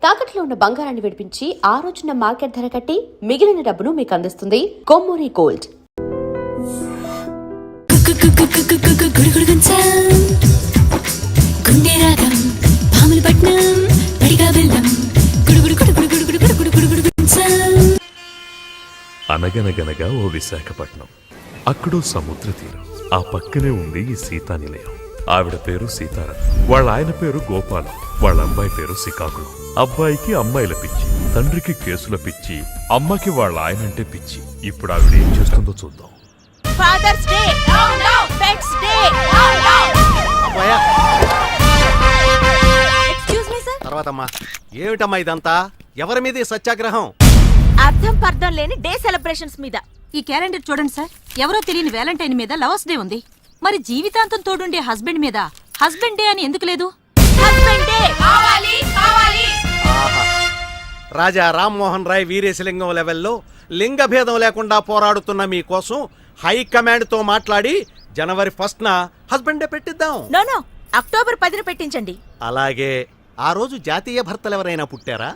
తాకట్లో ఉన్న బంగారాన్ని విడిపించి ఆ రోజున మార్కెట్ ధర కట్టి మిగిలిన డబ్బును మీకు అందిస్తుంది కొమ్మూరి గోల్డ్. అనగనగనగా ఓ విశాఖపట్నం. అక్కడో సముద్ర తీరం. ఆ పక్కనే ఉంది ఈ సీతా నిలయం. ఆవిడ పేరు సీతారాం, వాళ్ళ ఆయన పేరు గోపాలం, వాళ్ళ అబ్బాయి పేరు శ్రీకాకుళం. అబ్బాయికి అమ్మాయిల పిచ్చి, తండ్రికి కేసుల పిచ్చి, అమ్మకి వాళ్ళ ఆయన అంటే పిచ్చి. ఇప్పుడు ఆవిడ ఏం చేస్తుందో చూద్దాం. Father's day, pet's day. Excuse me sir. తర్వాతమ్మా ఏమిటమ్మా ఇదంతా? ఎవరి మీద సత్యాగ్రహం? అర్థం పర్థం లేని డే సెలబ్రేషన్స్ మీద. ఈ క్యాలెండర్ చూడండి సార్, ఎవరో తెలియని వ్యాలంటైన్ మీద లవర్స్ డే ఉంది. మరి జీవితాంతం తోడుండే హస్బెండ్ మీద హస్బెండ్ డే అని ఎందుకు లేదు? హస్బెండ్ డే కావాలి కావాలి. రాజా రామ్మోహన్ రాయ్ వీరేశలింగం లెవెల్లో లింగ భేదం లేకుండా పోరాడుతున్న మీకోసం హైకమాండ్ తో మాట్లాడి జనవరి 1న హస్బెండ్ డే పెట్టిద్దాం. నో, అక్టోబర్ 10న పెట్టించండి. అలాగే ఆ రోజు జాతీయ భర్తలు ఎవరైనా పుట్టారా?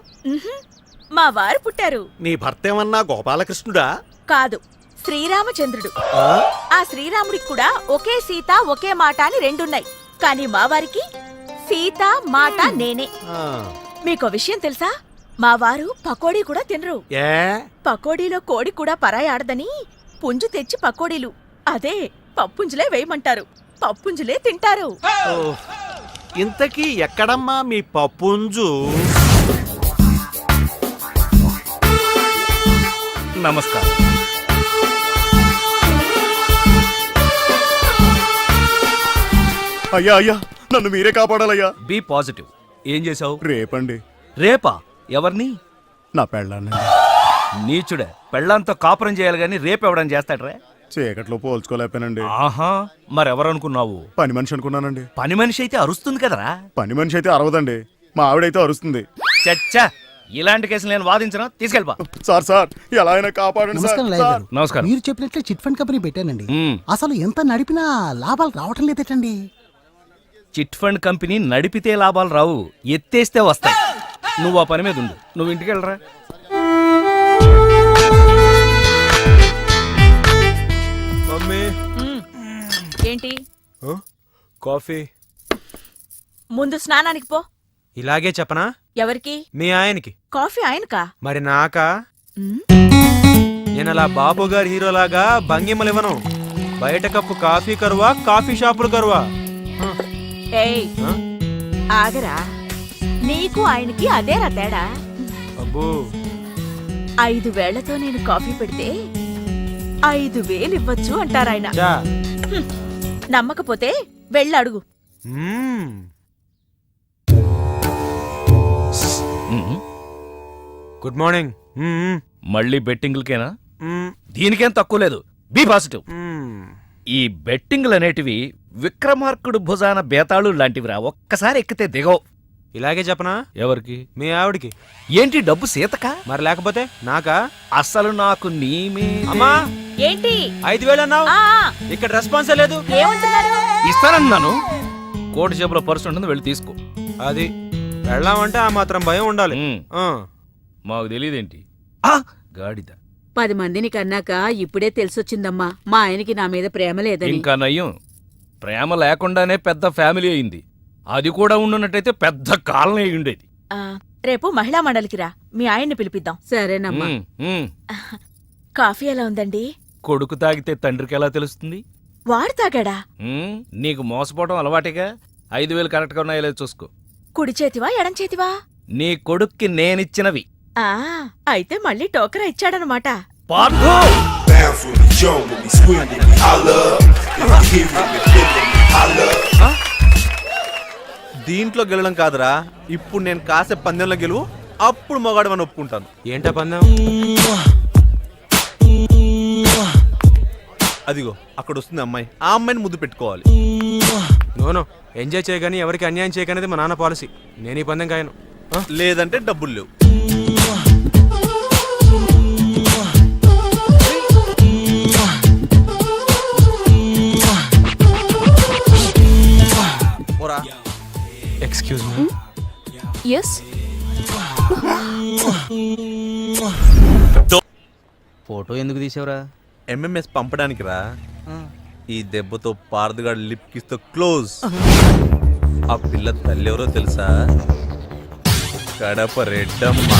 మా వారు పుట్టారు. నీ భర్త ఏమన్నా గోపాలకృష్ణుడా? కాదు, శ్రీరామచంద్రుడు. ఆ శ్రీరాముడికి కూడా ఒకే సీత ఒకే మాట అని రెండున్నాయి. కానీ మా వారికి సీత మాట నేనే. మీకో విషయం తెలుసా? మా వారు పకోడీ కూడా తినరు. పకోడీలో కోడి కూడా పరాయి ఆడదని పుంజు తెచ్చి పకోడీలు అదే పప్పుంజులే వేయమంటారు. పప్పుంజులే తింటారు. ఇంతకీ ఎక్కడమ్మా మీ పప్పుంజు? నమస్కారం. అయ్యా అయ్యా, నన్ను మీరే కాపాడాలయ్యా. Be positive. ఏం చేసావు? రేపండి. రేపా? ఎవరిని? నా పెళ్ళాన్నండి. నీచుడే, పెళ్ళంతో కాపురం చేయాలి గాని రేపెవడని చేస్తాడ్రా? చీకట్లో పోల్చుకోలేకపోయానండి. ఆహా, మరెవరనుకున్నావు? పని మనిషి అనుకున్నానండి. పని మనిషి అయితే అరుస్తుంది కదరా. పని మనిషి అయితే అరవదండి, మా ఆవిడైతే అరుస్తుంది. చచ్చా, ఇలాంటి కేసులు నేను వాదించను. తీసుకెళ్ళిపా. సార్ ఎలా అయినా కాపాడండి సార్. నమస్కారం. మీరు చెప్పినట్లే చిట్ ఫండ్ కంపెనీ పెట్టానండి. అసలు ఎంత నడిపినా లాభాలు రావటం లేదేటండి. చిట్ ఫండ్ కంపెనీ నడిపితే లాభాలు రావు, ఎత్తేస్తే వస్తాయి. నువ్వు ఆ పని మీద ఉండు, నువ్వు ఇంటికి వెళ్ళరా. ఏంటి? కాఫీ. ముందు స్నానానికి పో. ఇలాగే చెప్పనా? ఎవరికి? మీ ఆయనకి. కాఫీ ఆయనకా? మరి నాకా? నేను అలా బాబు గారి హీరోలాగా భంగిమలు ఇవ్వను. బయట కప్పు కాఫీ కరువా, కాఫీ షాపులు కరువా? ఏయ్, ఆగరా. నీకు ఆయనకి అదేరా తేడా. అబ్బో, 5 వేళ్లతో నేను కాఫీ పెడితే 5,000 ఇవ్వచ్చు అంటారాయన. నమ్మకపోతే వెళ్ళడుగు. Good morning. మళ్ళీ బెట్టింగ్లకేనా? దీనికేం తక్కువ లేదు. Be positive. ఈ బెట్టింగ్లు అనేటివి విక్రమార్కుడు భుజాన బేతాళు లాంటివిరా. ఒక్కసారి ఎక్కితే దిగవు. ఇలాగే చెప్పనా? ఎవరికి? మీ ఆవిడికి. ఏంటి, డబ్బు సీతకా? మరి లేకపోతే నాకా? అసలు నాకు నీమే. అమ్మా, ఏంటి 5,000 అన్నావు? ఇక్కడ రెస్పాన్సే లేదు. ఏమంటున్నారు? ఇస్తానన్నాను. కోటి జేబులో పర్సు ఉంటుంది, వెళ్ళి తీసుకో. అది వెళ్ళామంటే ఆ మాత్రం భయం ఉండాలి. మాకు తెలియదేంటి గాడిద. 10 మందిని కన్నాక ఇప్పుడే తెలిసొచ్చిందమ్మా, మా ఆయనకి నా మీద ప్రేమ లేదని. ఇంకా నయ్యం, ప్రేమ లేకుండానే పెద్ద ఫ్యామిలీ అయింది. అది కూడా ఉండున్నట్టయితే పెద్ద కాలనీ అయి ఉండేది. రేపు మహిళా మండలికి రా, మీ ఆయన్ని పిలిపిద్దాం. సరేనమ్మా. కాఫీ ఎలా ఉందండి? కొడుకు తాగితే తండ్రికి ఎలా తెలుస్తుంది? వాడు తాగాడా? నీకు మోసపోవడం అలవాటిగా. 5,000 కరెక్ట్ గా ఉన్నాయో లేదో చూసుకో. కుడి చేతివా ఎడం చేతివా? నీ కొడుక్కి నేనిచ్చినవి. అయితే మళ్ళీ టోకరా ఇచ్చాడనమాట. దీంట్లో గెలడం కాదురా, ఇప్పుడు నేను కాసే పందెంలో గెలువు, అప్పుడు మొగాడమని ఒప్పుకుంటాను. ఏంటా పందెం? అదిగో అక్కడ వస్తుంది అమ్మాయి, ఆ అమ్మాయిని ముద్దు పెట్టుకోవాలి. నోనో, ఎంజాయ్ చేయగాని ఎవరికి అన్యాయం చేయకనేది మా నాన్న పాలసీ. నేను ఈ పందెం కాయను. లేదంటే డబ్బులు లేవు. Excuse me. ఎస్ ఫోటో ఎందుకు తీసావురా? ఎంఎంఎస్ పంపడానికి రా. ఈ దెబ్బతో పారదుగాడు లిప్ కిస్ తో క్లోజ్. ఆ పిల్ల తల్లి ఎవరో తెలుసా? కడప రెడ్డమ్మ.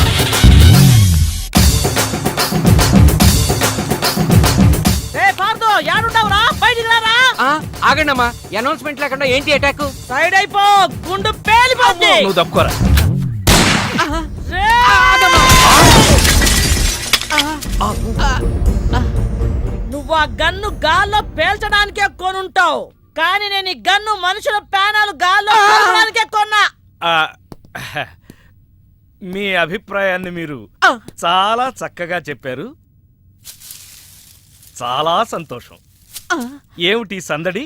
ఆగండి అమ్మా, అనౌన్స్మెంట్ లేకుండా ఏంటి అటాక్? సైడ్ అయిపో, గుండు పేలిపోద్ది. నువ్వు తప్పుకోరా. నువ్వు ఆ గన్ను గాల్లో పేల్చడానికే కొనుంటావు, కానీ నేను ఈ గన్ను మనుషుల ప్రాణాలు గాల్లో పేల్చడానికే కొన్నా. ఆ, మీ అభిప్రాయాన్ని మీరు చాలా చక్కగా చెప్పారు. చాలా సంతోషం. ఏమిటి సందడి?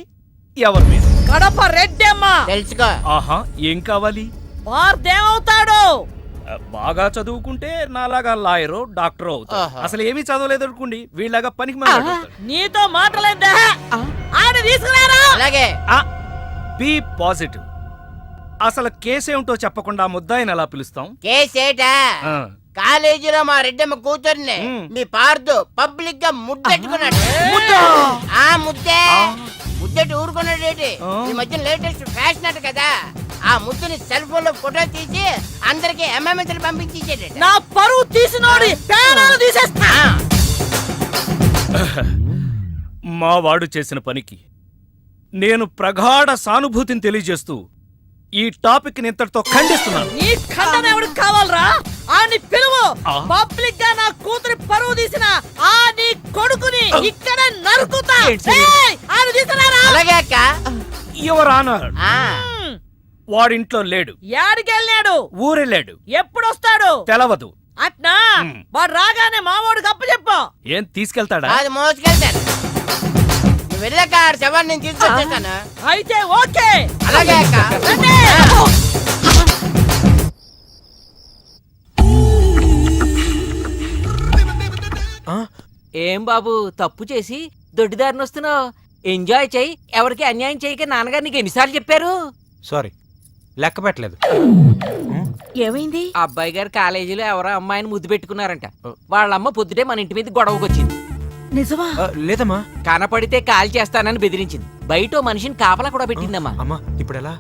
ఎవరి మీద? కడప రెడ్డమ్మ. తెలుసుకో. ఆహా, ఏం కావాలి? వార్దేమవుతాడు? బాగా చదువుకుంటే నాలాగా లాయరో డాక్టరో అవుతాడు. అసలు ఏమీ చదవలేదు అనుకోండి, వీళ్ళగా పనికి నీతో మాటలేదే. ఆడి తీసుకురారా. అలాగే. Be positive. అసలు కేసేమిటో చెప్పకుండా ముద్దాయిని ఎలా పిలుస్తాం? కేసేటా? ఆ, కాలేజీలో మా రెడ్డమ్మ కూతుర్ని మీ పార్దు పబ్లిక్ గా ముద్దెట్టుకున్నాడు. ఆ ముద్దే ముద్దెట్టు ఊరుకున్నాడేటి? ఈ మధ్య లేటెస్ట్ ఫ్యాషన్ అట కదా, ఆ ముద్దుని సెల్ ఫోన్ లో ఫోటో తీసి అందరికి ఎంఎంఎస్ పంపించేసాడు. నా పరువు తీసినోడి ప్రాణాలు తీసేస్తా. మా వాడు చేసిన పనికి నేను ప్రగాఢ సానుభూతిని తెలియజేస్తూ ఈ టాపిక్ ని ఇంతటితో ఖండిస్తున్నాను. నీ ఖండన ఎవరికి కావాలరా? ఆని పిలువు. పబ్లిక్ గా నా కూతురి పరువు తీసిన ఆ నీ కొడుకుని ఇక్కడ నరుకుతా. ఆని తీసుకురారా. అలాగే అక్క. యువర్ ఆనర్, వాడింట్లో లేడు. యాడికెళ్ళాడు? ఊరెళ్ళాడు. ఎప్పుడొస్తాడు? తెలవదు. అట్నా? వాడు రాగానే మావాడికి అప్పచెప్పు. ఏం తీసుకెళ్తాడా? అది మోసుకెళ్తాను. నువ్వు వెళ్ళాక శవాన్ని నేను తీసుకొచ్చేస్తాను. అయితే ఓకే. అలాగే అక్క. రండి. ఏం బాబు, తప్పు చేసి దొడ్డిదారిని వస్తున్నావు? ఎంజాయ్ చెయ్యి, ఎవరికి అన్యాయం చేయక నాన్నగారు నీకు ఎన్నిసార్లు చెప్పారు? సారీ, లెక్క పెట్టలేదు. ఏమైంది? అబ్బాయి గారు కాలేజీలో ఎవరో అమ్మాయిని ముద్దు పెట్టుకున్నారంట. వాళ్ళమ్మ పొద్దుటే మన ఇంటి మీద గొడవకు వచ్చింది. నిజమా? లేదమ్మా. కనపడితే కాల్ చేస్తానని బెదిరించింది. బయట ఓ మనిషిని కాపలా కూడా పెట్టిందమ్మా. అమ్మా ఇప్పుడు ఎలా?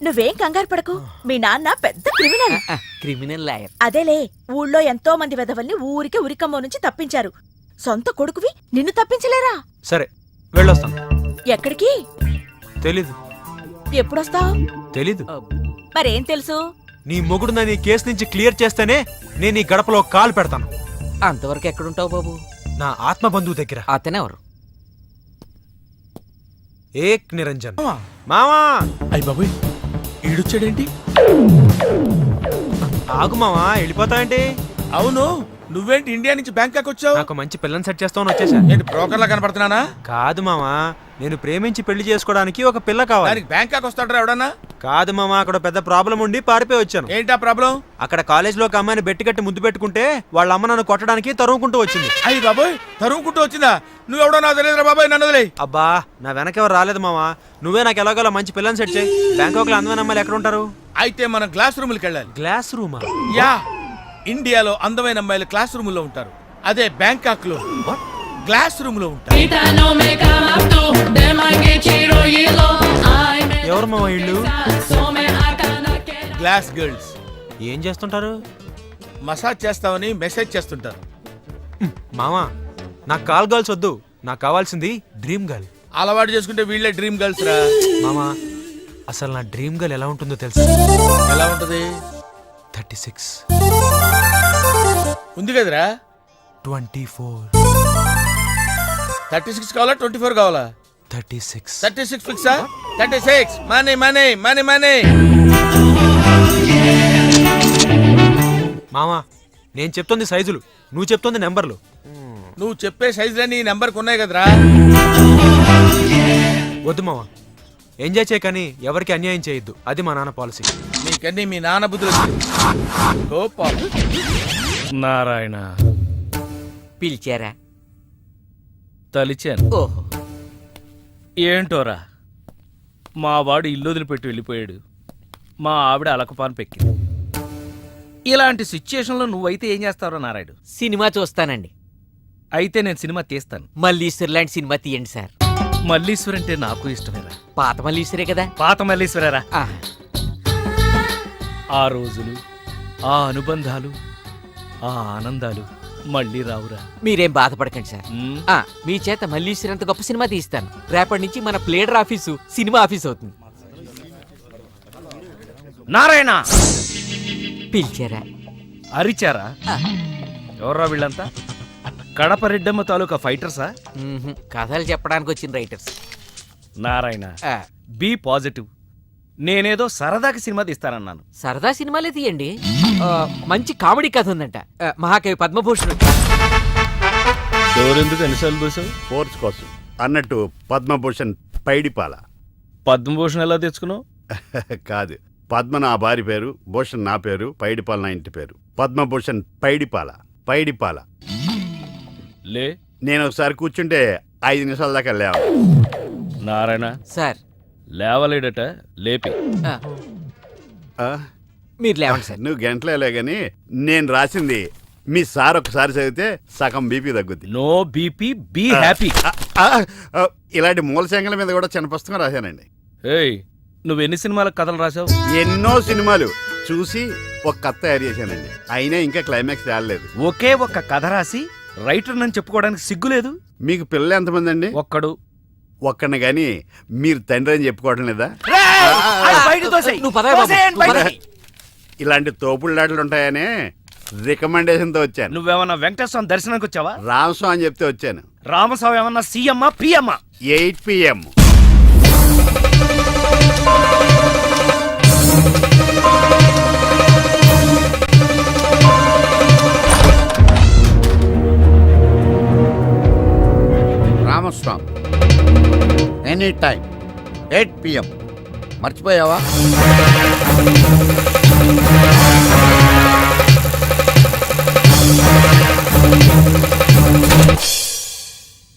నువ్వేం కంగారు పడకు. మీ నాన్న పెద్ద క్రిమినల్. Criminal lawyer. అదేలే, ఊళ్ళో ఎంతో మంది వెధవల్ని ఊరికే ఉరికమ్మో నుంచి తప్పించారు. సొంత కొడుకువి నిన్ను తప్పించలేరా? సరే వెళ్ళొస్తాను. ఎక్కడికి? తెలీదు. ఎప్పుడొస్తావు? తెలీదు. మరేం తెలుసు? నీ మొగుడు నన్ను ఈ కేసు నుంచి క్లియర్ చేస్తేనే నేను ఈ గడపలో కాలు పెడతాను. అంతవరకు ఎక్కడుంటావు బాబు? నా ఆత్మ బంధువు దగ్గర. అతనెవరు? ఏక్ నిరంజన్. మామా. అయ్య బాబోయ్, ఈడొచ్చాడేంటి? ఆగు మామా, వెళ్ళిపోతావేంటి? అవును, నువ్వేంటి ఇండియా నుంచి బ్యాంకాక్ వచ్చావు? నాకు మంచి పిల్లని సెట్ చేస్తామని వచ్చేసా. ఏంటి బ్రోకర్లా కనపడుతున్నానా? కాదు మామా, నేను ప్రేమించి పెళ్లి చేసుకోవడానికి ఒక పిల్ల కావాలి. దానికి బ్యాంకాక్ వస్తాడరా ఎవడన్నా? కాదు మామా, అక్కడ పెద్ద ప్రాబ్లం ఉండి పారిపోయి వచ్చాను. ఏంటా ప్రాబ్లం? అక్కడ కాలేజీలో ఒక అమ్మాయిని బెట్టి కట్టి ముద్దు పెట్టుకుంటే వాళ్ళ అమ్మ నన్ను కొట్టడానికి తరుముకుంటూ వచ్చింది. అయ్యి బాబోయ్, తరుముకుంటూ వచ్చిందా? నువ్వెవడో నాకు తెలియదురా బాబాయ్, నన్ను వదిలేయ్. అబ్బా, నా వెనకెవరు రాలేదు మామా. నువ్వే నాకు ఎలాగోలా మంచి పిల్లని సెట్ చేయి. బ్యాంకాక్ లో అందమైన అమ్మాయిలు ఎక్కడ ఉంటారు? అయితే మనం క్లాస్ రూమ్కి వెళ్ళాలి. గ్లాస్ రూమా? యా, ఇండియాలో అందమైన అమ్మాయిలు క్లాస్ రూమ్ లో ఉంటారు. అదే బ్యాంకాక్ లో గ్లాస్ రూమ్ లో ఉంటారు. ఎవరు మామా ఇళ్ళు? Glass girls. ఏం చేస్తుంటారు? మసాజ్ చేస్తామని మెసేజ్ చేస్తుంటారు. మామా, నాకు కాల్ గర్ల్స్ వద్దు, నాకు కావాల్సింది డ్రీమ్ గర్ల్. అలవాటు చేసుకుంటే వీళ్ళే డ్రీమ్ గర్ల్స్ రా. మామా, అసలు నా డ్రీమ్ గర్ల్ ఎలా ఉంటుందో తెలుసా? ఎలా ఉంటది? 36 ఉంది కదరా. 24 36 కావాలా 24 కావాలా? 36 36 ఫిక్సా? 36 మనీ మనీ మనీ మనీ. మామా, నేను చెప్తుంది సైజులు, నువ్వు చెప్తుంది నెంబర్లు. నువ్వు చెప్పే సైజులన్నీ ఈ నెంబర్కి ఉన్నాయి కదరా. వద్దు మామా, ఎంజాయ్ చేయకని ఎవరికి అన్యాయం చేయొద్దు, అది మా నాన్న పాలసీ. నీకన్నీ మీ నాన్న బుద్ధులు గోపాల్. నారాయణ. పిలిచారా? తలిచాను. ఓహో. ఏంటోరా, మా వాడు ఇల్లు వదిలిపెట్టి వెళ్ళిపోయాడు. మా ఆవిడ అలకపాను పెక్కింది. ఇలాంటి సిచ్యుయేషన్లో నువ్వైతే ఏం చేస్తావో నారాయుడు? సినిమా చూస్తానండి. అయితే నేను సినిమా తీస్తాను. మల్లీశ్వర్ లాంటి సినిమా తీయండి సార్. మల్లీశ్వర్ అంటే నాకు ఇష్టమేరా. పాత మల్లీశ్వరే కదా. పాత మల్లీశ్వరరా. ఆ, ఆ రోజులు, ఆ అనుబంధాలు, ఆ ఆనందాలు మళ్ళీ రావురా. మీరేం బాధపడకండి సార్. మ్మ్. మీ చేత మల్లీశ్వర్ అంత గొప్ప సినిమా తీస్తాను. రేపటి నుంచి మన ప్లేడర్ ఆఫీసు సినిమా ఆఫీస్ అవుతుంది. నారాయణ పిలిచారా? అరిచారా? ఎవర్రా వీళ్ళంతా? కడప రెడ్డమ్మ తాలూకా ఫైటర్సా? కథలు చెప్పడానికి వచ్చిన రైటర్స్. Narayana, be positive. నేనేదో సరదాకి సినిమా తీస్తానన్నాను. సరదా సినిమాలే తీయండి. మంచి కామెడీ కథ ఉందంట. మహాకవి పద్మభూషణ్. డోరెందుకు ఎన్నిసార్లు చూసావు? ఫోర్స్ కోసం అన్నట్టు పద్మభూషణ్ పైడిపాల. పద్మభూషణ్ ఎలా తెచ్చుకున్నావు? కాదు, పద్మ నా భార్య పేరు, భూషణ్ నా పేరు, పైడిపాల నా ఇంటి పేరు. పద్మభూషణ్ పైడిపాల. పైడిపాల. లే. నేను ఒకసారి కూర్చుంటే 5 నిమిషాల దాకా లేవ. నారాయణ సార్ లేవలేడట, లేపి. ఆ? మీరు లేవండి సార్. నువ్వు గంటలేలే గాని నేను రాసింది మీ సార్ ఒకసారి చదివితే సగం బీపీ తగ్గుద్ది. No BP, be happy. ఇలాంటి మూల శంకల మీద కూడా చిన్న పుస్తకం రాశానండి. ఏయ్, నువ్వెన్ని సినిమాలకు కథలు రాసావు? ఎన్నో సినిమాలు చూసి ఒక కథ తయారు చేశానండి. అయినా ఇంకా క్లైమాక్స్ తేలలేదు. ఒకే ఒక్క కథ రాసి రైటర్ నన్ను చెప్పుకోవడానికి సిగ్గులేదు? మీకు పిల్లలు ఎంతమంది అండి? ఒక్కడు. ఒక్కడిని గాని మీరు తండ్రి అని చెప్పుకోవడం లేదా? నువ్వు పదవి బాబు, నువ్వు పదవి. ఇలాంటి తోపుళ్ళాటలు ఉంటాయనే రికమెండేషన్ తో వచ్చాను. నువ్వేమన్నా వెంకటేశ్వరం దర్శనానికి వచ్చావా? రామస్వామి అని చెప్తే వచ్చాను. రామస్వామి ఏమన్నా సీఎమ్మా, పిఎమ్మా? 8 PM. Ramaswamy any time 8 PM. మర్చిపోయావా?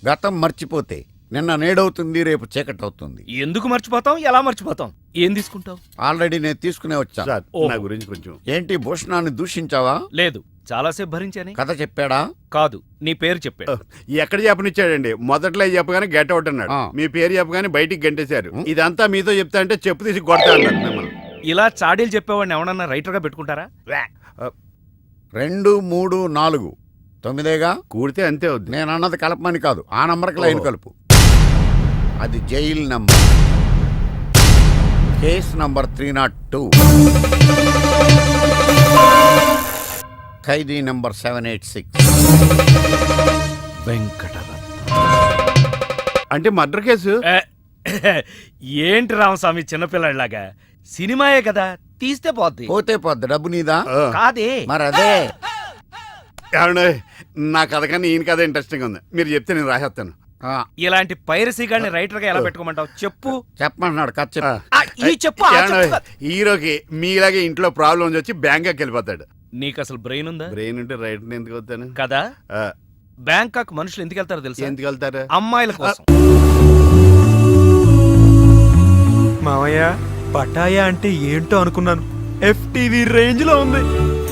గతం మర్చిపోతే నిన్న నేడవుతుంది, రేపు చీకటి అవుతుంది. ఎందుకు మర్చిపోతాం? ఎలా మర్చిపోతాం? ఏం తీసుకుంటావు? ఆల్రెడీ నేను తీసుకునే వచ్చా. సార్, ఓహో. నా గురించి కొంచెం. ఏంటి భూషణాన్ని దూషించావా? లేదు, చాలాసేపు భరించానే. కథ చెప్పాడా? కాదు, నీ పేరు చెప్పాడు. ఎక్కడ చెప్పనిచ్చాడండి? మొదట్లో చెప్పగానే గెట్ అవుట్ అన్నాడు. ఆ. మీ పేరు చెప్పగానే బయటికి గంటేశారు. ఇదంతా మీతో చెప్తా అంటే చెప్పు తీసి కొడతా అన్నారు మిమ్మల్ని. ఇలా చాడీలు చెప్పేవాడిని ఎవడన్నా రైటర్గా పెట్టుకుంటారా? 2, 3, 4 9గా. కూడితే అంతే అవుద్ది. నేను అన్నది కలపమని కాదు, ఆ నంబర్కి లైన్ కలుపు. అది జైల్ నంబర్. Case number 302. ఖైదీ నంబర్ 786. వెంకటరత్న. అంటే మర్డర్ కేసు. ఏంటి రామస్వామి చిన్నపిల్లలాగా? సినిమాయే కదా, తీస్తే పోద్ది. పోతే పోద్ది, డబ్బు నీదా? కాదే. మరి అదే. ఏమండి, నా కథ కన్నా ఈయన కథ ఇంట్రెస్టింగ్ ఉంది. మీరు చెప్తే నేను రాసేస్తాను. ఇలాంటి పైరసీ గాని రైటర్ గా ఎలా పెట్టుకోమంటావు? చెప్పు. చెప్పమంటున్నాడు, కథ చెప్పు. ఈ చెప్పు. ఏమండి, హీరోకి మీలాగే ఇంట్లో ప్రాబ్లమ్స్ వచ్చి బ్యాంకాక్ వెళ్ళిపోతాడు. నీకు అసలు బ్రెయిన్ ఉందా? బ్రెయిన్ ఉంటే రైట్ ఎందుకు వస్తాను కదా. బ్యాంకాక్ మనుషులు ఎందుకు వెళ్తారో తెలుసా? ఎందుకు వెళ్తారు? అమ్మాయిల కోసం. మావయ్య, పటాయా అంటే ఏంటో అనుకున్నాను. FTV రేంజ్ లో ఉంది.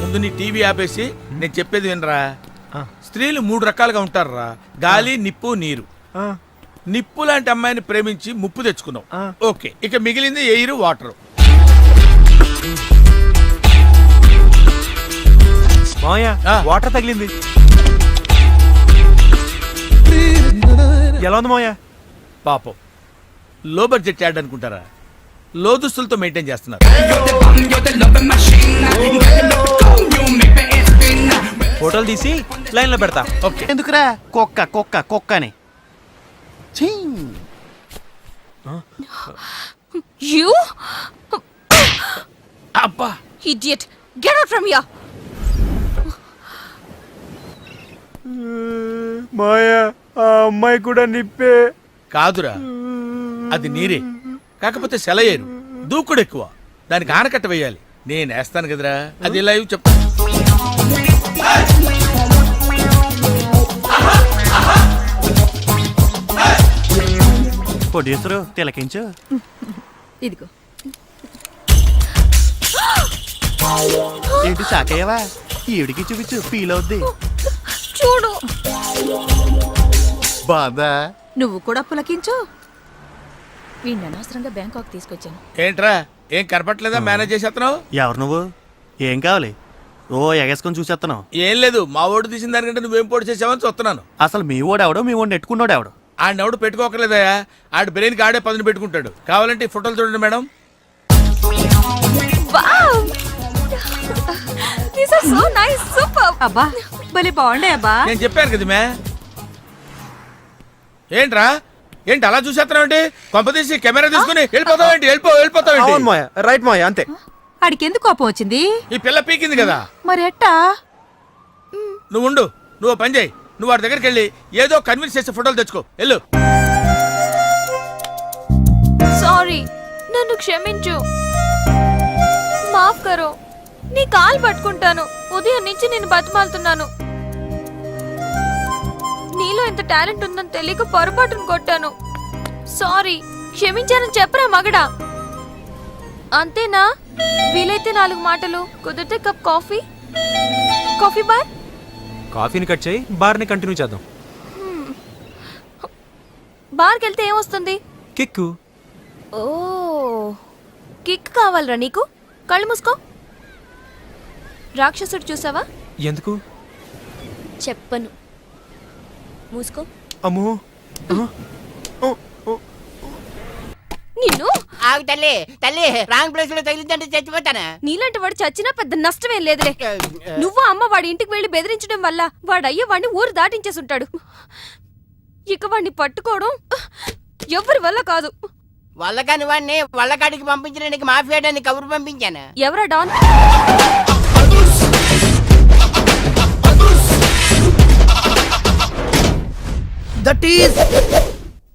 ముందు నీ టీవీ ఆపేసి నేను చెప్పేది వినరా. స్త్రీలు 3 రకాలుగా ఉంటారురా. గాలి, నిప్పు, నీరు. నిప్పు లాంటి అమ్మాయిని ప్రేమించి ముప్పు తెచ్చుకున్నావు. ఓకే, ఇక మిగిలింది ఎయిర్, వాటర్. మావయ్య, వాటర్ తగిలింది. ఎలా ఉంది మావయ్య? పాపం, లో బడ్జెట్ యాడ్ అనుకుంటారా? లో దుస్తులతో మెయింటైన్ చేస్తున్నారు. ఫోటోలు తీసి లైన్ లో పెడతా. ఓకే. ఎందుకురా? కుక్క కుక్క కుక్క అని. యు అబ్బా, idiot, get out from here. Maya, ఆ అమ్మాయి కూడా నిప్పే. కాదురా, అది నీరే. కాకపోతే సెలయేరు, దూకుడు ఎక్కువ. దానికి ఆనకట్ట వేయాలి. నేను వేస్తాను కదరా. అది లైవ్ చెప్తా. ప్రొడ్యూసరు తిలకించు. ఇదిగో. ఏంటి సాకయ్యవా? ఈవిడికి చూపించు, ఫీల్ అవుద్ది. చూడు. బాదా? నువ్వు కూడా పులకించు. వీణ్ణి అనవసరంగా బ్యాంకాక్ తీసుకొచ్చాను. ఏంట్రా ఏం కనపట్లేదా? మేనేజ్ చేసేస్తున్నావు? ఎవరు నువ్వు? ఏం కావాలి? ఓ ఎగేసుకొని చూసేస్తున్నావు. ఏం లేదు, మా ఓటు తీసిన దానికంటే నువ్వేం పోటీ చేసావని చూస్తున్నాను. అసలు మీ ఓడు ఎవడో, మీ ఓడిని ఎట్టుకున్నాడు ఎవడు? ఆడెవడు పెట్టుకోకర్లేదయా, ఆడి బ్రెయిన్కి ఆడే పదును పెట్టుకుంటాడు. కావాలంటే ఈ ఫోటోలు చూడండి మేడం. అబ్బా భలే బాగుండే అబ్బా. నేను చెప్పాను కదా మే. ఏంట్రా ఏంటి అలా చూసేస్తున్నావు? కొంపదీసి కెమెరా తీసుకుని వెళ్ళిపోతావేంటి? వెళ్ళిపోతావేంటి? రైట్ మాయ, అంతే. ఆడికెందుకు కోపం వచ్చింది? ఈ పిల్ల పీకింది కదా. మరి ఎట్టా? నువ్వు ఉండు, నువ్వు పని చేయి. నువ్వు వాడి దగ్గరికి వెళ్ళి ఏదో కన్విన్స్ చేసే ఫోటోలు తెచ్చుకో. వెళ్ళు. సారీ, నన్ను క్షమించు. మాఫ్ కరో. నీ కాలు పట్టుకుంటాను. ఉదయం నుంచి నేను బతిమాలుతున్నాను. నీలో ఎంత టాలెంట్ ఉందని తెలియక పొరపాటును కొట్టాను. సారీ, క్షమించానని చెప్పరా మగడా. అంతేనా? వీలైతే 4 మాటలు, కుదిరితే కప్ కాఫీ. Coffee bar. కాఫీని కట్ చేయి, బార్ని కంటిన్యూ చేద్దాం. బార్కి వెళ్తే ఏమొస్తుంది? కిక్కు. ఓ, కిక్ కావాలరా నీకు? కళ్ళు మూసుకో. రాక్షసుడు చూసావా? ఎందుకు? చెప్పను. మూసుకో. అమ్మో. నిన్ను ఆగు తల్లి, తల్లి రాంగ్ ప్లేస్ లో తగిలిందంటే చచ్చిపోతానా? నీలాంటి వాడు చచ్చినా పెద్ద నష్టమేం లేదులే. నువ్వు అమ్మ వాడి ఇంటికి వెళ్లి బెదిరించడం వల్ల వాడయ్య వాడిని ఊరు దాటించేసుంటాడు. ఇక వాడిని పట్టుకోవడం ఎవరి వల్ల కాదు. వల్లకాని వాడిని వల్లకాడికి పంపించడానికి మాఫియాడాన్ని కబురు పంపించాను. ఎవరా డాన్? దట్ ఈస్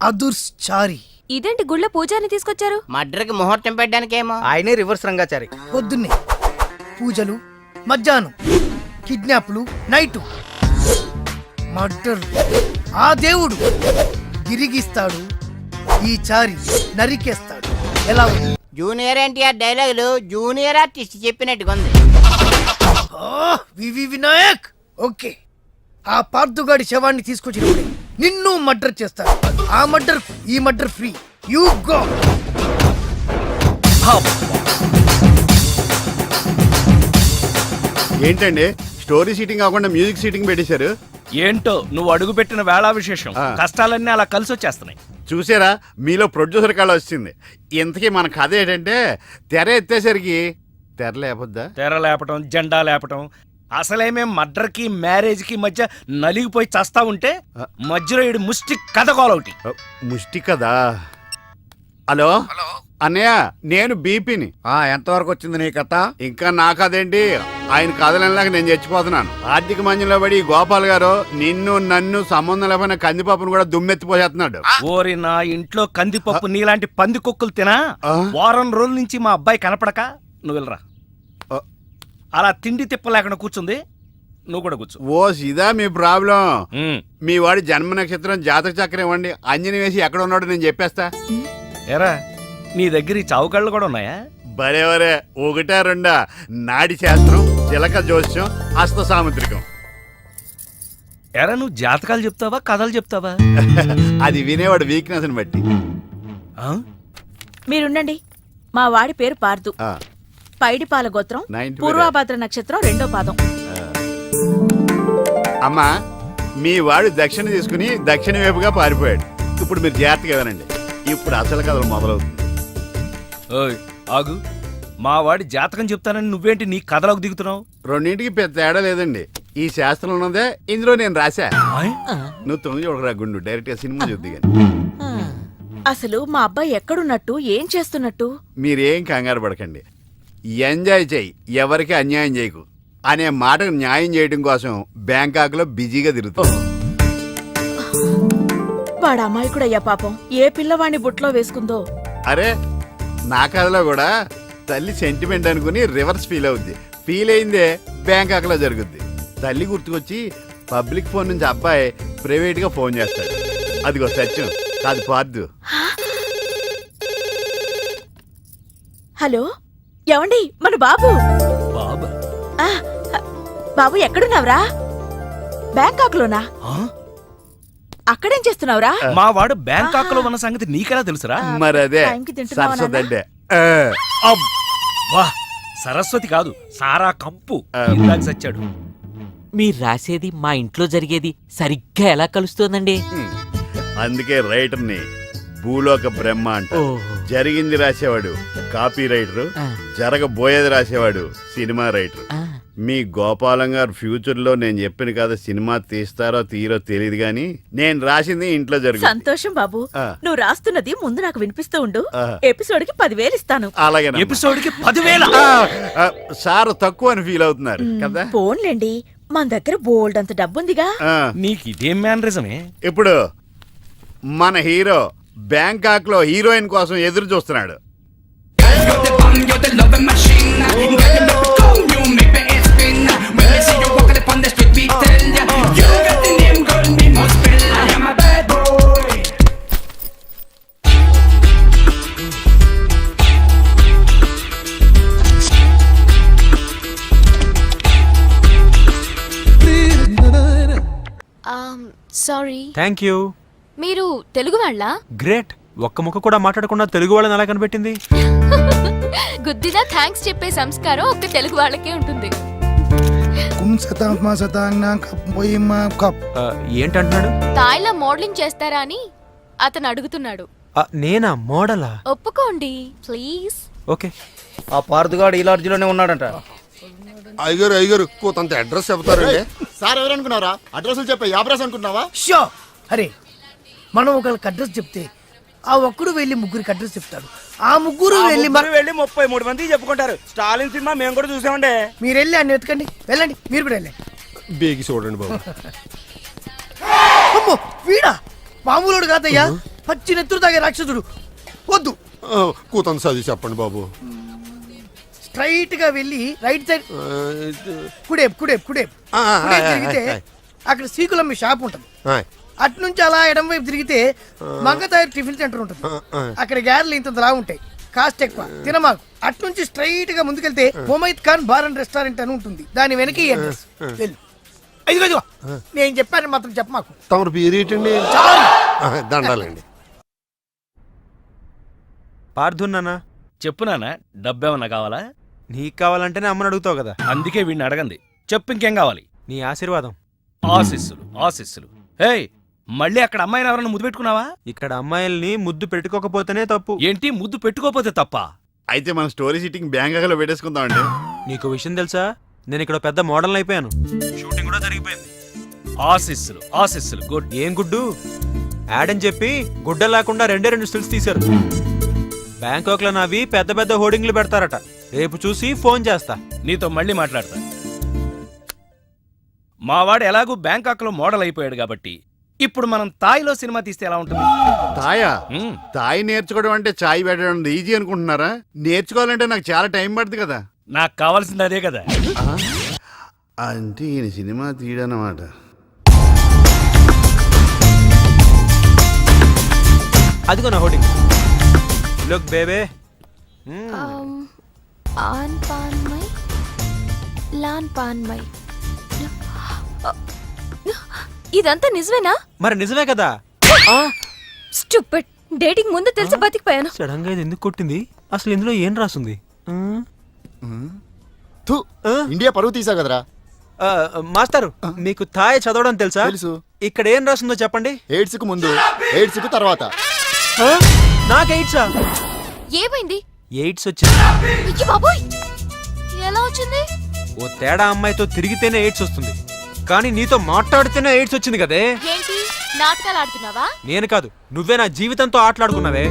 అదుర్స్ చారి. ఇదేంటి గుళ్ళ పూజారిని తీసుకొచ్చారు? మడ్రకి ముహూర్తం పెట్టడానికేమో. ఆయనే రివర్స్ రంగాచారి. పొద్దున్నే పూజలు, మధ్యాహ్నం కిడ్నాప్లు, నైటు మర్డర్. ఆ దేవుడు తిరిగిస్తాడు, ఈ చారి నరికేస్తాడు. ఎలా ఉంది? జూనియర్ ఎన్టీఆర్ డైలాగులు జూనియర్ ఆర్టిస్ట్ చెప్పినట్టుగా ఉంది. వివి వినాయక్. ఓకే, ఆ పార్థుగాడి శవాన్ని తీసుకొచ్చినప్పుడే నిన్ను మర్డర్ చేస్తాడు. ఆ మర్డర్, ఈ మర్డర్ ఫ్రీ. You go. ఏంటండి స్టోరీ సీటింగ్ కాకుండా మ్యూజిక్ సీటింగ్ పెట్టేశారు? ఏంటో నువ్వు అడుగు పెట్టిన వేళ విశేషం. కష్టాలన్నీ అలా కలిసి వచ్చేస్తున్నాయి. చూసారా, మీలో ప్రొడ్యూసర్ కాల్ వచ్చింది. ఇంతకీ మన కథ ఏంటంటే, తెర ఎత్తేసరికి తెర లేపొద్దా? తెర లేపటం, జెండా లేపటం. అసలేమేం మర్డర్కి మ్యారేజ్కి మధ్య నలిగిపోయి చస్తా ఉంటే మధ్యలో ఈడు ముష్టి కథ కోలొకటి. ముష్టి కదా. హలో అన్నయ్య, నేను బీపీని. ఎంతవరకు వచ్చింది నీ కథ? ఇంకా నా కథేంటి, ఆయన కథలలాగా నేను చచ్చిపోతున్నాను. ఆర్థిక మంజంలో పడి గోపాల్ గారు నిన్ను నన్ను సంబంధం లేకపోయినా కందిపప్పును కూడా దుమ్మెత్తిపోసేస్తున్నాడు. ఓరి నా ఇంట్లో కందిపప్పు నీలాంటి పంది కుక్కలు తినా వారం రోజుల నుంచి మా అబ్బాయి కనపడక నువ్వు వెళ్ళరా. అలా తిండి తిప్పలేకుండా కూర్చుంది, నువ్వు కూడా కూర్చో. ఓ ఇదా మీ ప్రాబ్లం? మీ వాడి జన్మ నక్షత్రం జాతక చక్రం ఇవ్వండి, అంజని వేసి ఎక్కడ ఉన్నాడో నేను చెప్పేస్తా. ఏరా, నీ దగ్గర ఈ చావుకళ్ళు కూడా ఉన్నాయా? బరేవరే, 1 2 నాడి శాస్త్రం, చిలక జోస్యం, హస్త సాముద్రికం. ఎరా, నువ్వు జాతకాలు చెప్తావా కథలు చెప్తావా? అది వినేవాడు వీక్నెస్ ని బట్టి. మీరుండండి. మా వాడి పేరు పార్దు. పైడిపాల గోత్రం, పూర్వభద్ర నక్షత్రం 2వ పాదం. అమ్మా, మీ వాడు దక్షిణ తీసుకుని దక్షిణ వైపుగా పారిపోయాడు. ఇప్పుడు మీరు జాగ్రత్తగా వినండి. ఇప్పుడు అసలు కథలు మొదలవుతుంది. ఓయ్ ఆగు, మా వాడి జాతకం చెప్తానని నువ్వేంటి నీ కథలోకి దిగుతున్నావు? రెండింటికి పెద్ద తేడా లేదండి. ఈ శాస్త్రం ఉన్నదే ఇందులో నేను రాశా. నువ్వు తొంగి చూడరా గుండు, డైరెక్ట్ గా సినిమా చూద్ది కానీ. అసలు మా అబ్బాయి ఎక్కడున్నట్టు, ఏం చేస్తున్నట్టు? మీరేం కంగారు పడకండి. ఎంజాయ్ చెయ్యి, ఎవరికి అన్యాయం చేయకు అనే మాటకు న్యాయం చేయడం కోసం బ్యాంకాక్ లో బిజీగా తిరుగుతాం. వాడు అమాయకుడయ్యా పాపం. ఏ పిల్లవాడిని బుట్లో వేసుకుందో. అరే, నా కథలో కూడా తల్లి సెంటిమెంట్ అనుకుని రివర్స్ ఫీల్ అవుద్ది. ఫీల్ అయిందే బ్యాంకాక్ లో జరుగుద్ది. తల్లి గుర్తుకొచ్చి పబ్లిక్ ఫోన్ నుంచి అబ్బాయి ప్రైవేట్ గా ఫోన్ చేస్తాడు. అదిగో సత్యం, కాదు పార్దు. హలో, ఏమండి, మన బాబు. బాబు ఎక్కడున్నావురా? బ్యాంకాక్ లోనా? అక్కడేం చేస్తున్నావురా? మా వాడు బ్యాంకాక్ లో ఉన్న సంగతి నీకెలా తెలుసురా? మరి అదే టైంకి తింటున్నావా నాన్న? సరస్వతి అంటే వా సరస్వతి కాదు సారా కంపు ఇందాక సచ్చాడు. మీరు రాసేది మా ఇంట్లో జరిగేది సరిగ్గా ఎలా కలుస్తోందండి? అందుకే రైటర్ని భూలోక బ్రహ్మ అంట. జరిగింది రాసేవాడు కాపీ రైటర్, జరగబోయేది రాసేవాడు సినిమా రైటర్. మీ గోపాలం గారు ఫ్యూచర్ లో నేను చెప్పిన కదా సినిమా తీస్తారో తీరో తెలియదు గాని నేను రాసింది ఇంట్లో జరుగుతుంది. సంతోషం బాబు. నువ్వు రాస్తున్నది ముందు నాకు వినిపిస్తూ ఉండు. ఎపిసోడ్ కి 10,000 ఇస్తాను. అలాగే ఎపిసోడ్ కి 10,000 సార్ తక్కువ అని ఫీల్ అవుతున్నారు కదా. పోన్లేండి, మన దగ్గర బోల్డ్ అంత డబ్బుందిగా. నీకు ఇదేం మేనరిజమే? ఇప్పుడు మన హీరో బ్యాంకాక్ లో హీరోయిన్ కోసం ఎదురు చూస్తున్నాడు. Sorry, thank you. మీరు తెలుగు వాళ్ళ? గ్రేట్. ఒక్క ముక్క కూడా మాట్లాడకుండా తెలుగు వాళ్ళని ఎలా కనిపెట్టింది? గుద్దినా థ్యాంక్స్ చెప్పే సంస్కారం ఒక్క తెలుగు వాళ్ళకే ఉంటుంది. ఏంటంటున్నాడు? తాయిలా మోడలింగ్ చేస్తారా అని అతను అడుగుతున్నాడు. నేనా మోడలా? ఒప్పుకోండి ప్లీజ్. ఓకే. ఆ పార్దుగాడు ఈ లాడ్జిలోనే ఉన్నాడంట. అయ్యగారు కొంత అడ్రస్ చెప్తారండి. సార్ ఎవరనుకున్నారా? అడ్రస్ చెప్పే అడ్రస్ అనుకున్నావా? షో అరే, మనం ఒకరికి అడ్రస్ చెప్తే ఆ ఒక్కడు వెళ్ళి ముగ్గురికి అడ్రస్ చెప్తాడు. ఆ ముగ్గురు వెళ్ళి 33 మంది చెప్పుకుంటారు. స్టాలిన్ సినిమా మేము కూడా చూసామండి. మీరు వెళ్ళి అన్ని వెతకండి. వెళ్ళండి, మీరు కూడా వెళ్ళండి. బేగి చూడండి బాబు. అమ్మో వీడా? మామూలుడు కాదయ్యా, పచ్చి నెత్తురు తాగే రాక్షసుడు. వద్దు, కూతంత చదివి చెప్పండి బాబు. స్ట్రైట్ గా వెళ్ళి రైట్ సైడ్ కుడేపు కుడేపు కుడేపు కుడేపు తిరిగితే అక్కడ సీకులమ్మి షాప్ ఉంటుంది. అటు నుంచి అలా ఎడం వైపు తిరిగితే మంగతాయర్ టిఫిన్ సెంటర్ ఉంటుంది. అక్కడ గ్యారెలు ఇంత లా ఉంటాయి, కాస్ట్ ఎక్కువ, తినమాకు. అటు నుంచి స్ట్రైట్ గా ముందుకెళ్తే మొమైద్ ఖాన్ బార్ అండ్ రెస్టారెంట్ అని ఉంటుంది. దాని వెనక ఈ అడ్రస్. వెళ్ళు. ఇదిగో నేను చెప్పాను మాత్రం చెప్పమాకు. తమరు పేరేటండి? దండాలండి. పార్థున్నానా? చెప్పు నాన్న, డబ్బేమన్నా కావాలా? నీకు కావాలంటేనే అమ్మని అడుగుతావు కదా. అందుకే వీడిని అడగంది. చెప్పు ఇంకేం కావాలి? నీ ఆశీర్వాదం. ఆశీస్సులు ఆశీస్సులు. హేయ్, మళ్ళీ అక్కడ అమ్మాయిని ఎవరన్నా ముద్దు పెట్టుకున్నావా? ఇక్కడ అమ్మాయిల్ని ముద్దు పెట్టుకోకపోతేనే తప్పు. ఏంటి ముద్దు పెట్టుకోపోతే తప్ప? అయితే మన స్టోరీ సిట్టింగ్ బ్యాంకాక్ లో పెట్టేసుకుందాం అండి. నీకు విషయం తెలుసా, నేను ఇక్కడ పెద్ద మోడల్ అయిపోయాను. షూటింగ్ కూడా జరిగిపోయింది. ఆశీస్సులు ఆశీస్సులు. గుడ్. ఏం గుడ్డు? యాడ్ అని చెప్పి గుడ్డ లేకుండా 2 స్టిల్స్ తీశారు. బ్యాంకాక్ లో నావి పెద్ద పెద్ద హోర్డింగ్లు పెడతారట. రేపు చూసి ఫోన్ చేస్తా. నీతో మళ్ళీ మాట్లాడతా. మావాడు ఎలాగూ బ్యాంకాక్ లో మోడల్ అయిపోయాడు కాబట్టి ఇప్పుడు మనం తాయిలో సినిమా తీస్తే ఎలా ఉంటుంది? తాయా? తాయి నేర్చుకోవడం అంటే చాయ్ పెట్టడం ఈజీ అనుకుంటున్నారా? నేర్చుకోవాలంటే నాకు చాలా టైం పడుతుంది కదా. నాకు కావాల్సింది అదే కదా. అంటే ఈయన సినిమా తీయడనమాట. అదిగో నా హోర్డింగ్. Look baby. ఆన్ పాన్ మై లాన్ పాన్ మై. ఇదంతా నిజమేనా? మరి నిజమే కదా. స్టూపిడ్. డేటింగ్ ముందు తెలిసి బతికిపోయాను. సడన్ గా ఇది ఎందుకు కొట్టింది? అసలు ఇందులో ఏం రాసుంది? ఇండియా పరువు తీసా కదరా. మాస్టారు, మీకు థాయ్ చదవడం తెలుసా? తెలుసు. ఇక్కడ ఏం రాసిందో చెప్పండి. ఎయిడ్స్ కు ముందు, ఎయిడ్స్ కు తర్వాత. నాకు ఎయిడ్సా? ఏమైంది? ఎయిడ్స్ వచ్చింది. అయ్యో బాబోయ్, ఎలా వచ్చింది? ఓ తేడా అమ్మాయితో తిరిగితేనే ఎయిడ్స్ వస్తుంది, కానీ నీతో మాట్లాడితేనే ఎయిడ్స్ వచ్చింది కదే. ఏంటి నాటకాలు ఆడుతున్నావా? నేను కాదు, నువ్వే నా జీవితంతో ఆటలాడుకున్నావే.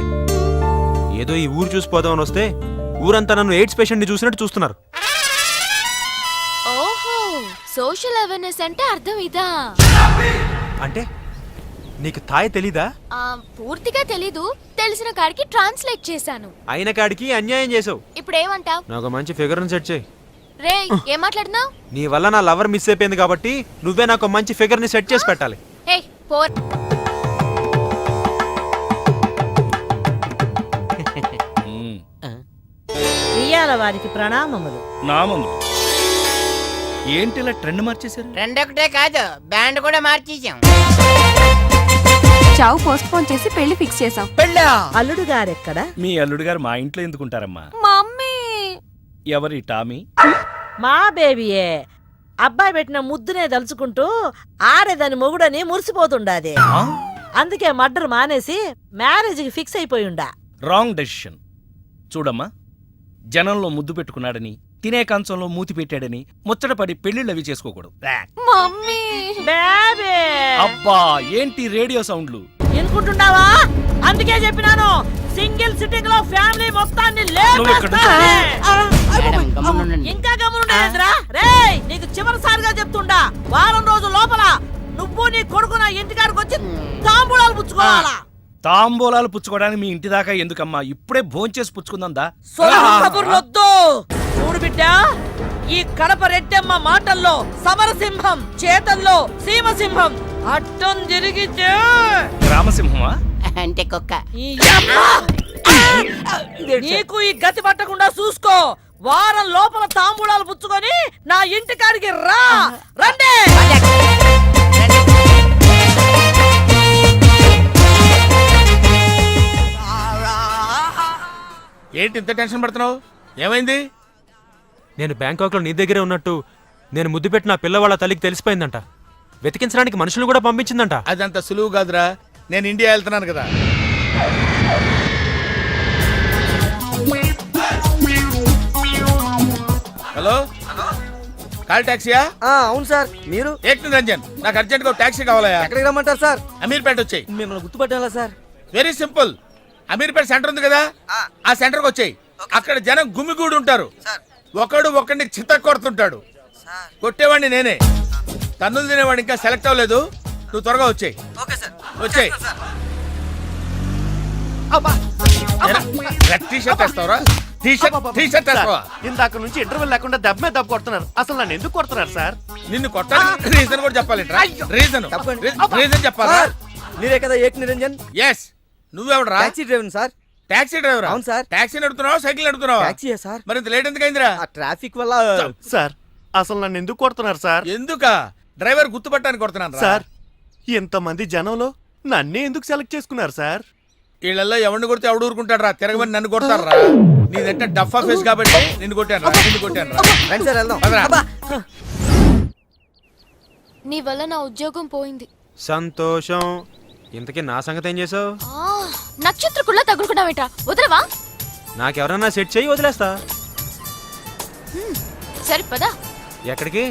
ఏదో ఈ ఊరు చూసిపోదామని వస్తే ఊరంతా నన్ను ఎయిడ్స్ పేషెంట్ ని చూసినట్టు చూస్తున్నారు. ఓహో, సోషల్ అవేర్నెస్ అంటే అర్థం ఇదా? అంటే నీకు థాయ్ తెలీదా? పూర్తిగా తెలీదు, తెలిసిన కాడికి ట్రాన్స్లేట్ చేశాను. అయిన కాడికి అన్యాయం చేసావు. ఇప్పుడు ఏమంటావ్? నాకు మంచి ఫిగర్ ని సెట్ చేయి. రే, ఏం మాట్లాడుతున్నావ్? నీ వల్ల నా లవర్ మిస్ అయిపోయింది కాబట్టి నువ్వే నాకు మంచి ఫిగర్ ని సెట్ చేసి పెట్టాలి. హే పోర్. ఇయ్యాల వారికి ప్రణామములు. నామములు. ఏంటి ఇలా ట్రెండ్ మార్చేశారు? రెండొకటే కాదు బ్యాండ్ కూడా మార్చేసాం. చావు పోస్ట్ పోన్ చేసి పెళ్లి ఫిక్స్ చేసాం. పెళ్ళా? అల్లుడు గారెక్కడ? మీ అల్లుడు గారు మా ఇంట్లో ఎందుకుంటారమ్మా? మమ్మీ ఎవరి టామీ? మా బేబీయే. అబ్బాయి పెట్టిన ముద్దునే దలుచుకుంటూ ఆడేదాని మొగుడని మురిసిపోతుండాది. అందుకే మర్డర్ మానేసి మ్యారేజ్ కి ఫిక్స్ అయిపోయిండా. Wrong decision. చూడమ్మా, జనంలో ముద్దు పెట్టుకున్నాడని, తినే కంచంలో మూతి పెట్టాడని ముచ్చటపడి పెళ్లిళ్ళు అవి చేసుకోకూడదు. మమ్మీ బేబీ అబ్బా, ఏంటి రేడియో సౌండ్లు? ఎనుకుంటున్నావా? అందుకే చెప్పినాను సింగిల్ సిట్టింగ్ లో ఫ్యామిలీ మొత్తాన్ని నువ్వు ఇక్కడ మేడం, గమ్మునుండండి. ఇంకా గమనుండేదిరా. రేయ్, నీకు చివరిసారిగా చెప్తుండా, వారం రోజుల లోపల నువ్వు నీ కొడుకు నా ఇంటికాడికి వచ్చి తాంబూలాలు పుచ్చుకోవాలా. తాంబూలాలు పుచ్చుకోవడానికి మీ ఇంటి దాకా ఎందుకమ్మా? ఇప్పుడే భోంచేసి పుచ్చుకుందా. సొల్లు కబుర్లొద్దు. చూడు బిడ్డ, ఈ కడప రెడ్డమ్మ మాటల్లో సమరసింహం, చేతల్లో సీమసింహం. అడ్డం తిరిగితే రామసింహమా? అంటే కుక్క. ఈ యమ్మ! నీకు ఈ గతి పట్టకుండా చూసుకో. వారం లోపల తాంబూలాలు పుచ్చుకొని నా ఇంటికాడికి రా. రండి. ఏంటి ఇంత టెన్షన్ పడుతున్నావు? ఏమైంది? నేను బ్యాంకాక్లో నీ దగ్గరే ఉన్నట్టు నేను ముద్దు పెట్టిన పిల్లవాళ్ళ తల్లికి తెలిసిపోయిందంట. వెతికించడానికి మనుషులు కూడా పంపించిందంట. అదంత సులువు కాదురా. నేను ఇండియా వెళ్తున్నాను కదా. హలో, కాల్ టాక్సీయా? అవును సార్. మీరు? ఏక్ నిరంజన్, నాకు అర్జెంట్ గా టాక్సీ కావాలయా. ఎక్కడికి రమ్మంటారు సార్? అమీర్పేట వచ్చాయి. మిమ్మల్ని గుర్తుపట్టాలా sir? Very simple. Ameerpet center ఉంది కదా, ఆ సెంటర్కి వచ్చాయి. అక్కడ జనం గుమిగూడి ఉంటారు. ఒకడు ఒకడిని చిత్త కొడుతుంటాడు. కొట్టేవాడిని నేనే. తన్నులు తినేవాడు ఇంకా సెలెక్ట్ అవ్వలేదు. నువ్వు త్వరగా వచ్చాయి. వచ్చాయి. టీ-షర్ట్ వేస్తావరా? టీ-షర్ట్ వేస్తావా? ఇందాక నుంచి ఇంటర్వెల్ లేకుండా దెబ్బ మీద దెబ్బ కొడుతున్నారు. అసలు నన్ను ఎందుకు కొడుతున్నారు సార్? నిన్ను కొట్టాలి రీజన్ కూడా చెప్పాలి. రీజన్ చెప్పాలా? మీరే కదా ఏక్ నిరంజన్? ఎస్. నువ్వెవడరా? Taxi driver sir. Taxi driver? అవును సార్. టాక్సీ నడుపుతున్నావా, సైకిల్ నడుపుతున్నావా? టాక్సీయే సార్. మరి ఇంత లేట్ ఎందుకు అయిందిరా? ఆ ట్రాఫిక్ వల్ల. సార్, అసలు నన్ను ఎందుకు కొడుతున్నారు సార్? ఎందుకా? డ్రైవర్ గుర్తుపట్టానికి కొడుతున్నాను సార్, ఇంతమంది జనంలో నన్నే ఎందుకు సెలెక్ట్ చేసుకున్నారు సార్? వీళ్ళల్లో ఎవరిని కొడితే ఎవడు ఊరుకుంటాడు రా? తిరగమని నన్ను కొడతారా? నీదంటే డఫా ఫేస్ కాబట్టి నిన్ను కొట్టాను రా. నిన్ను కొట్టాను రా. రండి సార్ వెళ్దాం. పదరా. నీ వల్ల నా ఉద్యోగం పోయింది. సంతోషం. ఇంతకీ నా సంగతి ఏం చేసావు? నక్షత్రకుల్లా తగులుకున్నావేంట్రా? వదలవా? నాకెవరన్నా సెట్ చేయి, వదిలేస్తా. సరే పదా. ఎక్కడికి?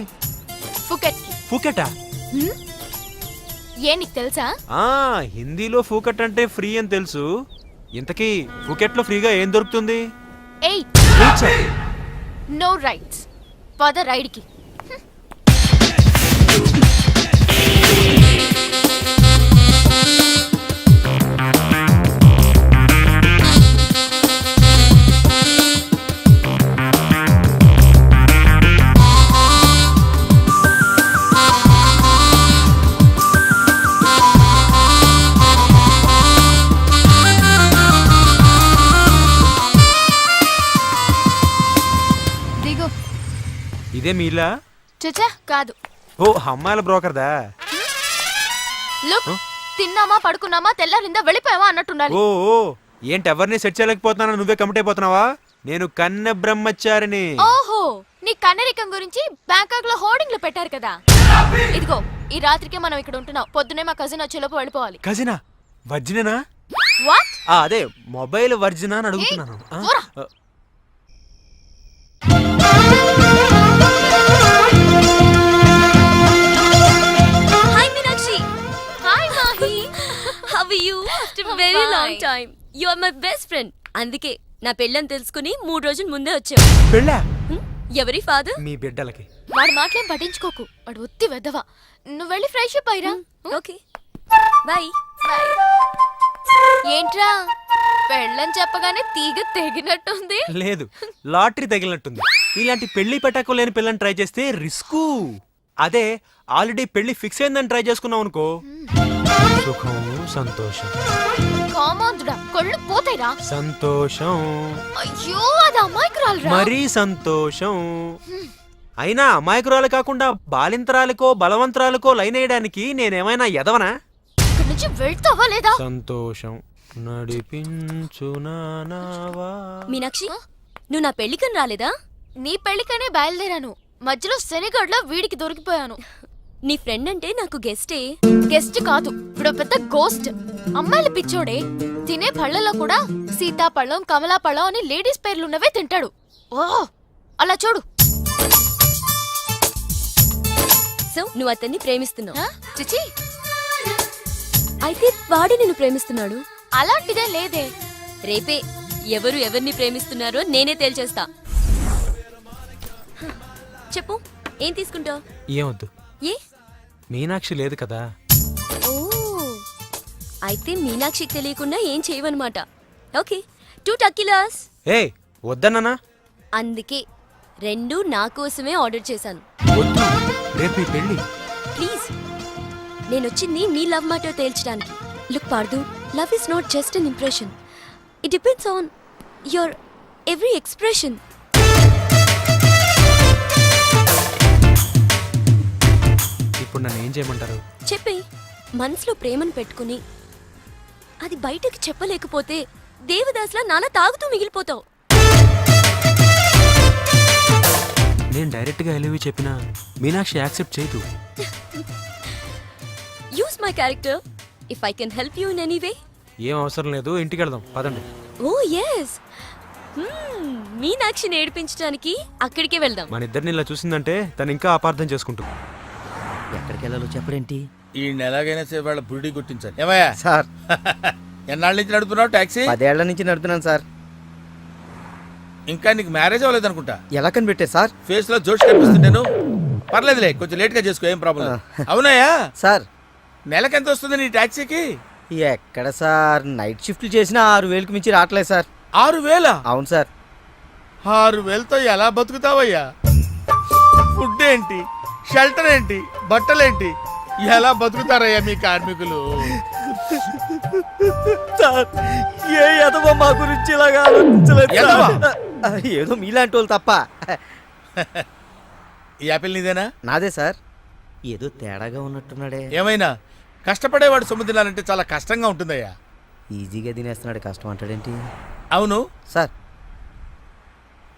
ఫుకెట్. ఫూకెటా? ఏ నీకు తెలుసా? హిందీలో ఫూకెట్ అంటే ఫ్రీ అని తెలుసు. ఇంతకీ ఫూకెట్లో ఫ్రీగా ఏం దొరుకుతుంది? No rights. పద రైడ్కి. ఇదే మీలా? చచ్చా కాదు. ఓ, అమ్మాయిల బ్రోకర్దా? లుక్, తిన్నామా పడుకున్నామా తెల్లారిందా వెళ్ళిపోయావా అన్నట్టుండాలి. ఓ, ఏంటి ఎవరిని సెట్ చేయలేకపోతున్నా? నువ్వే కమిట్ అయిపోతున్నావా? నేను కన్నె బ్రహ్మచారిని. ఓహో, నీ కన్నరికం గురించి బ్యాంకాక్ లో హోర్డింగ్ లో పెట్టారు కదా. ఇదిగో, ఈ రాత్రికి మనం ఇక్కడ ఉంటున్నాం. పొద్దునే మా కజిన్ వచ్చేలోపు వెళ్ళిపోవాలి. కజినా? వర్జినేనా? వాట్? అదే మొబైల్ వర్జినా అని అడుగుతున్నాను. Hi Meenakshi. Hi Mahi. How are you? After very long time. You are my best friend. అందుకే నా పెళ్ళని తెలుసుకుని 3 రోజుల ముందే వచ్చావు. పెళ్ళా? ఎవరి ఫాదర్? మీ బిడ్డలకి. వాడు మాటలేం పట్టించుకోకు. వాడు ఒత్తి వెదవా. నువ్వు వెళ్ళి ఫ్రెష్ అప్ అయ్యిరా. Okay bye. ఏంట్రా, పెళ్ళని చెప్పగానే తీగ తెగినట్టుంది. లేదు, లాటరీ తగిలినట్టుంది. ఇలాంటి పెళ్లి పెట్టకు లేని పిల్లని ట్రై చేస్తే రిస్కు. అదే ఆల్రెడీ పెళ్లి ఫిక్స్ అయిందని ట్రై చేసుకున్నావు అనుకో, సుఖం సంతోషం. కామాంధుడా, కళ్ళు పోతాయిరా. సంతోషం. అయ్యో, అది అమాయకురాలురా. మరీ సంతోషం. అయినా అమాయకురాలు కాకుండా బాలింతరాలకో బలవంతరాలకో లైన్ వేయడానికి నేనేమైనా ఎదవనా? ఇక్కడి నుంచి వెళ్తావా లేదా? సంతోషం నడిపించునావా. మీనాక్షి, నువ్వు నా పెళ్లికని రాలేదా? నీ పెళ్లికనే బయలుదేరాను. మధ్యలో శనిగడ్లో వీడికి దొరికిపోయాను. నీ ఫ్రెండ్ అంటే నాకు గెస్టే. గెస్ట్ కాదు, ఇప్పుడు పెద్ద గోస్ట్. అమ్మాయిల పిచ్చోడే. తినే పళ్ళలో కూడా సీతాపళ్ళం, కమలాపళ్ళం అని లేడీస్ పేర్లున్నవే తింటాడు. ఓ అలా చూడు. సో నువ్వు అతన్ని ప్రేమిస్తున్నావు? చిచి, అయితే వాడే నిన్ను ప్రేమిస్తున్నాడు. అలాంటిదే లేదే. రేపే ఎవరు ఎవరిని ప్రేమిస్తున్నారో నేనే తేల్చేస్తా. చెప్పు, ఏం తీసుకుంటావు? ఏమొద్దు. ఏ? మీనాక్షి లేదు కదా. ఓ, అయితే మీనాక్షికి తెలియకుండా ఏం చేయవన్నమాట. ఓకే, 2 టకీలాస్. ఏ వద్దన్నానా? అందుకే 2 నా కోసమే ఆర్డర్ చేశాను. వద్దు, రేపు ఈ పెళ్ళి. ప్లీజ్, నేనొచ్చింది మీ లవ్ మ్యాటర్ తేల్చడానికి. Look Pardhu, love is not just an impression. It depends on your every expression. ఇప్పుడు నన్ను ఏం చేయమంటారు? చెప్పే. మనసులో ప్రేమను పెట్టుకుని అది బయటకి చెప్పలేకపోతే దేవదాస్లా నాలా తాగుతూ మిగిలిపోతావు. నేను డైరెక్ట్గా ఎలివి చెప్పినా మీనాక్షి యాక్సెప్ట్ చేయదు. Use my character if I can help you in any way. ఏం అవసరం లేదు, ఇంటికి వెళ్దాం పదండి. ఓ ఎస్, మీనాక్షిని ఏడిపించడానికి అక్కడికే వెళ్దాం. మన ఇద్దరిని ఇలా చూసిందంటే తను ఇంకా అపార్థం చేసుకుంటుంది. ఎక్కడికి వెళ్ళాలో చెప్పడేంటి? ఈ ఎలాగైనా సరే వాళ్ళ బుడి గుర్తించాలి. ఏమయ్యా సార్, ఎన్నాళ్ళ నుంచి నడుపుతున్నావు టాక్సీ? 10 ఏళ్ల నుంచి నడుపుతున్నాను సార్. ఇంకా నీకు మ్యారేజ్ అవ్వలేదు అనుకుంటా. ఎలా కనిపెట్టే సార్? ఫేస్ లో జోష్ కనిపిస్తుంటాను. పర్లేదులే, కొంచెం లేట్ గా చేసుకో, ఏం ప్రాబ్లం. అవునాయా సార్, నెలకి ఎంత వస్తుంది నీ టాక్సీకి? ఎక్కడ సార్, నైట్ షిఫ్ట్లు చేసినా 6,000కి మించి రావట్లేదు సార్. 6,000? అవును సార్. 6,000తో ఎలా బతుకుతావయ్యా? ఫుడ్ ఏంటి, షెల్టర్ ఏంటి, బట్టలేంటి, ఎలా బతుకుతారయ్యా మీ కార్మికులు? ఏ ఎదవో మా గురించి ఇలాగా ఆలోచించలేదు. ఏదో మీలాంటి వాళ్ళు తప్ప. ఈ యాపిల్ నీదేనా? నాదే సార్. ఏదో తేడాగా ఉన్నట్టున్నాడే. ఏమైనా కష్టపడేవాడు సొమ్ము తినాలంటే చాలా కష్టంగా ఉంటుందయ్యా. ఈజీగా తినేస్తున్నాడు, కష్టం అంటాడేంటి? అవును సార్,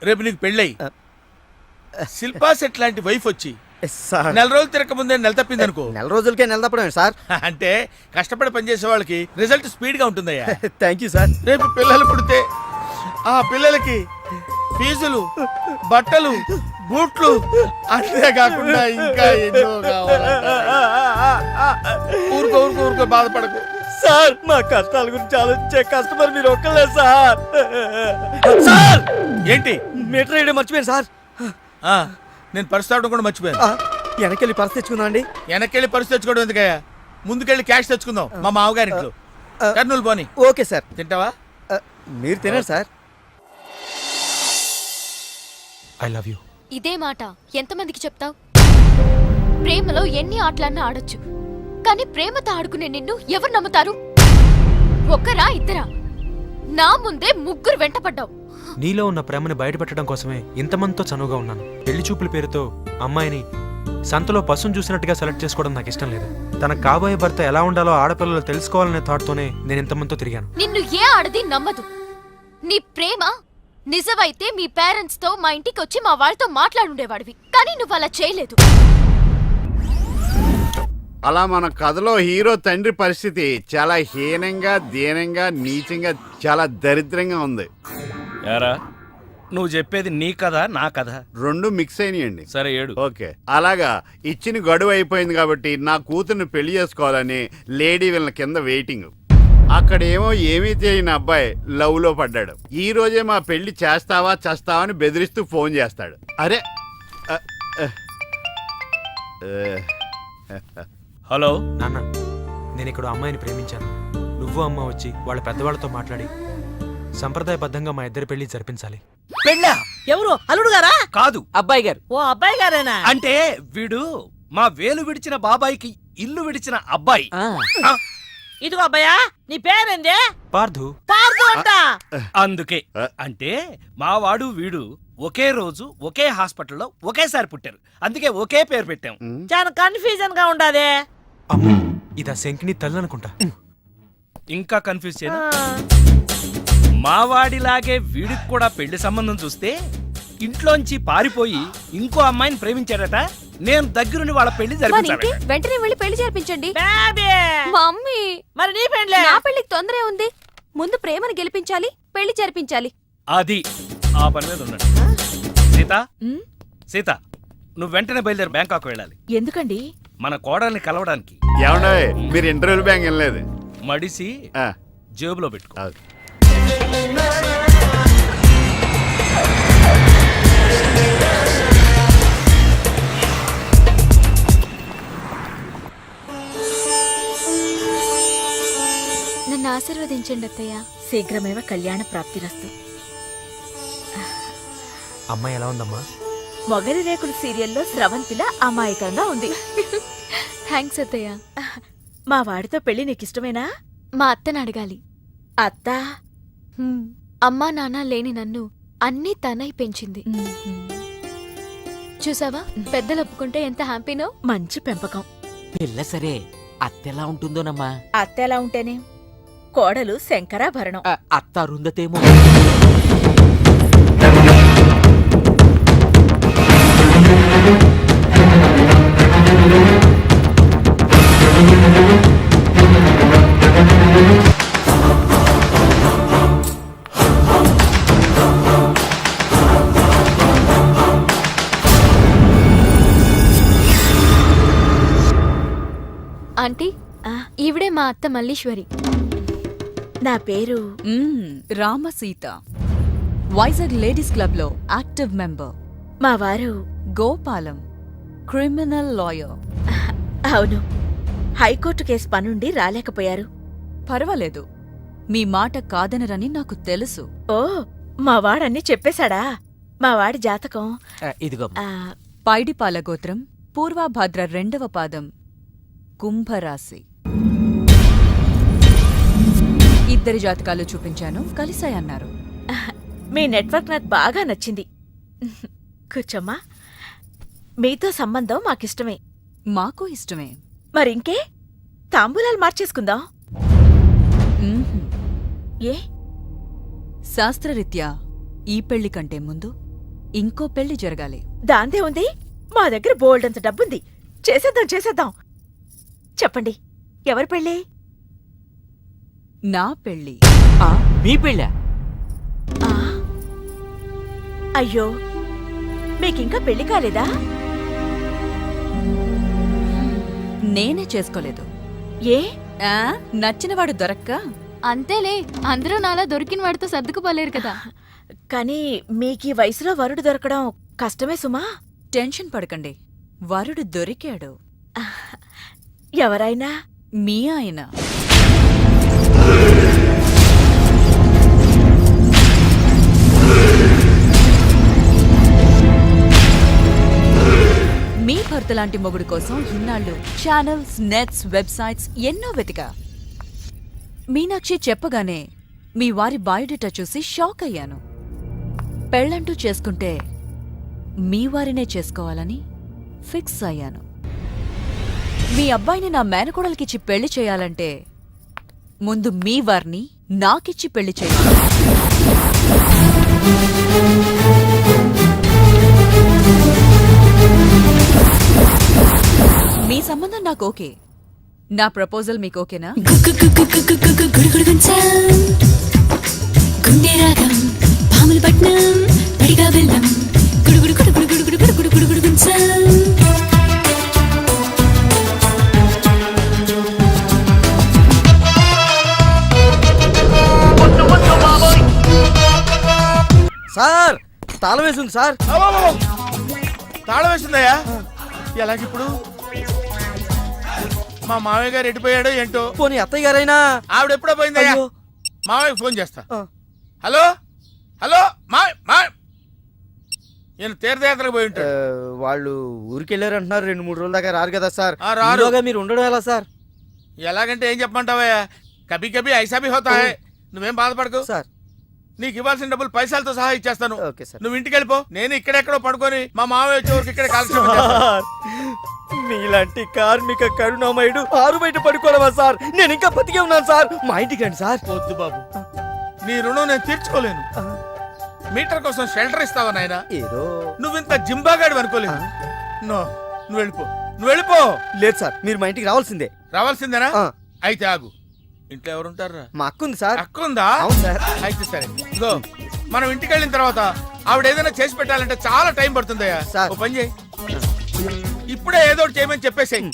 రేపు నీకు పెళ్ళయి శిల్పా సెట్ లాంటి వైఫ్ వచ్చి సార్, 4 రోజులు తిరగక ముందే నెల తప్పింది అనుకో. 4 రోజులకే నెల తప్పడం సార్. అంటే కష్టపడి పనిచేసే వాళ్ళకి రిజల్ట్ స్పీడ్ గా ఉంటుందయ్యా. Thank you sir. రేపు పిల్లలు పుడితే ఆ పిల్లలకి ఫీజులు, బట్టలు, బూట్లు, అంతేకాకుండా ఇంకా ఎన్నో కావాలి. ఊరుకో బాధపడకు సార్. మా కష్టాల గురించి ఆలోచించే కస్టమర్ మీరు ఒక్కలే సార్. సార్, ఏంటి? మీటర్ వేయడం మర్చిపోయాను సార్. నేను పర్సు తాగడం కూడా మర్చిపోయాను. వెనకెళ్ళి పర్స్ తెచ్చుకుందాం అండి. వెనకెళ్ళి పర్సు తెచ్చుకోవడం ఎందుకయ్యా? ముందుకెళ్ళి క్యాష్ తెచ్చుకుందాం మా మామగారింట్లో. కర్నూలు పోనీ. Okay sir. తింటావా? మీరు తినండి సార్. I love you. ఇదే మాట ఎంతమందికి చెప్తావు? ప్రేమలో ఎన్ని ఆటలన్నా ఆడొచ్చు, కానీ ప్రేమతో ఆడుకునే నిన్ను ఎవరు నమ్ముతారు? ఒక్కరా ఇద్దరా? నా ముందే 3 వెంటపడ్డావు. నీలో ఉన్న ప్రేమని బయటపెట్టడం కోసమే ఇంతమందితో చనువుగా ఉన్నాను. పెళ్లి చూపుల పేరుతో అమ్మాయిని సంతలో పసును చూసినట్టుగా సెలెక్ట్ చేసుకోవడం నాకు ఇష్టం లేదు. తన కాబోయే భర్త ఎలా ఉండాలో ఆడపిల్లలు తెలుసుకోవాలనే థాట్తోనే నేను ఇంతమందితో తిరిగాను. నిన్ను ఏ ఆడది నమ్మదు. నీ ప్రేమ నిజమైతే మీ పేరెంట్స్ తో మా ఇంటికి వచ్చి మా వాళ్ళతో మాట్లాడుండేవాడివి, కానీ నువ్వు అలా చేయలేదు. అలా మన కథలో హీరో తండ్రి పరిస్థితి చాలా హీనంగా, దీనంగా, నీచంగా, చాలా దరిద్రంగా ఉంది. యారా, నువ్వు చెప్పేది నీ కథ నా కథ? 2 మిక్స్ అయినాయండి. సరే, 7. ఓకే. అలాగా ఇచ్చిన గడువు అయిపోయింది కాబట్టి నా కూతుర్ని పెళ్లి చేసుకోవాలని లేడీ వీళ్ళ కింద వెయిటింగ్. అక్కడేమో ఏమీ తెలియని అబ్బాయి లవ్ లో పడ్డాడు. ఈ రోజే మా పెళ్లి చేస్తావా చేస్తావా అని బెదిరిస్తూ ఫోన్ చేస్తాడు. అరే హలో నాన్న, నేను ఇక్కడ అమ్మాయిని ప్రేమించాను. నువ్వు అమ్మ వచ్చి వాళ్ళ పెద్దవాళ్ళతో మాట్లాడి సంప్రదాయబద్ధంగా మా ఇద్దరి పెళ్లి జరిపించాలి. పెళ్ళా? ఎవరు? అల్లుడు గారా? కాదు, అబ్బాయి గారు. ఓ అబ్బాయి గారేనా? అంటే వీడు మా వేలు విడిచిన బాబాయికి ఇల్లు విడిచిన అబ్బాయి. ఇదిగో అబ్బాయా, నీ పేరేందే? పార్థు. పార్దు అంట. అందుకే అంటే మా వాడు వీడు ఒకే రోజు ఒకే హాస్పిటల్లో ఒకేసారి పుట్టారు, అందుకే ఒకే పేరు పెట్టాం. చాలా కన్ఫ్యూజన్ గా ఉండాదే. అమ్మో ఇదా శంకిని తల్లి అనుకుంటా. ఇంకా కన్ఫ్యూజ్ చేయదా? మావాడిలాగే వీడికి కూడా పెళ్లి సంబంధం చూస్తే ఇంట్లోంచి పారిపోయి ఇంకో అమ్మాయిని ప్రేమించాడట. నేను దగ్గరుండి వాళ్ళ పెళ్లి జరిపించాను. వెంటనే వెళ్ళి పెళ్లి జరిపించండి. మమ్మీ, మరి నీ పెళ్లి? నా పెళ్లికి తొందరే ఉంది. ముందు ప్రేమను గెలిపించాలి, పెళ్లి జరిపించాలి. అది ఆ పని మీద ఉన్నాడు. సీత, సీత, నువ్వు వెంటనే బయలుదేరి బ్యాంకాక్ వెళ్ళాలి. ఎందుకండి? మన కోడల్ని కలవడానికి. ఏమన్నా మీరు ఇంటర్వ్యూలు బ్యాంక్ వెళ్ళలేదు? మడిసి జేబులో పెట్టుకో. నన్ను ఆశీర్వదించండి అత్తయ్య. శీఘ్రమేవ కళ్యాణ ప్రాప్తిరస్తు. అమ్మాయి ఎలా ఉందమ్మా? మొగలి రేకులు సీరియల్లో స్రవంతిలా అమాయకంగా ఉంది. థ్యాంక్స్ అత్తయ్య. మా వాడితో పెళ్లి నీకిష్టమేనా? మా అత్తని అడగాలి. అత్త అమ్మా నాన్న లేని నన్ను అన్నీ తనై పెంచింది. చూసావా, పెద్దలు ఒప్పుకుంటే ఎంత హ్యాపీనో. మంచి పెంపకం. పిల్ల సరే అత్తెలా ఉంటుందోనమ్మా? అత్త ఎలా ఉంటేనే, కోడలు శంకరాభరణం. అత్త అరుంధతేమో. ఆంటీ, ఈవిడే మా అత్త మల్లీశ్వరి. నా పేరు రామసీత, వైజాగ్ లేడీస్ క్లబ్ లో యాక్టివ్ మెంబర్. మా వారు గోపాలం, క్రిమినల్ లాయర్. అవును, హైకోర్టు కేసు పనుండి రాలేకపోయారు. పర్వాలేదు, మీ మాట కాదనరని నాకు తెలుసు. ఓ, మా వాడన్నీ చెప్పేశాడా? మా వాడి జాతకం ఇదిగో. పైడిపాల గోత్రం, పూర్వాభాద్ర 2వ పాదం, కుంభరాశి. ఇద్దరి జాతకాలు చూపించాను, కలిసాయన్నారు. మీ నెట్వర్క్ నాకు బాగా నచ్చింది. కూర్చోమ్మా. మీతో సంబంధం మాకిష్టమే. మాకు ఇష్టమే. మరింకే, తాంబూలాలు మార్చేసుకుందాం. ఏ? శాస్త్రరీత్యా ఈ పెళ్లి కంటే ముందు ఇంకో పెళ్లి జరగాలి. దాందే ఉంది, మా దగ్గర బోల్డంత డబ్బుంది. చేసేద్దాం చేసేద్దాం. చెప్పండి, ఎవరి పెళ్ళి? నా పెళ్లి. మీ పెళ్ళా? అయ్యో, మీకింకా పెళ్లి కాలేదా? నేనే చేసుకోలేదు. ఏ? నచ్చినవాడు దొరక్క? అంతేలే, అందరూ నాలా దొరికిన వాడితో సర్దుకుపోలేరు కదా. కానీ మీకీ వయసులో వరుడు దొరకడం కష్టమే సుమా. టెన్షన్ పడకండి, వరుడు దొరికాడు. ఎవరైనా? మీ ఆయన. మీ భర్త లాంటి మొగుడు కోసం ఇన్నాళ్ళు ఛానల్స్, నెట్స్, వెబ్సైట్స్ ఎన్నో వెతికా. మీనాక్షి చెప్పగానే మీ వారి బయోడేటా చూసి షాక్ అయ్యాను. పెళ్ళంటూ చేసుకుంటే మీ వారినే చేసుకోవాలని ఫిక్స్ అయ్యాను. మీ అబ్బాయిని నా మేనకోడలికిచ్చి పెళ్లి చేయాలంటే ముందు మీ వారిని నాకిచ్చి పెళ్లి చేయాలి. మీ సంబంధం నాకు ఓకే. నా ప్రపోజల్ మీకు ఓకేనా? సార్, తాళం వేసింది సార్. తాళం వేసిందయ్యా? ఎలాగిప్పుడు? మా మామయ్య గారు ఎడిపోయాడో ఏంటో. పోనీ అత్తయ్య గారైనా? ఆవిడ ఎప్పుడో పోయిందయ్యా. మామయ్య ఫోన్ చేస్తా. హలో హలో, నేను తీర్థయాత్రకు పోయి ఉంటాడు. వాళ్ళు ఊరికెళ్ళారు అంటున్నారు. 2-3 రోజుల దాకా రారు కదా సార్. రారు. మీరు ఉండడం ఎలా సార్? ఎలాగంటే ఏం చెప్పమంటావయ్యా, కభీ కభీ ఐసా భీ హోతా హై. నువ్వేం బాధపడకు సార్. నీకు ఇవ్వాల్సిన డబ్బులు పైసలతో సహా ఇచ్చేస్తాను. Okay sir. నువ్వు ఇంటికి వెళ్ళిపో. నేను ఇక్కడెక్కడో పడుకొని మా మామయ్య వచ్చే వరకు ఇక్కడే కాలక్షేపం చేస్తాను. మీలాంటి కార్మిక కరుణామయుడు ఆరు బయట పడుకోవడమా సార్? నేను ఇంకా బతికే ఉన్నాను సార్. మా ఇంటికి రండి సార్. వద్దు బాబు, నీ రుణం నేను తీర్చుకోలేను. మీటర్ కోసం షెల్టర్ ఇస్తావా నాయనా? ఏదో నువ్వు ఇంత జింబాగాడు అనుకోలేదు. నువ్వు వెళ్ళిపో, నువ్వు వెళ్ళిపో. లేదు సార్, మీరు మా ఇంటికి రావాల్సిందే. రావాల్సిందేనా? అయితే ఆగు. ఇంట్లో ఎవరుంటారా? మా అక్క ఉంది సార్. అక్క ఉందా? అవును సార్. అయితే సరే, ఇగో మనం ఇంటికి వెళ్ళిన తర్వాత ఆవిడ ఏదైనా చేసి పెట్టాలంటే చాలా టైం పడుతుందయ్యా. ఓ పని చేయి, ఇప్పుడే ఏదో ఒకటి చేయమని చెప్పేసేయ్.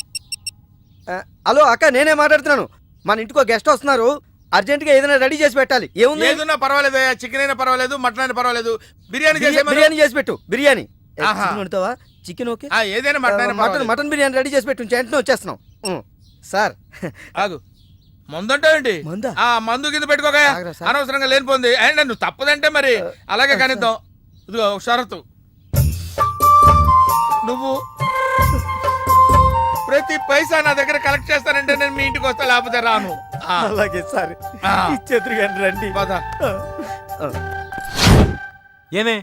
హలో అక్క, నేనే మాట్లాడుతున్నాను. మన ఇంటికి గెస్ట్ వస్తున్నారు. అర్జెంట్ గా ఏదైనా రెడీ చేసి పెట్టాలి. ఏముంది? ఏదన్నా పర్వాలేదు, చికెన్ అయినా పర్వాలేదు, మటన్ అయినా పర్వాలేదు. బిర్యానీ చేసి పెట్టు. బిర్యానీ వండుతావా? Chicken okay. ఏదైనా మటన్ బిర్యానీ రెడీ చేసి పెట్టు. వెంటనే వచ్చేస్తున్నాం సార్. ఆగు, మందంటావేంటి? మందు కింద పెట్టుకోగా, అనవసరంగా లేనిపోంది. అండ్ నువ్వు తప్పదంటే మరి అలాగే కనిద్దాం. ఇదిగో షరతు, నువ్వు ప్రతి పైసా నా దగ్గర కలెక్ట్ చేస్తానంటే నేను మీ ఇంటికి వస్తా, లేకపోతే రాను. అలాగే సార్, ఇచ్చేద్దరు కానీ రండి. ఏమే,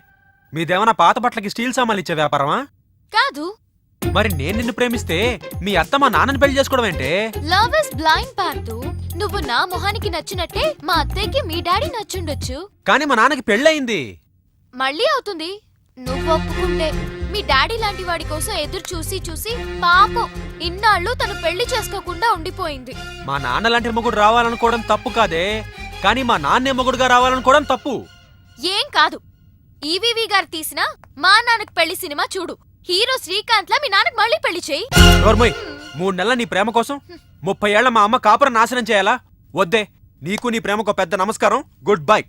మీదేమన్నా పాత బట్టలకి స్టీల్ సామాన్లు ఇచ్చే వ్యాపారమా? కాదు. మరి నేను నిన్ను ప్రేమిస్తే మీ అత్త మా నాన్నని పెళ్లి చేసుకోవడం ఏంటే? లవ్ ఇస్ బ్లైండ్ పార్దు. నువ్వు నా మొహానికి నచ్చినట్టే మా అత్తయ్యకి మీ డాడీ నచ్చుండొచ్చు. కానీ మా నాన్నకి పెళ్ళయింది. మళ్ళీ అవుతుంది నువ్వు ఒప్పుకుంటే. మీ డాడీ లాంటి వాడి కోసం ఎదురు చూసి చూసి పాపం ఇన్నాళ్ళు తను పెళ్లి చేసుకోకుండా ఉండిపోయింది. మా నాన్న లాంటి మొగుడు రావాలనుకోవడం తప్పు కాదే, కానీ మా నాన్నే మొగుడుగా రావాలనుకోవడం తప్పు. ఏం కాదు, ఈవీవి గారు తీసిన మా నాన్నకు పెళ్లి సినిమా చూడు. హీరో శ్రీకాంత్ లా మీ నాన్నకు మళ్ళీ పెళ్లి చేయి. 3 నెలల నీ ప్రేమ కోసం 30 ఏళ్ల మా అమ్మ కాపురం నాశనం చేయాలా? వద్దే, నీకు నీ ప్రేమకు పెద్ద నమస్కారం. Good bye.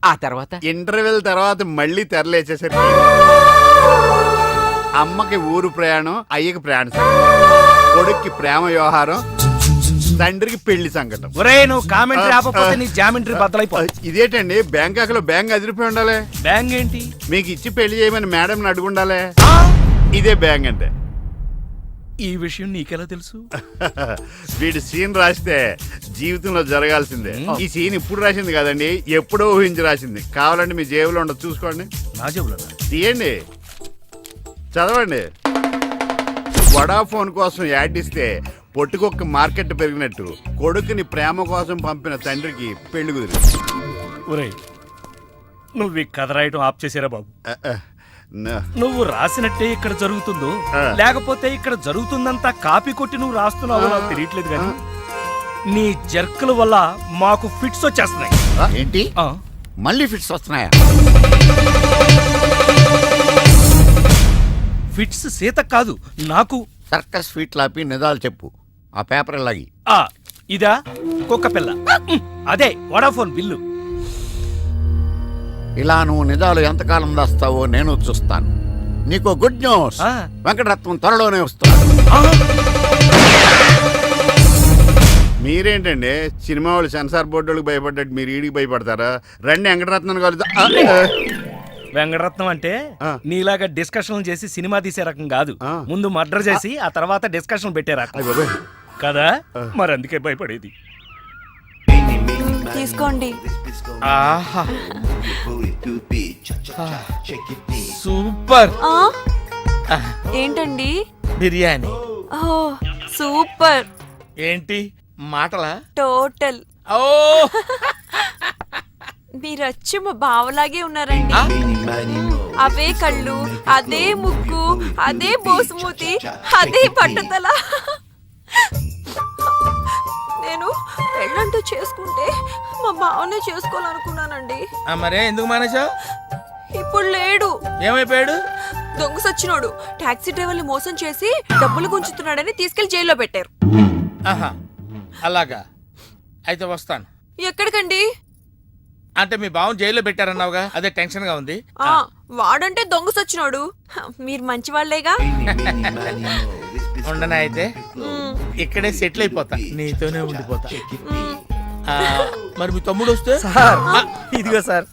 ఆ తర్వాత ఇంటర్వెల్ తర్వాత మళ్ళీ తెరలేచేసరికి అమ్మకి ఊరు ప్రయాణం, అయ్యకి ప్రయాణ సంకటం, కొడుక్కి ప్రేమ వ్యవహారం, తండ్రికి పెళ్లి సంకటం. ఒరే, నువ్వు కామెంటరీ ఆపకపోతే నీ జామెంట్రీ బద్దలైపోతుంది. ఇదేటండి, బ్యాంకాక్ లో బ్యాంక్ అదిరిపోయి ఉండాలి. బ్యాంక్ ఏంటి? మీకు ఇచ్చి పెళ్లి చేయమని మేడం అడుగుండాలి. ఇదే బ్యాంక్ అంటే. ఈ విషయం నీకెలా తెలుసు? వీడి సీన్ రాస్తే జీవితంలో జరగాల్సిందే. ఈ సీన్ ఇప్పుడు రాసింది కాదండి, ఎప్పుడో ఊహించి రాసింది. కావాలంటే మీ జేబులో ఉండదు, చూసుకోండి. నా జేబులో తీయండి, చదవండి. వడాఫోన్ కోసం యాడ్ ఇస్తే పొట్టుకొక్క మార్కెట్ పెరిగినట్టు కొడుకుని ప్రేమ కోసం పంపిన తండ్రికి పెళ్లి కుదిరింది. ఒరే, నువ్వు ఈ కథ రాయటం ఆప్ చేసారా బాబు? నువ్వు రాసినట్టే ఇక్కడ జరుగుతుందో, లేకపోతే ఇక్కడ జరుగుతుందంతా కాపీ కొట్టి నువ్వు రాస్తున్నావో నాకు తెలియట్లేదు కానీ నీ జర్కుల వల్ల మాకు ఫిట్స్ వచ్చేస్తున్నాయి. ఏంటి మళ్ళీ ఫిట్స్ వస్తున్నాయా? ఫిట్స్ సీత కాదు నాకు. సర్కస్ ఫీట్ లాపి నిజాలు చెప్పు. ఆ పేపర్ లాగి. ఇదా కుక్క పిల్ల, అదే వడాఫోన్ బిల్లు. ఇలా నువ్వు నిజాలు ఎంతకాలం దాస్తావో నేను చూస్తాను. నీకు గుడ్ న్యూస్, వెంకటరత్నం త్వరలోనే వస్తాడు. మీరేంటండి సినిమా వాళ్ళు సెన్సార్ బోర్డులకు భయపడ్డట్టు మీరు ఈడికి భయపడతారా? రండి వెంకటరత్నం కలుద్దాం. వెంకటరత్నం అంటే నీలాగా డిస్కషన్ చేసి సినిమా తీసే రకం కాదు. ముందు మర్డర్ చేసి ఆ తర్వాత డిస్కషన్ పెట్టే రకం కదా. మరి అందుకే భయపడేది. తీసుకోండి. సూపర్. ఏంటండి? బిర్యానీ. సూపర్. ఏంటి మాటలా? టోటల్. ఓ, మీరొచ్చి మా బావలాగే ఉన్నారండి. అవే కళ్ళు, అదే ముగ్గు, అదే బోసుమూతి, అదే పట్టుదల. నేను పెళ్ళంటూ చేసుకుంటే మా బావనే చేసుకోవాలనుకున్నానండి. మరే ఎందుకు మానేశావు? ఇప్పుడు లేడు. ఏమైపోయాడు? దొంగ సచ్చినోడు టాక్సీ డ్రైవర్ని మోసం చేసి డబ్బులు గుంజుతున్నాడని తీసుకెళ్లి జైల్లో పెట్టారు. అలాగా, అయితే వస్తాను. ఎక్కడికండి? అంటే మీ బావం జైల్లో పెట్టారన్నావుగా, అదే టెన్షన్ గా ఉంది. వాడంటే దొంగ సచ్చినోడు. మీరు మంచి వాళ్ళేగా. ఉండనా అయితే ఇక్కడే సెటిల్ అయిపోతా, నీతోనే ఉండిపోతా. మరి మీ తమ్ముడు వస్తే? ఇదిగో సార్.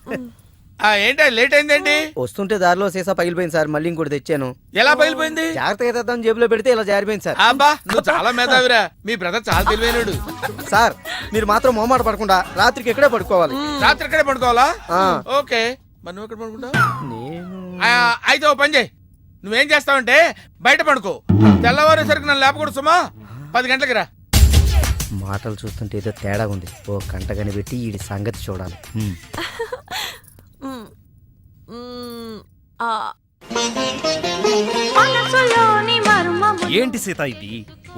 ఏంటి లేట్ అయిందేంటి? వస్తుంటే దారిలో సీసా పగిలిపోయింది సార్, మళ్ళీ ఇంకోటి తెచ్చాను. ఎలా పగిలిపోయింది? జాగ్రత్తగా తెద్దాం జేబులో పెడితే ఇలా జారిపోయింది సార్. అబ్బా నువ్వు చాలా మేధావిరా, మీ బ్రదర్ చాలా తెలివైనడు. సార్ మీరు మాత్రం మొహమాట పడకుండా రాత్రికి ఎక్కడే పడుకోవాలి. రాత్రి ఇక్కడే పడుకోవాలా? ఓకే, మరి నువ్వు ఎక్కడ పడుకుంటావు? అయితే ఓ పని చేయి, నువ్వేం చేస్తావంటే బయట పడుకో, తెల్లవారేసరికి నన్ను లేపకూడదు సుమా. 10 గంటలకి రా. మాటలు చూస్తుంటే ఏదో తేడా ఉంది. ఓ గంట కనిపెట్టి ఈ సంగతి చూడాలి. ఏంటి సీత ఇది?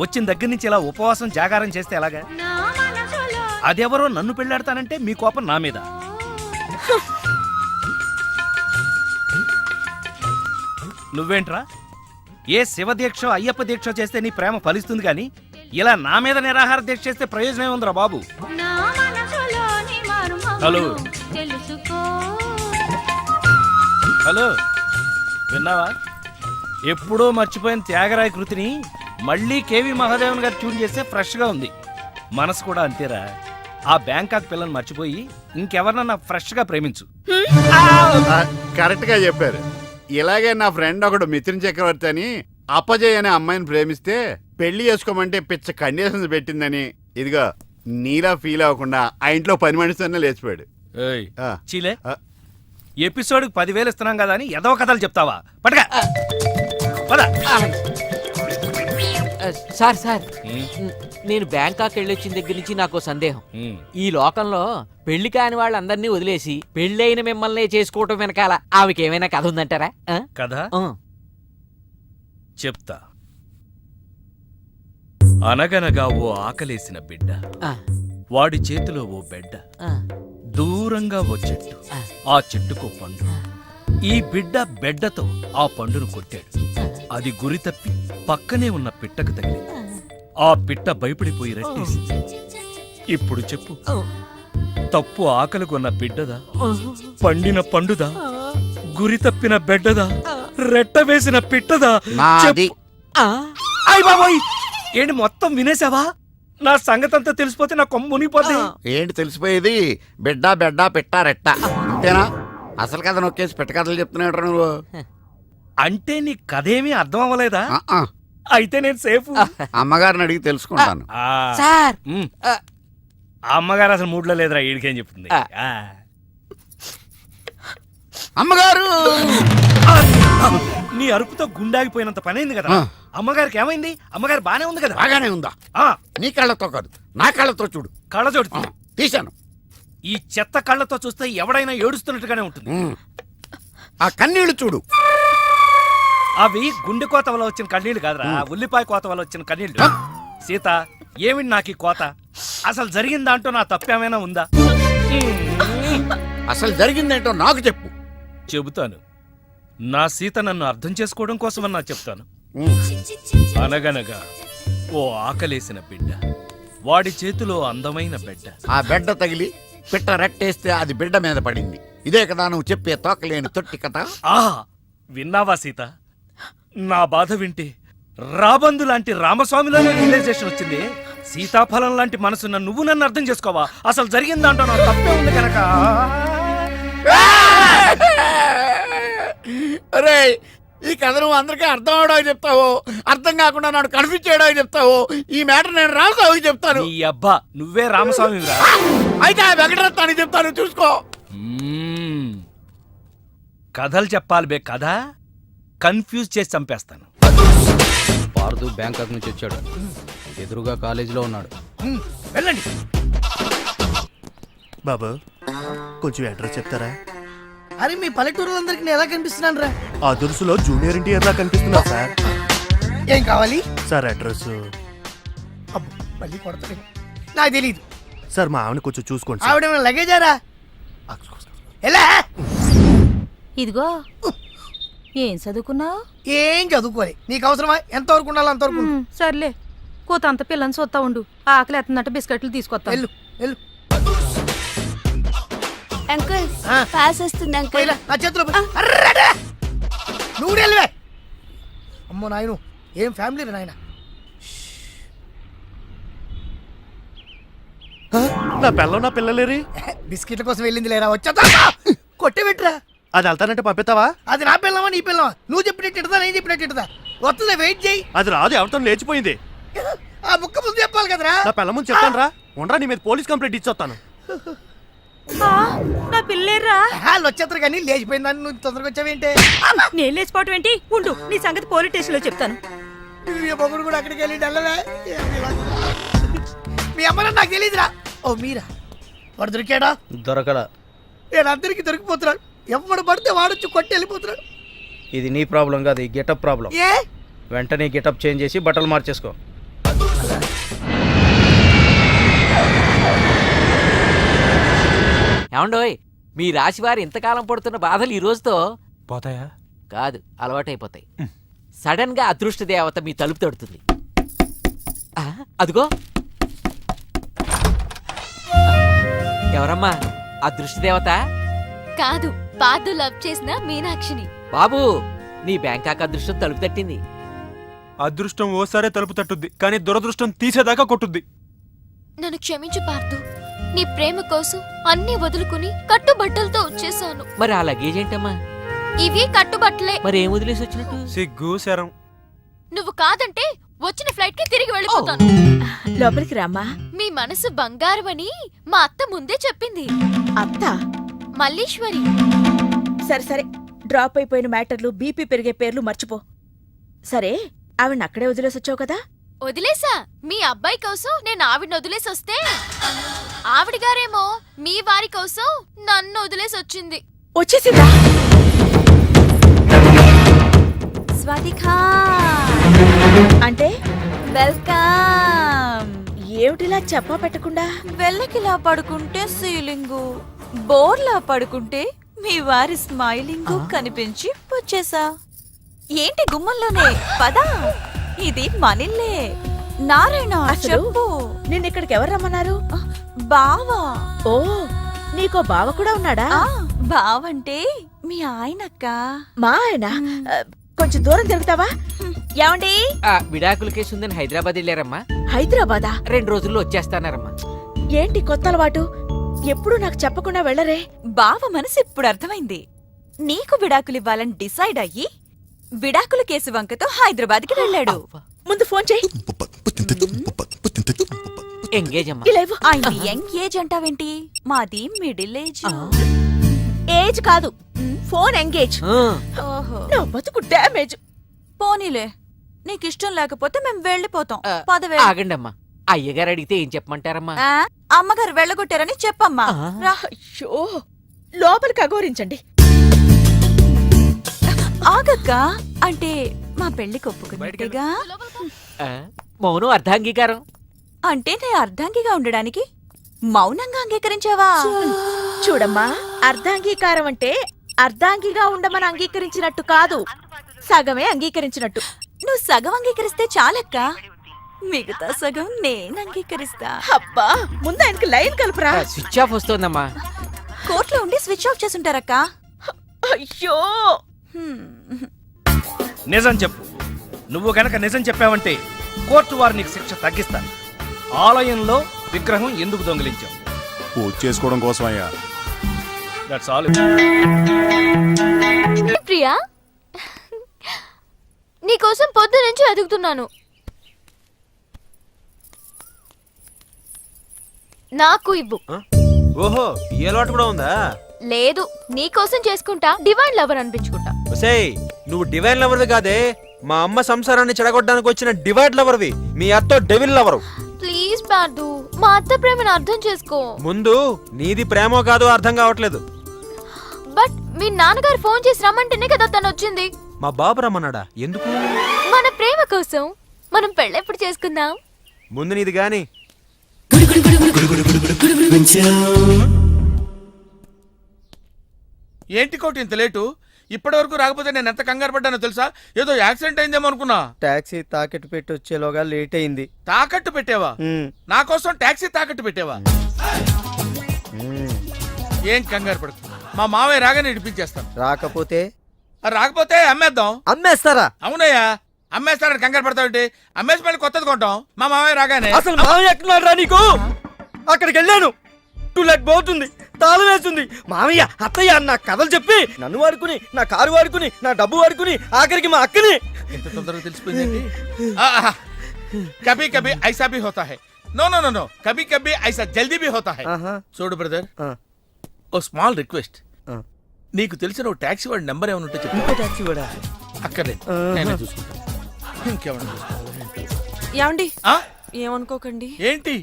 వచ్చిన దగ్గర నుంచి ఇలా ఉపవాసం జాగారం చేస్తే ఎలాగా? అదెవరో నన్ను పెళ్ళాడతానంటే మీ కోపం నా మీద. నువ్వేంట్రా, ఏ శివ దీక్ష అయ్యప్ప దీక్ష చేస్తే నీ ప్రేమ ఫలిస్తుంది గాని ఇలా నా మీద నిరాహార దీక్ష చేస్తే ప్రయోజనం ఏముందిరా బాబు? హలో హలో, విన్నావా? ఎప్పుడో మర్చిపోయిన త్యాగరాయ కృతిని మళ్ళీ కేవి మహాదేవన్ గారు ట్యూన్ చేస్తే ఫ్రెష్ గా ఉంది. మనసు కూడా అంతేరా. ఆ బ్యాంకాక్ పిల్లని మర్చిపోయి ఇంకెవరినన్నా ఫ్రెష్ గా ప్రేమించు. కరెక్ట్ గా చెప్పారు. ఇలాగే నా ఫ్రెండ్ ఒకడు మిథున్ చక్రవర్తి అని అప్పజయ్ అనే అమ్మాయిని ప్రేమిస్తే పెళ్లి చేసుకోమంటే పిచ్చ కండిషన్స్ పెట్టిందని ఇదిగో నీలా ఫీల్ అవ్వకుండా ఆ ఇంట్లో పని మనిషితోనే లేచిపోయాడు. చీలే, ఎపిసోడ్ 10,000 ఇస్తున్నాం కదా అని ఏదో కథలు చెప్తావా? పడగా సార్ సార్, నేను బ్యాంకాక్ వెళ్ళొచ్చిన దగ్గర నుంచి నాకు సందేహం. ఈ లోకంలో పెళ్లి కాని వాళ్ళందరినీ వదిలేసి పెళ్ళైన మిమ్మల్ని చేసుకోవటం వెనకాల ఆమెకేమైనా కథ ఉందంటారా? కథ చెప్తా. అనగనగా ఓ ఆకలేసిన బిడ్డ, వాడి చేతిలో ఓ బెడ్డ, దూరంగా ఓ చెట్టు, ఆ చెట్టుకో పండు. ఈ బిడ్డ బెడ్డతో ఆ పండును కొట్టాడు. అది గురి తప్పి పక్కనే ఉన్న పిట్టకు తగిలింది. ఆ పిట్ట భయపడిపోయి రెట్టేసింది. ఇప్పుడు చెప్పు, తప్పు ఆకలి కొన్న బిడ్డదా, పండిన పండుదా, గురి తప్పిన బెడ్డదా, రెట్ట వేసిన పిట్టదా? అయ్ బాబోయ్, ఏంటి మొత్తం వినేసావా? నా సంగతంతా తెలిసిపోతే నా కొమ్ము మునిగిపోతే. ఏంటి తెలిసిపోయేది? బిడ్డ బెడ్డ పిట్ట రెట్ట అంతేనా? అసలు కథ నొక్కేసి పెట్ట కథలు చెప్తున్నాడు నువ్వు. అంటే నీ కథేమీ అర్థం అవ్వలేదా? అయితే నేను సేఫ్. అమ్మగారిని అడిగి తెలుసుకుంటాను. సార్, అమ్మగారు అసలు మూడ్లో లేదురా, ఈడికేం చెప్తుంది. అమ్మగారు, నీ అరుపుతో గుండాగిపోయినంత పనైంది కదా. అమ్మగారికి ఏమైంది? అమ్మగారు బానే ఉంది కదా? బాగానే ఉందా? నీ కళ్ళతో కాదు, నా కళ్ళతో చూడు. కళ్ళజోడు తీశాను. ఈ చెత్త కళ్ళతో చూస్తే ఎవడైనా ఏడుస్తున్నట్టుగానే ఉంటుంది. ఆ కన్నీళ్లు చూడు. అవి గుండె కోత వల్ల వచ్చిన కన్నీళ్లు కాదురా, ఉల్లిపాయ కోత వల్ల వచ్చిన కన్నీళ్లు. సీత, ఏమిటి నాకు ఈ కోత? అసలు జరిగిన దాంట్లో నా తప్పేమైనా ఉందా? అసలు జరిగిందేంటో నాకు చెప్పు. చెబుతాను. నా సీత నన్ను అర్థం చేసుకోవడం కోసమన్నా చెప్తాను. అనగనగా ఓ ఆకలేసిన బిడ్డ, వాడి చేతిలో అందమైన బెడ్డ. ఆ బెడ్డ తగిలి పిట్ట రెట్టేస్తే అది బిడ్డ మీద పడింది. ఇదే కదా నువ్వు చెప్పే తోకలేని తొట్టి కథ? విన్నావా సీత? నా బాధ వింటే రాబందు లాంటి రామస్వామిలోనే రియలైజేషన్ వచ్చింది. సీతాఫలం లాంటి మనసున్న నువ్వు నన్ను అర్థం చేసుకోవా? అసలు జరిగిందంటో నాకు తప్పే ఉంది కనుక. అరే, ఈ కథ నువ్వు అందరికీ అర్థం అవడానికి చెప్తావు, అర్థం కాకుండా నాడు కన్ఫ్యూజ్ చేయడానికి చెప్తావు. ఈ మ్యాటర్ నేను రామస్వామికి చెప్తాను. ఈ అబ్బా, నువ్వే రామస్వామి. అయితే ఆ వెంకటరత్నానికి చెప్తాను, చూసుకో. కథలు చెప్పాలి బే, కథ కన్ఫ్యూజ్ చేసి చంపేస్తాను. పార్దు బ్యాంకాక్ నుంచి వచ్చాడు, ఎదురుగా కాలేజీలో ఉన్నాడు. వెళ్ళండి. బాబు, కొంచెం అడ్రస్ చెప్తారా? అరే, మీ పల్లెటూరులందరికీ నేను ఎలా కనిపిస్తున్నాను రా? ఆ దురుసులో జూనియర్ ఎన్టీఆర్ లా కనిపిస్తున్నా సార్. ఏం కావాలి సార్? అడ్రస్ మళ్ళీ కొడతాడు, నాకు తెలియదు సార్. మా ఆవిడ కొంచెం చూసుకోండి. ఆవిడ లగేజారా? ఎలా? ఇదిగో, ఏం చదువుకున్నావు? ఏం చదువుకోలే. నీకు అవసరమా? ఎంతవరకు ఉండాలో అంతవరకు. సర్లే, కోతంత పిల్లని చూస్తా ఉండు. ఆకలి ఎత్తున్నట్టు బిస్కెట్లు తీసుకొస్తా. వెళ్ళు వెళ్ళు. అంకుల్, పాస్ వస్తుంది అంకుల్. నా చేతిలో నువ్వు వెళ్ళవే. అమ్మో నాయను, ఏం ఫ్యామిలీ నాయన. నా పిల్ల నా పిల్లలేరి బిస్కెట్ల కోసం వెళ్ళింది లేరా? వచ్చా కొట్టబెట్టురా. అది వెళ్తానంటే పంపిస్తావా? అది నా పిల్లవా నీ పిల్లవా? నువ్వు చెప్పినట్టు ఇడతా, నేను చెప్పినట్టు ఇడతా. వస్తుందా, వెయిట్ చేయి. అది రాదు, ఎవరితో లేచిపోయింది. ఆ ముక్క ముందు చెప్పాలి కదరా. నా పిల్ల ముందు చెప్తాను రా. ఉండరా, నీ మీద పోలీస్ కంప్లైంట్ ఇచ్చొస్తాను. నా పిల్లేరా వాళ్ళు వచ్చేస్తారు కానీ లేచిపోయిందని నువ్వు తొందరగా వచ్చావేంటే? నేను లేచిపోవటం ఏంటి? ఉండు, నీ సంగతి పోలీస్ స్టేషన్ లో చెప్తాను. మీ మొగుడు కూడా అక్కడికి వెళ్ళి వెళ్ళవే. మీ అమ్మ నాకు తెలియదురా. ఓ మీరా, వాడు దొరికాడా? దొరకలా. నేను అందరికి దొరికిపోతున్నాడు. ఎవడు పడితే వాడొచ్చి కొట్టి వెళ్ళిపోతున్నాడు. ఇది నీ ప్రాబ్లం కాదు, ఈ గెటప్ ప్రాబ్లం. ఏ వెంటనే గెటప్ చేంజ్ చేసి బట్టలు మార్చేసుకో. ఏమండోయ్, మీ రాశివారు ఇంతకాలం పడుతున్న బాధలు ఈ రోజుతో పోతాయా? కాదు, అలవాటైపోతాయి. సడన్ గా అదృష్ట దేవత మీ తలుపు తడుతుంది. అదిగో ఎవరమ్మా అదృష్ట దేవత? కాదు, పాదు లవ్ చేసిన మీనాక్షిని. బాబు, నీ బ్యాంకాక్ అదృష్టం తలుపు తట్టింది. అదృష్టం ఓసారే తలుపు తట్టుద్ది, కానీ దురదృష్టం తీసేదాకా కొట్టుద్ది. నన్ను క్షమించు పార్థు. నీ ప్రేమ కోసం అన్ని వదులుకుని కట్టుబట్టలతో వచ్చేసాను. మరి ఆ లగేజ్ ఏంటమ్మా? ఇవి కట్టుబట్టలే. మరి ఏం వదిలేసి వచ్చినట్టు? సిగ్గు శరం. నువ్వు కాదంటే వచ్చిన ఫ్లైట్ కి తిరిగి వెళ్ళిపోతాను. లోపలికి రామ్మా. మీ మనసు బంగారమని మా అత్త ముందే చెప్పింది. అత్త మల్లీశ్వరి. సరే సరే, డ్రాప్ అయిపోయిన మ్యాటర్లు, బీపీ పెరిగే పేర్లు మర్చిపో. సరే, ఆవిడ అక్కడే వదిలేసి వచ్చావు కదా? వదిలేసా. మీ అబ్బాయి కోసం నేను ఆవిడని వదిలేసి వస్తే ఆవిడ గారేమో మీ వారి కోసం నన్ను వదిలేసి వచ్చింది. వచ్చేసిందా? స్వాతికా అంటే వెల్కమ్. ఏమిటిలా చెప్పా పెట్టకుండా? వెళ్ళకిలా పడుకుంటే సీలింగు, బోర్లా పడుకుంటే మీ వారి స్మైలింగు కనిపించి వచ్చేసా. ఏంటి గుమ్మంలోనే? పదా, ఇది మనిల్లే. నారాయణ అసలు చెప్పు. నిన్నిక్కడికి ఎవరు రమ్మన్నారు? బావా. ఓ, నీకో బావ కూడా ఉన్నాడా? బావంటే మీ ఆయనక్క. మా ఆయన? కొంచెం దూరం జరుగుతావా? ఏమండి? విడాకుల కేసు ఉందని హైదరాబాద్ వెళ్ళారమ్మా. హైదరాబాదా? 2 రోజుల్లో వచ్చేస్తానారమ్మా. ఏంటి కొత్త అలవాటు? ఎప్పుడు నాకు చెప్పకుండా వెళ్ళరే? బావ మనసు ఇప్పుడు అర్థమైంది. నీకు విడాకులు ఇవ్వాలని డిసైడ్ అయ్యి విడాకుల కేసు వంకతో హైదరాబాద్కి వెళ్ళాడు. ముందు ఫోన్ చేయి. ఎంగేజ్ అమ్మా. ఆయన యంగ్ ఏజ్ అంటావేంటి? మాది మిడిల్ ఏజ్. ఏజ్ కాదు, ఫోన్ ఎంగేజ్. ఓహో, నా బతుకు డ్యామేజ్. పోనీలే, నీకిష్టం లేకపోతే మేము వెళ్ళిపోతాం. పదవే. ఆగండి అమ్మా, అయ్యగారు అడిగితే ఏం చెప్పమంటారమ్మా? అమ్మగారు వెళ్ళగొట్టారని చెప్పమ్మా. రా. అయ్యో, లోపలికి అఘోరించండి. ఆగక్క, అంటే మా పెళ్లికి ఒప్పుకున్నట్టుగా. మౌనం అర్ధాంగీకారం. అంటే నేను అర్ధాంగిగా ఉండడానికి మౌనంగా అంగీకరించావా? చూడమ్మా, అర్ధాంగీకారం అంటే అర్ధాంగిగా ఉండమని అంగీకరించినట్టు కాదు, సగమే అంగీకరించినట్టు. నువ్వు సగం అంగీకరిస్తే చాలక్క, మిగతా సగం నేను అంగీకరిస్తా. అబ్బా, ముందు ఆయనకి లైన్ కలుపురా. స్విచ్ ఆఫ్ వస్తోందమ్మా. కోర్టులో ఉండి స్విచ్ ఆఫ్ చేసుంటారక్క. అయ్యో, నిజం చెప్పు. నువ్వు గనక నిజం చెప్పావంటే కోర్టు వారు నీకు శిక్ష తగ్గిస్తారు. ఆలయంలో విగ్రహం ఎందుకు దొంగిలించావు? పూజ చేసుకోవడం కోసం అయ్యా. That's all. ప్రియా, నీకోసం పొద్దు నుంచి వెతుకుతున్నాను. నాకు ఇవ్వు. ఓహో, ఈ అలవాటు కూడా ఉందా? లేదు, నీకోసం చేసుకుంటా, డివైన్ లవర్ అనిపించుకుంటా. ఒసేయ్, నువ్వు డివైన్ లవర్వి కాదే, మా అమ్మ సంసారాన్ని చెడగొట్టడానికి వచ్చిన డివైడ్ లవర్వి. మీ అత్తో డెవిల్ లవరు. ప్లీజ్ పార్దు, మా అత్త ప్రేమను అర్థం చేసుకో. ముందు నీది ప్రేమో కాదో అర్థం కావట్లేదు. బట్ మీ నాన్నగారు ఫోన్ చేసి రమ్మంటేనే కదా తను వచ్చింది. మా బాబు రమ్మన్నాడా? ఎందుకు? మన ప్రేమ కోసం. మనం పెళ్ళెప్పుడు చేసుకుందాం? ముందు నీది గాని. ఏంటి కోటి ఇంత లేటు? ఇప్పటి వరకు రాకపోతే నేను ఎంత కంగారు పడ్డానో తెలుసా? ఏదో యాక్సిడెంట్ అయిందేమో అనుకున్నా. టాక్సీ తాకట్టు పెట్టి వచ్చేలోగా లేట్ అయింది. తాకట్టు పెట్టావా? నా కోసం టాక్సీ తాకట్టు పెట్టావా? ఏం కంగారు పడకు, మా మావయ్య రాగానే ఇడిపించేస్తాను. రాకపోతే రాకపోతే అమ్మేద్దాం. అమ్మేస్తారా? అవునయ్యా, అమ్మేస్తాడని కంగారు పడతావంటే అమ్మేసి మళ్ళీ కొత్తది కొంటాం మా మావయ్య రాగానే. అసలు మావయ్య ఎక్కడున్నాడు రా నీకు? అక్కడికి వెళ్ళాను, 2 lakh పోతుంది, అద్దాలు వేస్తుంది. మామయ్య అత్తయ్య నా కథలు చెప్పి నన్ను వాడుకుని, నా కారు వాడుకుని, నా డబ్బు వాడుకుని, ఆఖరికి మా అక్కని. ఎంత తొందరగా తెలిసిపోయిందండి. కభీ కభీ ఐసా భీ హోతా హై. నో నో నో నో, కభీ కభీ ఐసా జల్దీ భీ హోతా హై. చూడు బ్రదర్, ఓ స్మాల్ రిక్వెస్ట్. నీకు తెలిసిన ఓ టాక్సీ వాడి నెంబర్ ఏమైనా ఉంటే చెప్పు. టాక్సీ వాడా? అక్కర్లేదు, నేనే చూసుకుంటాను. ఇంకేమన్నా చూసుకోవాలి. ఏమండి ఏమనుకోకండి. ఏంటి?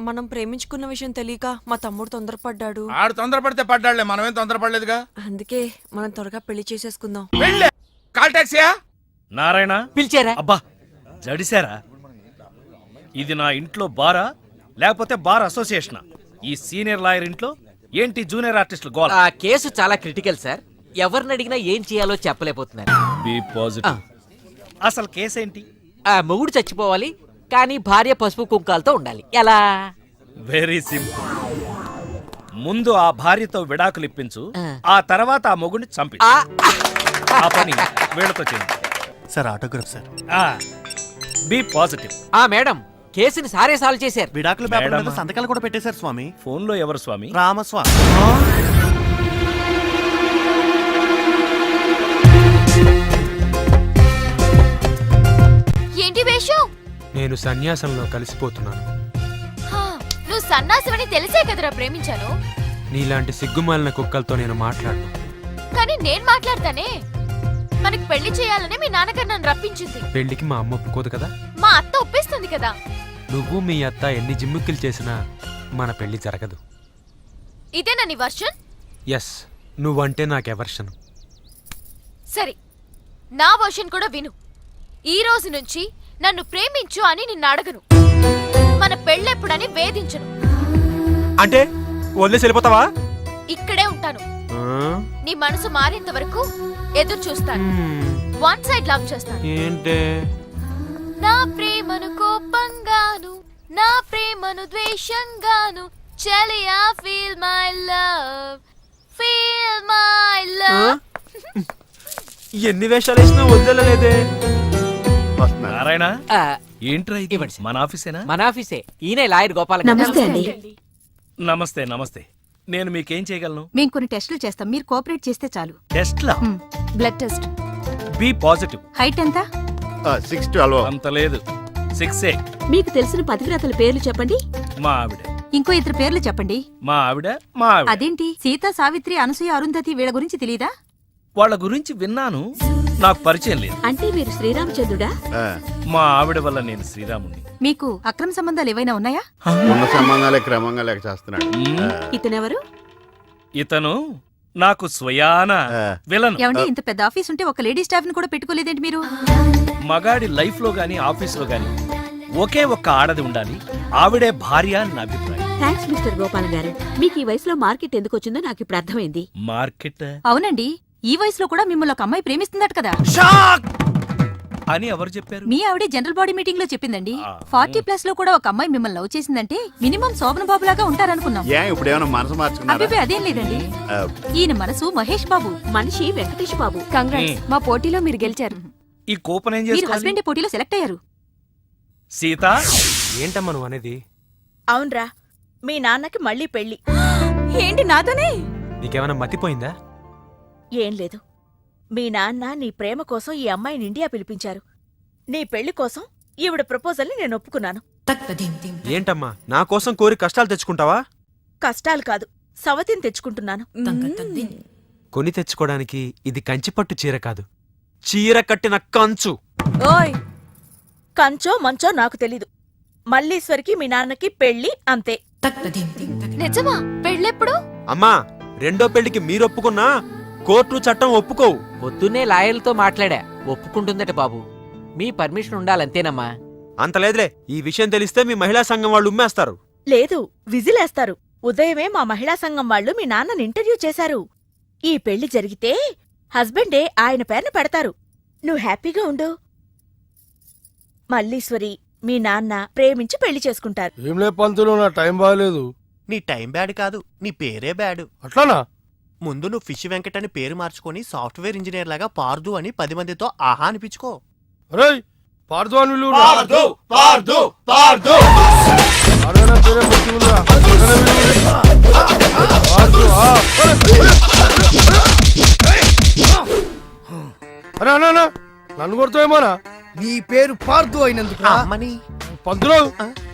మనం ప్రేమించుకున్న విషయం తెలియక మా తమ్ముడు తొందరపడ్డాడు. ఆడు తొందరపడితే పడ్డాడులే, మనమేం తొందరపడలేదుగా. అందుకే మనం త్వరగా పెళ్లి చేసేసుకుందాం. వెళ్ళే కాల్ టాక్సీయా? నారాయణ పిలిచారా? అబ్బా జడిసారా? ఇది నా ఇంట్లో బారా లేకపోతే బార్ అసోసియేషనా? ఈ సీనియర్ లాయర్ ఇంట్లో ఏంటి జూనియర్ ఆర్టిస్టులు గోల? ఆ కేసు చాలా క్రిటికల్ సార్. ఎవరిని అడిగినా ఏం చేయాలో చెప్పలేకపోతున్నారు. B positive. అసలు కేసు ఏంటి? ఆ మొగుడు చచ్చిపోవాలి, కానీ భార్య పసుపు కుంకాలతో ఉండాలి. ఎలా? Very simple. ముందు ఆ భార్యతో విడాకులు ఇప్పించు, ఆ తర్వాత ఆ మొగుడిని చంపించు. ఆ పని వీళ్ళతో చేయండి. Sir autograph sir. Be positive. ఆ మేడం కేసుని సారే సాల్వ్ చేశారు. విడాకుల పేపర్ మీద సంతకాలు కూడా పెట్టేశారు స్వామి. ఫోన్ లో ఎవరు స్వామి? రామస్వామి. ఏంటి వేషం? నేను సన్యాసంలో కలిసిపోతున్నాను. నువ్వు సన్నాసివని తెలిసే కదరా ప్రేమించాను. నీలాంటి సిగ్గుమాలిన కుక్కలతో నేను మాట్లాడను. కానీ నేను మాట్లాడతానే. మనకి పెళ్లి చేయాలని మీ నాన్నగారు నన్ను రప్పించింది. పెళ్లికి మా అమ్మ ఒప్పుకోదు కదా. మా అత్త ఒప్పేస్తుంది కదా. నువ్వు మీ అత్త ఎన్ని జిమ్ముక్కులు చేసినా మన పెళ్లి జరగదు. ఇదేనా నీ వర్షన్? ఎస్, నువ్వంటే నాకు ఎవర్షన్. సరే, నా వర్షన్ కూడా విను. ఈ రోజు నుంచి నన్ను ప్రేమించు అని నిన్ను అడగను. మన పెళ్ళెప్పుడని వేధించను. అంటే వదిలేసి వెళ్ళిపోతావా? ఇక్కడే ఉంటాను. నీ మనసు మారేంత వరకు ఎదురు చూస్తాను. వన్ సైడ్ లవ్ చేస్తాను. ఏంటే? నా ప్రేమను కోపంగాను, నా ప్రేమను ద్వేషంగాను, చెలియా feel my love, feel my love. ఎన్ని వేషాలు వేసినా వదిలేలేదే. నారాయణ ఏంట్రా ఇది? మన ఆఫీసేనా? మన ఆఫీసే. ఈయనే లాయర్ గోపాల. నమస్తే అండి. నమస్తే నమస్తే. నేను మీకేం చేయగలను? మేము కొన్ని టెస్టులు చేస్తాం, మీరు కోఆపరేట్ చేస్తే చాలు. టెస్ట్లా? Blood test. B positive. Height ఎంత? 6'12". అంత లేదు, 6'8". మీకు తెలిసిన పతివ్రతల పేర్లు చెప్పండి. మా ఆవిడ. ఇంకో ఇద్దరు పేర్లు చెప్పండి. మా ఆవిడ, మా ఆవిడ. అదేంటి సీత, సావిత్రి, అనసూయ, అరుంధతి వీళ్ళ గురించి తెలీదా? వాళ్ళ గురించి విన్నాను, నాకు పరిచయం లేదు. అంటే మీరు శ్రీరామచంద్రుడా? మా ఆవిడ వల్ల నేను శ్రీరాముణ్ణి. మీకు అక్రమ సంబంధాలు ఏవైనా ఉన్నాయా? ఉన్న సంబంధాలే క్రమంగా లేక చేస్తున్నాడు. ఇతనెవరు? ఇతను నాకు స్వయాన విలను. ఏమండి, ఇంత పెద్ద ఆఫీస్ ఉంటే ఒక లేడీ స్టాఫ్ ని కూడా పెట్టుకోలేదేంటి మీరు? మగాడి లైఫ్ లో గాని ఆఫీస్ లో గాని ఒకే ఒక్క ఆడది ఉండాలి, ఆవిడే భార్య అని నా అభిప్రాయం. థ్యాంక్స్ మిస్టర్ గోపాల్ గారు. మీకు ఈ వయసులో మార్కెట్ ఎందుకు వచ్చిందో నాకు ఇప్పుడు అర్థమైంది. మార్కెట్? అవునండి, ఈ వయసులో కూడా మిమ్మల్ని ఒక అమ్మాయి ప్రేమిస్తుందట కదా. అని ఎవరు చెప్పారు? మీ ఆవిడే జనరల్ బాడీ మీటింగ్ లో చెప్పిందండి. 40+ లో కూడా ఒక అమ్మాయి మిమ్మల్ని లవ్ చేసిందంటే మినిమం శోభన బాబు లాగా ఉంటారనుకున్నాం. ఇప్పుడు ఏమైనా మనసు మార్చుకున్నారా? అభిప్రాయం అదేం లేదండి. ఈయన మనసు మహేష్ బాబు, మనిషి వెంకటేష్ బాబు. కంగ్రాట్స్, మా పోటీలో మీరు గెలిచారు. ఈ కూపన్ ఏం మీరు చేసుకోవాలి? హస్బెండ్ పోటీలో సెలెక్ట్ అయ్యారు. సీత, ఏంటమ్మా నువ్వు అనేది? అవునరా, మీ నాన్నకి మళ్ళీ పెళ్లి. ఏంటి నాతోనే? నీకేమైనా మతిపోయిందా? ఏం లేదు, మీ నాన్న నీ ప్రేమ కోసం ఈ అమ్మాయిని ఇండియా పిలిపించారు. నీ పెళ్లి కోసం ఈవిడ ప్రపోజల్ని నేను ఒప్పుకున్నాను. ఏంటమ్మా నా కోసం కోరి కష్టాలు తెచ్చుకుంటావా? కష్టాలు కాదు, సవతిని తెచ్చుకుంటున్నాను. కొని తెచ్చుకోవడానికి ఇది కంచిపట్టు చీర కాదు, చీర కట్టిన కంచు. ఓయ్, కంచో మంచో నాకు తెలీదు. మల్లీశ్వరికి మీ నాన్నకి పెళ్లి, అంతే. నిజమా? పెళ్ళెప్పుడు? అమ్మా, రెండో పెళ్లికి మీరొప్పుకున్నా కోర్టు చట్టం ఒప్పుకోవు. పొద్దున్నే లాయర్లతో మాట్లాడా, ఒప్పుకుంటుందట బాబు. మీ పర్మిషన్ ఉండాలంతేనమ్మా. అంత లేదులే, ఈ విషయం తెలిస్తే మీ మహిళా సంఘం వాళ్ళు ఉమ్మేస్తారు. లేదు, విజిలేస్తారు. ఉదయమే మా మహిళా సంఘం వాళ్ళు మీ నాన్నని ఇంటర్వ్యూ చేశారు. ఈ పెళ్లి జరిగితే హస్బెండే ఆయన పేరున పెడతారు. నువ్వు హ్యాపీగా ఉండు. మల్లీశ్వరి, మీ నాన్న ప్రేమించి పెళ్లి చేసుకుంటారు. ఏంలే పంతులు, నా టైం బాగాలేదు. నీ టైం బ్యాడ్ కాదు, నీ పేరే బ్యాడ్. అట్లానా? ముందు నువ్వు ఫిష్ వెంకట్ అని పేరు మార్చుకొని సాఫ్ట్వేర్ ఇంజనీర్ లాగా పార్దు అని 10 మందితో ఆహా అనిపించుకో. రేయ్, పార్దు అని విలువ. పార్దు పార్దు పార్దు. అరేనా పేరే మంచిగుందా? అన్నా అన్నా, అన్నా, నన్ను కొడతావేమోనా? నీ పేరు పార్దు అయినందుకు పంతులు.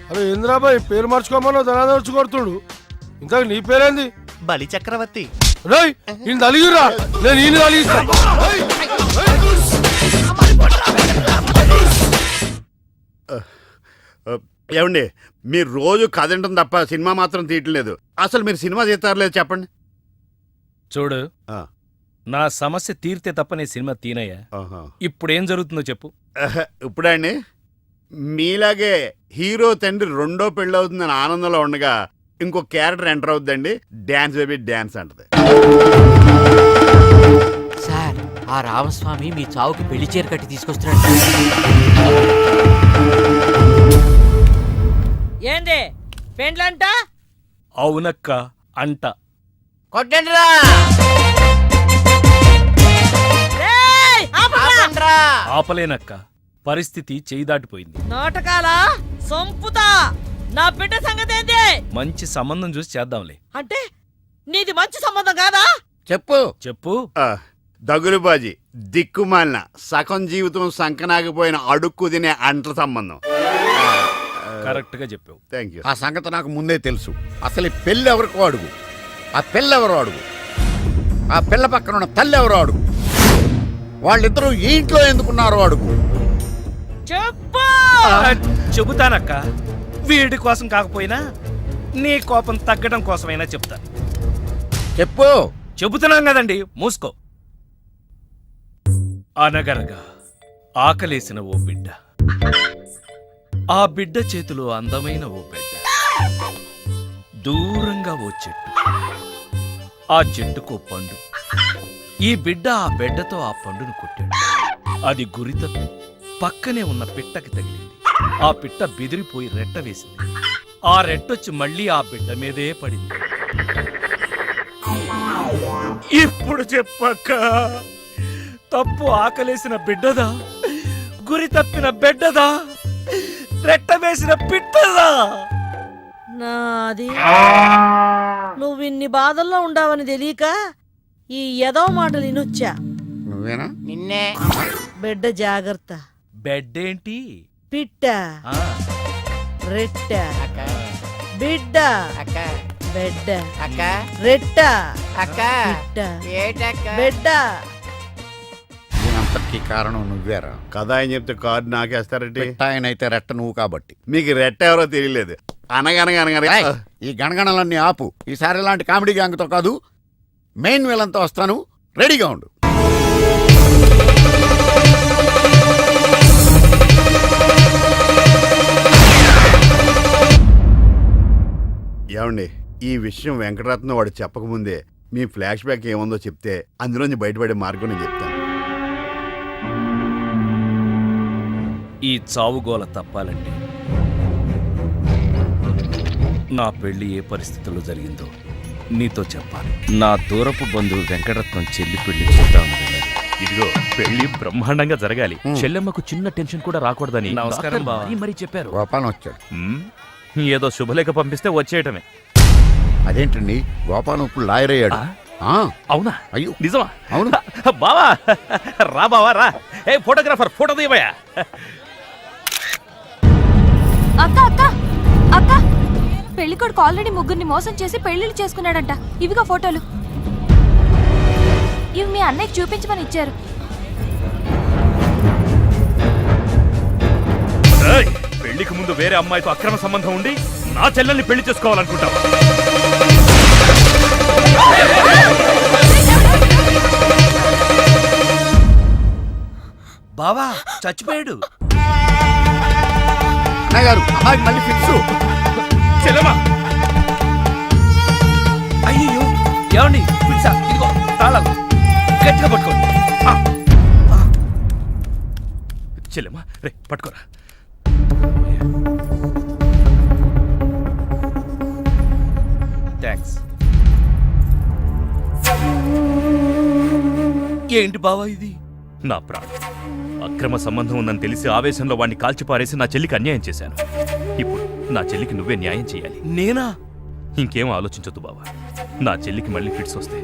అరే ఇంద్రాబాయ్ పేరు మార్చుకోమన్నా ధనాన్ని వచ్చి కొడుతుడు. ఇంతకు నీ పేరేంది? బలి చక్రవర్తి. రేయ్ ఈయన తలిగిరా, నేను ఈయన తలిగిస్తా. ఏమండి మీరు రోజు కథ వింటాం తప్ప సినిమా మాత్రం తీయట్లేదు. అసలు మీరు సినిమా తీస్తారలేదు చెప్పండి. చూడు, నా సమస్య తీరితే తప్ప నేను సినిమా తీనయ్యా. ఇప్పుడేం జరుగుతుందో చెప్పు. ఇప్పుడండి మీలాగే హీరో తండ్రి రెండో పెళ్ళవుతుందని ఆనందంలో ఉండగా ఇంకో క్యారెక్టర్ ఎంటర్ అవుద్దండి. డ్యాన్స్ బేబీ డ్యాన్స్ అంటది. సార్, ఆ రామస్వామి మీ చావుకి పెళ్లి చీర కట్టి తీసుకొస్తున్నాడు. ఏంది పెండ్లంట? అవునక్క అంట. కొట్టండిరా. ఆపలేనక్క, పరిస్థితి చేయి దాటిపోయింది. నాటకాలా సంపుతా. నా బిడ్డ సంగతి ఏంది? మంచి సంబంధం చూసి చేద్దాంలే. అంటే నీది మంచి సంబంధం కాదా? చెప్పు చెప్పు. దగులుబాజీ దిక్కుమాలిన సగం జీవితం సంకనాగిపోయిన అడుక్కు తినే అంట్ల సంబంధం. కరెక్ట్ గా చెప్పావు. Thank you. ఆ సంగతి నాకు ముందే తెలుసు. అసలు ఈ పెళ్ళి ఎవరికో అడుగు, ఆ పిల్లెవరో అడుగు, ఆ పిల్ల పక్కన ఉన్న తల్లి ఎవరో అడుగు, వాళ్ళిద్దరూ ఈ ఇంట్లో ఎందుకున్నారో అడుగు. చెబుతానక్క. వీడి కోసం కాకపోయినా నీ కోపం తగ్గడం కోసమైనా చెప్తాను. చెప్పు. చెబుతున్నాం కదండి, మూసుకో. అనగనగా ఆకలేసిన ఓ బిడ్డ, ఆ బిడ్డ చేతిలో అందమైన ఓ బిడ్డ, దూరంగా ఓ చెట్టు, ఆ చెట్టుకో పండు. ఈ బిడ్డ ఆ బిడ్డతో ఆ పండును కొట్టాడు. అది గురితప్పి పక్కనే ఉన్న పిట్టకి తగిలింది. ఆ పిట్ట బెదిరిపోయి రెట్ట వేసింది. ఆ రెట్టొచ్చి మళ్ళీ ఆ బిడ్డ మీదే పడింది. ఇప్పుడు చెప్పక్క, తప్పు ఆకలేసిన బిడ్డదా, గురి తప్పిన బిడ్డదా, రెట్ట వేసిన పిట్టదా? నాది. నువ్వు ఇన్ని బాధల్లో ఉండావని తెలియక ఈ ఎదో మాటలు వినొచ్చా. నువ్వేనా? నిన్నే. బిడ్డ జాగ్రత్త. బెడ్ ఏంటి? పిట్ట, రెట్ట, బిడ్డ, బెడ్డ, రెట్ట, పిట్ట, బిడ్డ. దీనంతటికీ కారణం నువ్వేరా? కథ ఆయన చెప్తే కార్డు నాకేస్తారంటే. ఆయన అయితే రెట్ట నువ్వు కాబట్టి. మీకు రెట్ట ఎవరో తెలియలేదు. అనగనగా ఈ గణగణలన్నీ ఆపు. ఈసారి ఇలాంటి కామెడీ గ్యాంగ్తో కాదు, మెయిన్ విలన్తో వస్తాను. రెడీగా ఉండు. ఏమండి, ఈ విషయం వెంకటరత్నం వాడు చెప్పకముందే మీ ఫ్లాష్ బ్యాక్ ఏముందో చెప్తే అందులోంచి బయటపడే మార్గం నేను చెప్తాను. ఈ చావుగోల తప్పాలంటే నా పెళ్లి ఏ పరిస్థితుల్లో జరిగిందో నీతో చెప్పాలి. నా దూరపు బంధువు వెంకటరత్నం చెల్లి పెళ్లి చూద్దాం. ఇదిగో పెళ్లి బ్రహ్మాండంగా జరగాలి. చెల్లెమ్మకు చిన్న టెన్షన్ కూడా రాకూడదని నమస్కారం మరి చెప్పారు. గోపాలం వచ్చాడు. ఏదో శుభలేఖ పంపిస్తే వచ్చేయటమే. అదేంటండి, గోపాలం ఇప్పుడు లాయర్ అయ్యాడు. అవునా? అయ్యో నిజమా? అవును. బావా రా, బావా రా. ఏ ఫోటోగ్రాఫర్, ఫోటో తీయవయ్యా. అక్క అక్క అక్క, పెళ్లి కొడుకు ఆల్రెడీ ముగ్గురిని మోసం చేసి పెళ్లిళ్ళు చేసుకున్నాడంట. ఇవిగా ఫోటోలు. ఇవి మీ అన్నయ్యకి చూపించమని ఇచ్చారు. పెళ్లికి ముందు వేరే అమ్మాయితో అక్రమ సంబంధం ఉండి నా చెల్లెల్ని పెళ్లి చేసుకోవాలనుకుంటావు? బావా చచ్చిపోయాడు. అమ్మాయికి మళ్ళీ ఫిక్స్. చెల్లెమ్మా, అయ్యో ఏమండి, పిలిచా. ఇదిగో తాళాలు గట్టిగా పట్టుకోండి. చెల్లెమ్మా రే పట్టుకోరా. థ్యాంక్స్. ఏంటి బావా ఇది? నా ప్రాణం. అక్రమ సంబంధం ఉందని తెలిసి ఆవేశంలో వాడిని కాల్చిపారేసి నా చెల్లికి అన్యాయం చేశాను. ఇప్పుడు నా చెల్లికి నువ్వే న్యాయం చేయాలి. నేనా? ఇంకేం ఆలోచించొద్దు బావా. నా చెల్లికి మళ్ళీ ఫిట్స్ వస్తే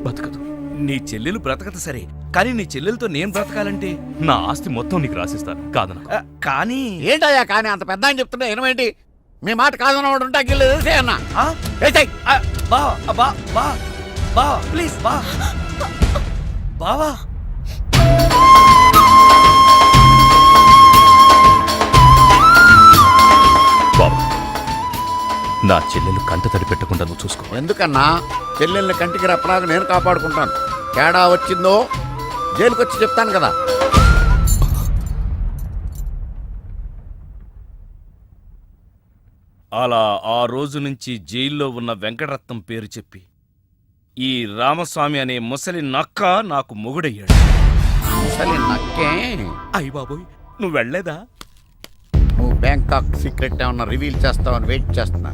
బతకదు. నీ చెల్లెలు బ్రతకదు సరే, కానీ నీ చెల్లెలతో నేను బ్రతకాలంటే నా ఆస్తి మొత్తం నీకు రాసిస్తాను. కాదన కానీ ఏంటయ్యా కానీ అంత పెద్ద అని చెప్తున్నా ఏమేంటి? మీ మాట కాదన్నవాడు ఉంటా గిల్లేదే అన్న. బా ప్లీజ్ బా బావా. బాబా, నా చెల్లెలు కంట తడి పెట్టకుండా నువ్వు చూసుకో. ఎందుకన్నా? చెల్లెల్ని కంటికి రెప్పలాగా నేను కాపాడుకుంటాను. తేడా వచ్చిందో జైలుకి వచ్చి చెప్తాను కదా. అలా ఆ రోజు నుంచి జైల్లో ఉన్న వెంకటరత్నం పేరు చెప్పి ఈ రామస్వామి అనే ముసలి నక్క నాకు మొగుడయ్యాడు. ముసలి నక్కే? అయ్య బాబోయ్, నువ్వు వెళ్ళలేదా? నువ్వు బ్యాంకాక్ సీక్రెట్ ఏమన్నా రివీల్ చేస్తావని వెయిట్ చేస్తున్నా.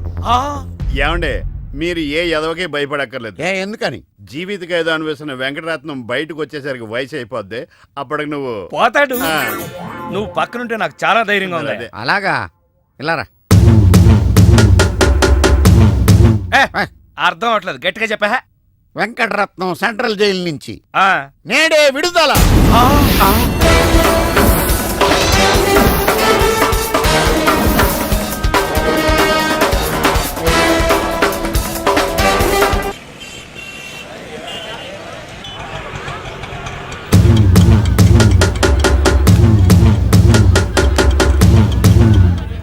ఏమండే, మీరు ఏ ఎదవకే భయపడక్కర్లేదు. ఎందుకని? జీవిత ఖైదు అనిపిస్తున్న వెంకటరత్నం బయటకు వచ్చేసరికి వయసు అయిపోద్ది. అప్పటికి నువ్వు పోతాడు. నువ్వు పక్కనుంటే నాకు చాలా ధైర్యంగా ఉంది. అలాగా? ఇలారా. అర్థం అవట్లేదు, గట్టిగా చెప్పా. వెంకటరత్నం సెంట్రల్ జైలు నుంచి నేడే విడుదల.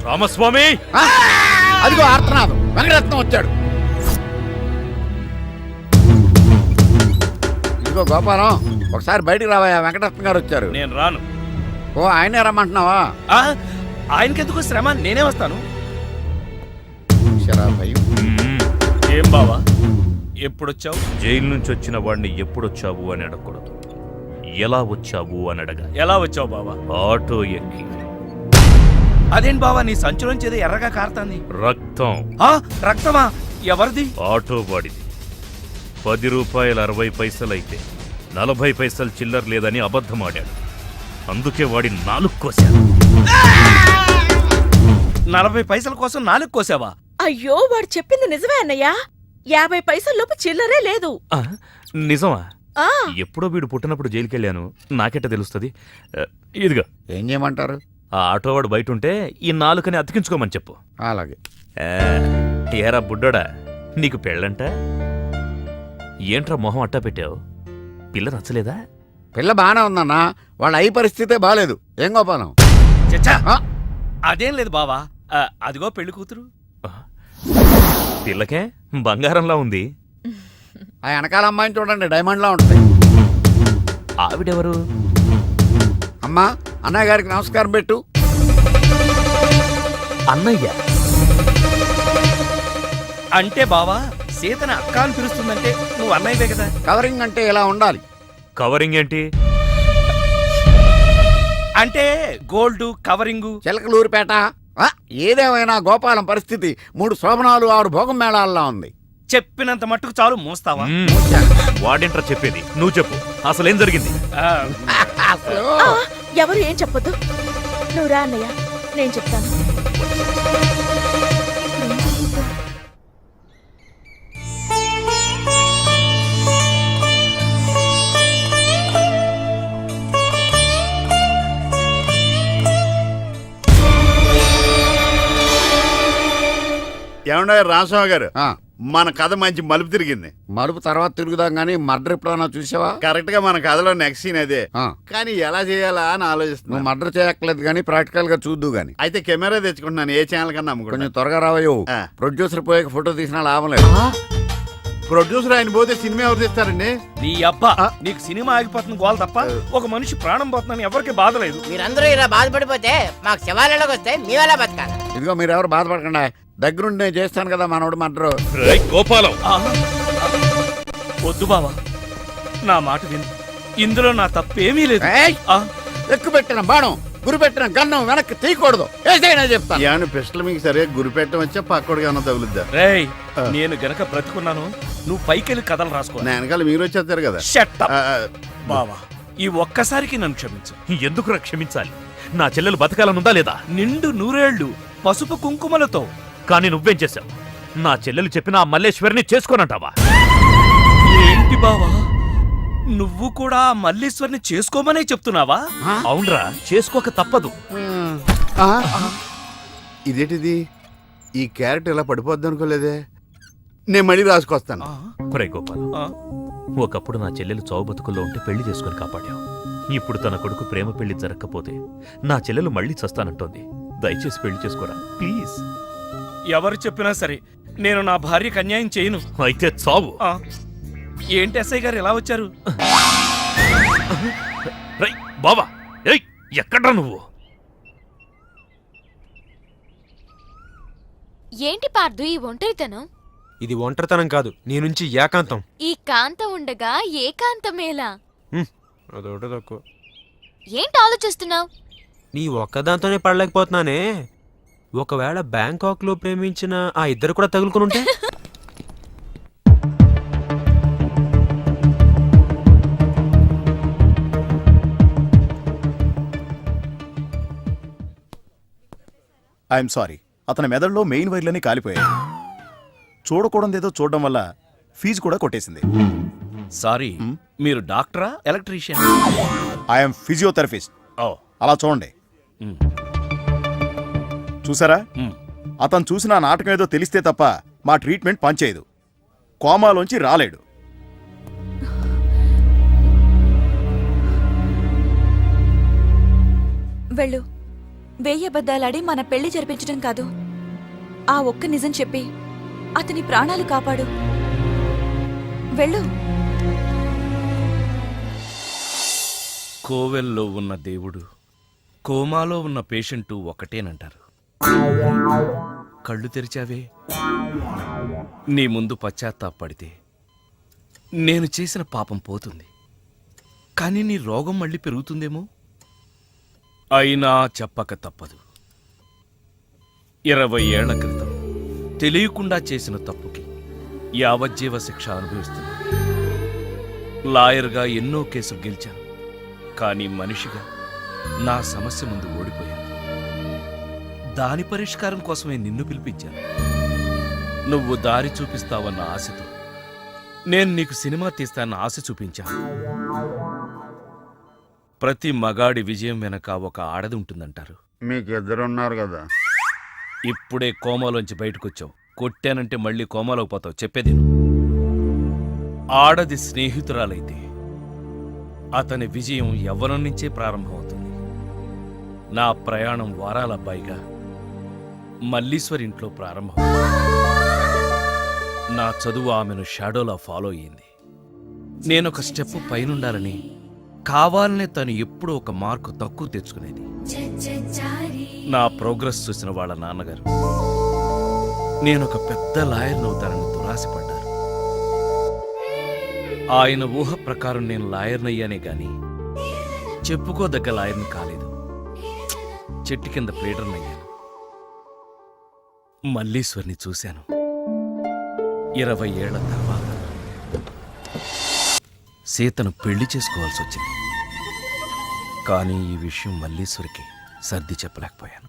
రామస్వామి, అదిగో ఆర్తనాదం. వెంకటరత్నం వచ్చాడు. ఇదిగో గోపాలం, ఒకసారి బయటికి రావయ్యా. వెంకటరత్నం గారు వచ్చారు. నేను రాను. ఓ, ఆయనే రమ్మంటున్నావా? ఆయనకెందుకు శ్రమ, నేనే వస్తాను. భయం. ఏం బావా, ఎప్పుడొచ్చావు? జైలు నుంచి వచ్చిన వాడిని ఎప్పుడొచ్చావు అని అడగకూడదు, ఎలా వచ్చావు అని అడగా. ఎలా వచ్చావు బావా? ఆటో ఎక్కి. అదేంటి బావా, నీ సంచులోంచి ఏదో ఎర్రగా కారుతాంది. రక్తం. రక్తమా? ఎవరిది? ఆటో వాడిది. 10 రూపాయలు 60 పైసలైతే 40 పైసలు చిల్లర లేదని అబద్ధమాడాడు. అందుకే వాడి 4 కోశాను. 40 పైసల కోసం 4 కోసావా? అయ్యో, వాడు చెప్పింది నిజమే అన్నయ్యా. 50 పైసల్లోపు చిల్లరే లేదు. నిజమా? ఆ ఎప్పుడో వీడు పుట్టినప్పుడు జైలుకెళ్ళాను, నాకెట్ట తెలుస్తుంది? ఇదిగా. ఏం చేయమంటారు? ఆ ఆటోవాడు బయట ఉంటే ఈ 4 అతికించుకోమని చెప్పు. అలాగే. ఏరా బుడ్డోడా, నీకు పెళ్ళంట? ఏంట్రా మొహం అట్టా పెట్టావు? పిల్ల నచ్చలేదా? పిల్ల బానే ఉందన్నా, వాళ్ళ అయి పరిస్థితే బాలేదు. ఏం గోపాలం? అదేం లేదు బావా, అదిగో పెళ్లి కూతురు. పిల్లకే బంగారంలా ఉంది. ఆ వెనకాల అమ్మాయిని చూడండి, డైమండ్లా ఉంటుంది. ఆవిడెవరు? అమ్మా, అన్నయ్య గారికి నమస్కారం పెట్టు. అన్నయ్య అంటే బావా, సీతను అక్క అని పిలుస్తుందంటే నువ్వు అన్నయ్యవే కదా. కవరింగ్ అంటే ఇలా ఉండాలి. కవరింగ్ ఏంటి? అంటే గోల్డ్ కవరింగు. చిలకలూరిపేట. ఏదేమైనా గోపాలం పరిస్థితి 3 శోభనాలు 6 భోగం మేళాల్లో ఉంది. చెప్పినంత మట్టుకు చాలు, మోస్తావా? వాడేంట్రా చెప్పేది, నువ్వు చెప్పు, అసలేం జరిగింది? ఎవరు ఏం చెప్పొద్దు, నువ్వు రా అన్నయ్య, నేను చెప్తాను. ఏమన్నా రామస్వామి గారు, మన కథ మంచి మలుపు తిరిగింది. మలుపు తర్వాత తిరుగుదాం గానీ మర్డర్ ఎప్పుడన్నా చూసావా? కరెక్ట్ గా మన కథలో నెక్స్ట్ సీన్ అదే. కానీ ఎలా చేయాలా అని ఆలోచిస్తున్నా. మర్డర్ చేయక్కర్లేదు కానీ ప్రాక్టికల్ గా చూద్దు గానీ. అయితే కెమెరా తెచ్చుకుంటున్నాను, ఏ ఛానల్ కన్నా అమ్ముకుంటా. కొంచెం త్వరగా రావయ్యో. ప్రొడ్యూసర్ పోయాక ఫోటో తీసినా లాభం లేదు. ప్రొడ్యూసర్ ఆయన పోతే సినిమా ఎవరు తీస్తారండి? నీ అబ్బా, నీకు సినిమా ఆగిపోతుంది గోల్ తప్ప ఒక మనిషి ప్రాణం పోతుందని ఎవరికి బాధ లేదు. మీరందరూ ఇలా బాధపడిపోతే మాకు శవాలలోకి వస్తే మేమెలా బతకాలి? ఇదిగో మీరెవరు బాధపడకుండా, దగ్గరుండి నేను చేస్తాను కదా మనోడు మర్డర్. గోపాలం, వద్దు బావా, నా మాట విను, ఇందులో నా తప్పేమీ లేదు. ఎక్కువ పెట్టిన బాణం, గురి పెట్టిన గన్నం వెనక్కి తీయకూడదు. ఏదైనా చెప్తాను. యాను పిస్టల్ మీకు సరిగా గురి పెట్టడం వచ్చా పక్కడికి ఏమన్నా తగులుద్దా? రేయ్, నేను గనక బ్రతుకున్నాను, నువ్వు పైకెళ్ళి కథలు రాసుకో. నా వెనకాల మీరు వచ్చేస్తారు కదా. బావా, ఈ ఒక్కసారికి నన్ను క్షమించు. ఎందుకు క్షమించాలి? నా చెల్లెలు బతకాలనుందా లేదా? నిండు 100 ఏళ్లు పసుపు కుంకుమలతో. కానీ నువ్వేం చేశావు? నా చెల్లెలు చెప్పిన ఆ మల్లేశ్వరిని చేసుకోనంటావా? ఏంటి బావా, నువ్వు కూడా ఆ మల్లీశ్వరిని చేసుకోమనే చెప్తున్నావా? అవునరా, చేసుకోక తప్పదు. ఇదేంటిది? ఈ క్యారెట్ ఇలా పడిపోద్ది అనుకోలేదే. నేను మళ్ళీ రాసుకొస్తాను. ఒరేయ్ గోపాల్, ఒకప్పుడు నా చెల్లెలు చావు బతుకుల్లో ఉంటే పెళ్లి చేసుకుని కాపాడావు. ఇప్పుడు తన కొడుకు ప్రేమ పెళ్లి జరగకపోతే నా చెల్లెలు మళ్ళీ చస్తానంటోంది. దయచేసి పెళ్లి చేసుకోరా ప్లీజ్. ఎవరు చెప్పినా సరే నేను నా భార్యకు అన్యాయం చేయను. అయితే చావు. ఏంటి ఎస్ఐ గారు ఎలా వచ్చారు? బావా, ఏయ్ ఎక్కడ్రా నువ్వు? ఏంటి పార్దు ఈ ఒంటరితనం? ఇది ఒంటరితనం కాదు, నీ నుంచి ఏకాంతం. ఈ కాంతం ఉండగా ఏకాంతమేలా? అదొకటి తక్కువ. ఏంటి ఆలోచిస్తున్నావు? నీ ఒక్కదాంతోనే పడలేకపోతున్నానే. ఒకవేళ బ్యాంకాక్ లో ప్రేమించిన ఆ ఇద్దరు కూడా తగులుకుని ఉంటే? ఐఎమ్ సారీ, అతని మెదడులో మెయిన్ వైర్లన్నీ కాలిపోయాయి. చూడకూడదేదో చూడడం వల్ల ఫీజు కూడా కొట్టేసింది. సారీ, మీరు డాక్టరా ఎలక్ట్రీషియన్? I'm physiotherapist. అలా చూడండి. చూసారా, అతను చూసిన నాటకం ఏదో తెలిస్తే తప్ప మా ట్రీట్మెంట్ పనిచేయదు. కోమాలోంచి రాలేడు. వెళ్ళు. 1000 అబద్ధాలాడి మన పెళ్లి జరిపించడం కాదు, ఆ ఒక్క నిజం చెప్పి అతని ప్రాణాలు కాపాడు. వెళ్ళు. కోవెల్లో ఉన్న దేవుడు, కోమాలో ఉన్న పేషెంటు ఒకటేనంటారు. కళ్ళు తెరిచావే, నీ ముందు పశ్చాత్తాపడితే నేను చేసిన పాపం పోతుంది. కానీ నీ రోగం మళ్ళీ పెరుగుతుందేమో. అయినా చెప్పక తప్పదు. 20 ఏళ్ల క్రితం తెలియకుండా చేసిన తప్పుకి యావజ్జీవ శిక్ష అనుభవిస్తున్నాను. లాయర్గా ఎన్నో కేసులు గెలిచాను, కానీ మనిషిగా నా సమస్య ముందు ఓడిపోయాను. దాని పరిష్కారం కోసమే నిన్ను పిలిపించాను. నువ్వు దారి చూపిస్తావన్న ఆశతో నేను నీకు సినిమా తీస్తానన్న ఆశ చూపించాను. ప్రతి మగాడి విజయం వెనక ఒక ఆడది ఉంటుందంటారు. మీకు ఇద్దరున్నారు కదా. ఇప్పుడే కోమాలోంచి బయటకొచ్చావు. కొట్టానంటే మళ్ళీ కోమాలోకి పోతావు. చెప్పేది ఆడది స్నేహితురాలైతే అతని విజయం యవ్వనం నుంచే ప్రారంభమవుతుంది. నా ప్రయాణం వారాల అబ్బాయిగా మల్లీశ్వరి ఇంట్లో ప్రారంభం. నా చదువు ఆమెను షాడోలా ఫాలో అయ్యింది. నేనొక స్టెప్ పైనుండాలని కావాలనే తను ఎప్పుడూ ఒక మార్కు తక్కువ తెచ్చుకునేది. నా ప్రోగ్రెస్ చూసిన వాళ్ళ నాన్నగారు నేనొక పెద్ద లాయర్నవుతానని దురాశపడ్డారు. ఆయన ఊహ ప్రకారం నేను లాయర్నయ్యానే గాని చెప్పుకోదగ్గ లాయర్ని కాలేదు. చెట్టు కింద ప్లేడర్నయ్యాను. మల్లీశ్వరిని చూశాను. 20 ఏళ్ల తర్వాత సీతను పెళ్లి చేసుకోవాల్సి వచ్చింది. కానీ ఈ విషయం మల్లీశ్వరికి సర్ది చెప్పలేకపోయాను.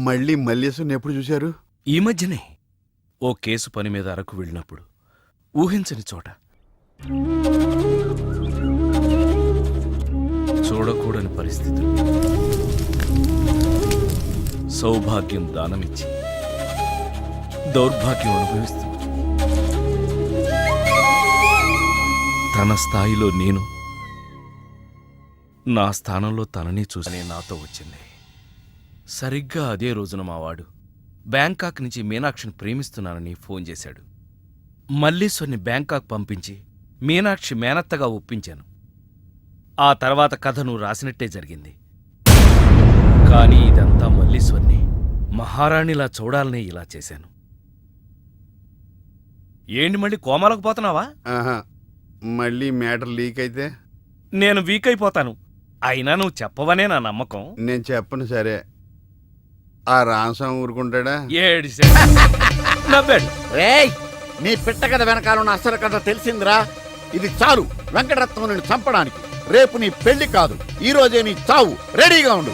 మళ్ళీ మల్లేశ్వరిని ఎప్పుడు చూశారు? ఈ మధ్యనే ఓ కేసు పని మీద అరకు వెళ్ళినప్పుడు. ఊహించని చోట, చూడకూడని పరిస్థితులు, సౌభాగ్యం దానమిచ్చి దౌర్భాగ్యం అనుభవిస్తూ తన స్థాయిలో నేను, నా స్థానంలో తనని చూసనే నాతో వచ్చింది. సరిగ్గా అదే రోజున మావాడు బ్యాంకాక్ నుంచి మీనాక్షిని ప్రేమిస్తున్నానని ఫోన్ చేశాడు. మల్లీశ్వరిని బ్యాంకాక్ పంపించి మీనాక్షి మేనత్తగా ఒప్పించాను. ఆ తర్వాత కథ నువ్వు రాసినట్టే జరిగింది. కానీ ఇదంతా మల్లీశ్వరిని మహారాణిలా చూడాలనే ఇలా చేశాను. ఏంటి మళ్ళీ కోమాలకు పోతున్నావా? మళ్ళీ మ్యాటర్ లీక్ అయితే నేను వీక్ అయిపోతాను. అయినా నువ్వు చెప్పవనే నా నమ్మకం. నేను చెప్పను సరే. ఆ రామస్వామి ఊరుకుంటాడా? నవ్వాడు. రేయ్, నీ పిట్ట కథ వెనకాల ఉన్న అసలు కథ తెలిసిందిరా. ఇది చాలు వెంకటరత్నం నిన్ను చంపడానికి. రేపు నీ పెళ్లి కాదు, ఈ రోజే నీ చావు. రెడీగా ఉండు.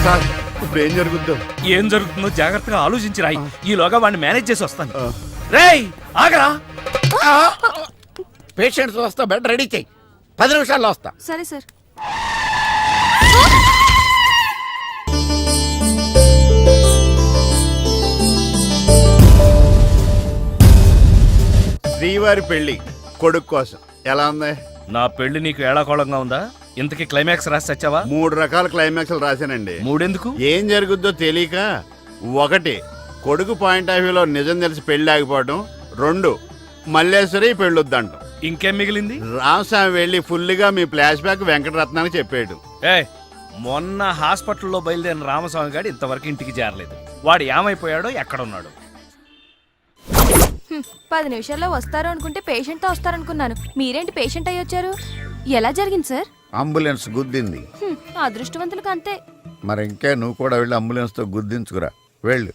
సార్, ఇప్పుడు ఏం జరుగుద్దో? ఏం జరుగుతుందో జాగ్రత్తగా ఆలోచించి రాయి. ఈలోగా వాడిని మేనేజ్ చేసి వస్తాను. రేయ్ ఆగరా. పేషెంట్స్ వస్తా, బెడ్ రెడీ చెయ్యి. 10 నిమిషాల్లో వస్తా. సరే సార్. శ్రీవారి పెళ్లి కొడుకు కోసం ఎలా ఉంది? నా పెళ్లి నీకు ఏడాకోళంగా ఉందా? ఇంతకీ క్లైమాక్స్ రాసి వచ్చావా? 3 రకాల క్లైమాక్స్లు రాశానండి. 3 ఎందుకు? ఏం జరుగుద్దో తెలియక 1 కొడుకు పాయింట్ ఆఫ్ వ్యూలో నిజం తెలిసి పెళ్లి ఆగిపోవడం, 2 మల్లేశ్వరి పెళ్లి వద్దంటాం. ఇంకేం మిగిలింది? రామస్వామి వెళ్ళి ఫుల్గా మీ ఫ్లాష్ బ్యాక్ వెంకటరత్నానికి చెప్పాడు. మొన్న హాస్పిటల్లో బయలుదేరిన రామస్వామి గారు ఇంతవరకు ఇంటికి చేరలేదు. వాడు ఏమైపోయాడో, ఎక్కడున్నాడు? 10 నిమిషాల్లో వస్తారు అనుకుంటే పేషెంట్తో వస్తారనుకున్నాను. మీరేంటి పేషెంట్ అయ్యి వచ్చారు? ఎలా జరిగింది సార్? అంబులెన్స్ గుద్దింది. అదృష్టవంతులకు అంతే. మరి ఇంకే నువ్వు కూడా వెళ్ళి అంబులెన్స్తో గుద్దించుకురా. వెళ్ళు.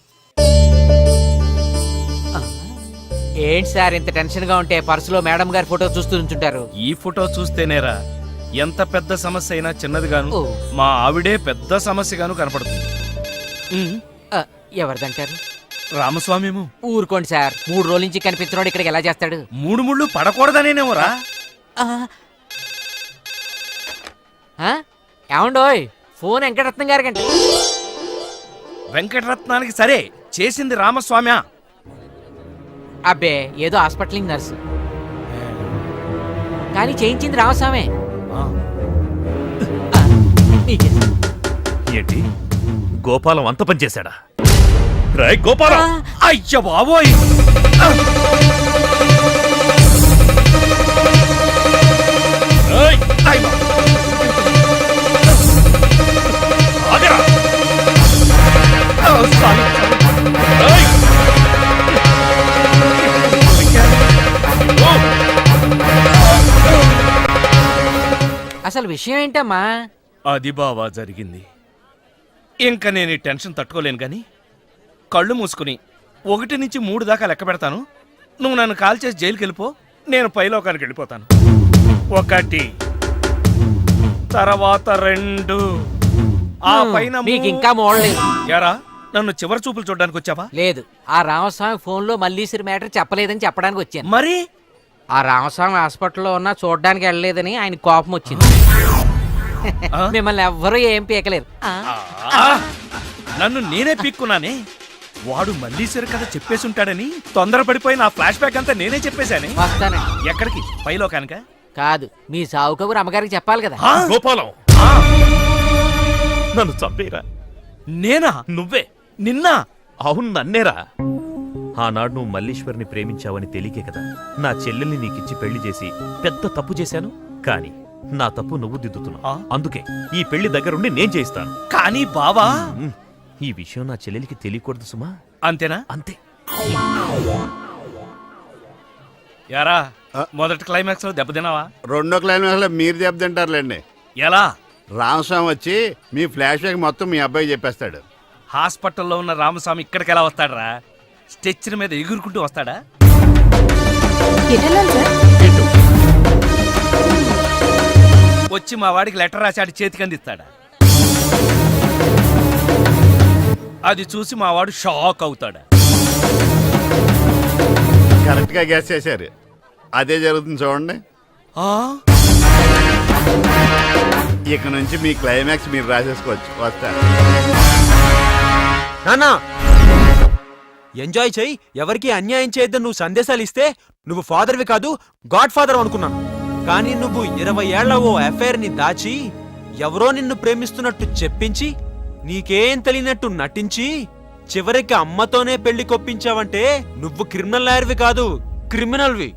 ఏంటి సార్ ఇంత టెన్షన్ గా ఉంటే పర్సులో మేడం గారి ఫోటో చూస్తూ ఉంచుంటారు? ఈ ఫోటో చూస్తేనేరా ఎంత పెద్ద సమస్య అయినా చిన్నదిగాను, మా ఆవిడే పెద్ద సమస్యగాను కనపడుతుంది. ఎవరిదంటారు? రామస్వామి. ఊరుకోండి సార్, 3 రోజుల నుంచి కనిపించినోడు ఇక్కడికి ఎలా చేస్తాడు? 3 ముళ్ళు పడకూడదనేనేమోరా. ఏమండోయ్, ఫోన్ వెంకటరత్నం గారి కంటే. వెంకటరత్నానికి సరే, చేసింది రామస్వామి. అబ్బే, ఏదో హాస్పిటల్ నర్సు, కానీ చేయించింది రామస్వామి. ఏంటి, గోపాలం అంత పని చేశాడా? రాయ్ గోపాలం! అయ్య బాబోయ్! అసలు విషయం ఏంటమ్మా? అది బావా జరిగింది. ఇంకా నేను ఈ టెన్షన్ తట్టుకోలేను గాని కళ్ళు మూసుకుని 1 నుంచి 3 దాకా లెక్క పెడతాను. నువ్వు నన్ను కాల్ చేసి జైలుకి వెళ్ళిపో, నేను పైలోకానికి వెళ్ళిపోతాను. 1, తర్వాత 2, ఆ పైన మీకు ఇంకా మోడలేదు. యారా, నన్ను చివరి చూపులు చూడడానికి వచ్చావా? లేదు, ఆ రామస్వామి ఫోన్ లో మల్లీశ్వరి మ్యాటర్ చెప్పలేదని చెప్పడానికి వచ్చాను. మరి ఆ రామస్వామి హాస్పిటల్లో ఉన్నా చూడడానికి వెళ్ళలేదని ఆయన కోపం వచ్చింది. మిమ్మల్ని ఎవ్వరూ ఏం పీకలేరు. నన్ను నేనే పీక్కున్నానే. వాడు మల్లీశ్వరి కథ చెప్పేసి ఉంటాడని తొందరపడిపోయి నా ఫ్లాష్ బ్యాక్ అంతా నేనే చెప్పేశానే. వస్తానండి. ఎక్కడికి? పైలోకానిక? కాదు, మీ సావు కబురు అమ్మగారికి చెప్పాలి కదా. గోపాలం, నన్ను చంపేరా. నేనా? నువ్వే. నిన్నా? అవును, నన్నేరా. ఆనాడు నువ్వు మల్లీశ్వరిని ప్రేమించావని తెలియకే కదా నా చెల్లెల్ని నీకిచ్చి పెళ్లి చేసి పెద్ద తప్పు చేశాను. కానీ నా తప్పు నువ్వు దిద్దుతున్నావు. అందుకే ఈ పెళ్లి దగ్గరుండి నేను చేయిస్తాను. కానీ బావా, ఈ విషయం నా చెల్లెలికి తెలియకూడదు సుమా. అంతేనా? అంతే. యారా, మొదటి క్లైమాక్స్ లో దెబ్బతిన్నావా? 2వ క్లైమాక్స్ లో మీరు దెబ్బతింటారులేండి. ఎలా? రామస్వామి వచ్చి మీ ఫ్లాష్ బ్యాక్ మొత్తం మీ అబ్బాయి చెప్పేస్తాడు. హాస్పిటల్లో ఉన్న రామస్వామి ఇక్కడికి ఎలా వస్తాడరా? స్టెచ్చర్ మీద ఎగురుకుంటూ వస్తాడా? వచ్చి మా వాడికి లెటర్ రాశాడు, చేతికి అందిస్తాడా? అది చూసి మా వాడు షాక్ అవుతాడా? కరెక్ట్ గా గ్యాస్ చేశారు. అదే జరుగుతుంది చూడండి. ఇక నుంచి మీ క్లైమాక్స్ మీరు రాసేసుకోవచ్చు. వస్తా. నానా, ఎంజాయ్ చెయ్యి, ఎవరికి అన్యాయం చేయొద్దని నువ్వు సందేశాలు ఇస్తే నువ్వు ఫాదర్వి కాదు, గాడ్ ఫాదర్ అనుకున్నాను. కానీ నువ్వు 20 ఏళ్ల ఓ అఫైర్ ని దాచి, ఎవరో నిన్ను ప్రేమిస్తున్నట్టు చెప్పించి, నీకేం తెలియనట్టు నటించి, చివరికి అమ్మతోనే పెళ్లి కొప్పించావంటే నువ్వు క్రిమినల్ లాయర్వి కాదు, క్రిమినల్వి.